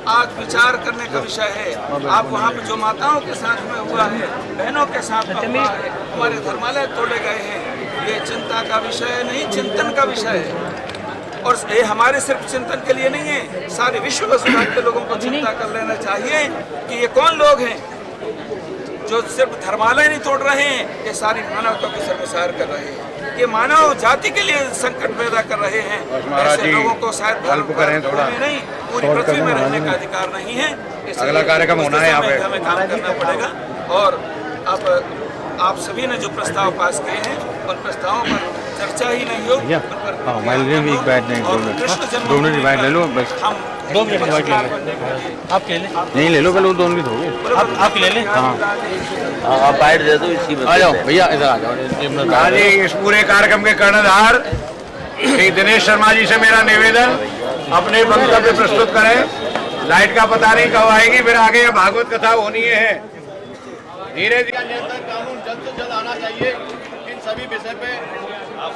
Speaker 14: आज विचार करने का विषय है। आप वहाँ पे जो माताओं के साथ में हुआ है, बहनों के साथ में हुआ है, हमारे धर्मालय तोड़े गए हैं, ये चिंता का विषय नहीं, चिंतन का विषय है। और ये हमारे सिर्फ चिंतन के लिए नहीं है, सारे विश्व के लोगों को चिंता कर लेना चाहिए कि ये कौन लोग हैं जो सिर्फ धर्मालय नहीं तोड़ रहे हैं, ये सारी मानवता को शर्मसार कर रहे हैं, ये मानव जाति के लिए संकट पैदा कर रहे हैं। ऐसे लोगों को शायद
Speaker 9: हेल्प करें थोड़ा,
Speaker 14: नहीं, पूरी पृथ्वी में रहने का अधिकार नहीं है।
Speaker 9: अगला कार्यक्रम होना है यहाँ पे,
Speaker 14: हमें काम करना पड़ेगा। और अब आप सभी ने जो प्रस्ताव पास किए हैं उन प्रस्तावों पर चर्चा ही नहीं हो, उन पर
Speaker 16: ले लो बस, 2 मिनट डिवाइड ले लो, आप ले लें, नहीं ले लो, पहले 2 मिनट हो गए, आप ले लें। हाँ
Speaker 1: आप बाइट दे दो, इसी में
Speaker 16: आ जाओ भैया, इधर आ जाओ।
Speaker 9: हाँ जी, इस पूरे कार्यक्रम के कर्णधार श्री दिनेश शर्मा जी से मेरा निवेदन, अपने वक्तव्य प्रस्तुत करें। लाइट का पता नहीं कब आएगी, फिर आगे ये भागवत कथा होनी है। धीरे धीरे
Speaker 17: कानून जल्द से जल्द आना चाहिए। इन सभी विषय पे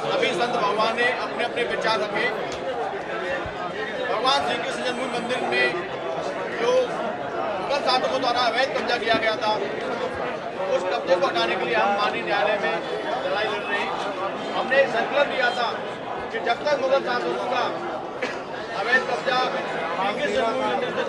Speaker 17: सभी संत भगवान ने अपने अपने विचार रखे। भगवान श्री कृष्ण जन्मभूमि मंदिर में जो मुगल शासकों द्वारा अवैध कब्जा किया गया था, उस कब्जे को हटाने के लिए हम माननीय न्यायालय में लड़ाई लड़ रहे हैं। हमने एक संकल्प लिया था कि जब तक मुगल शासकों का अवैध कब्जा श्री कृष्ण जन्मभूमि मंदिर से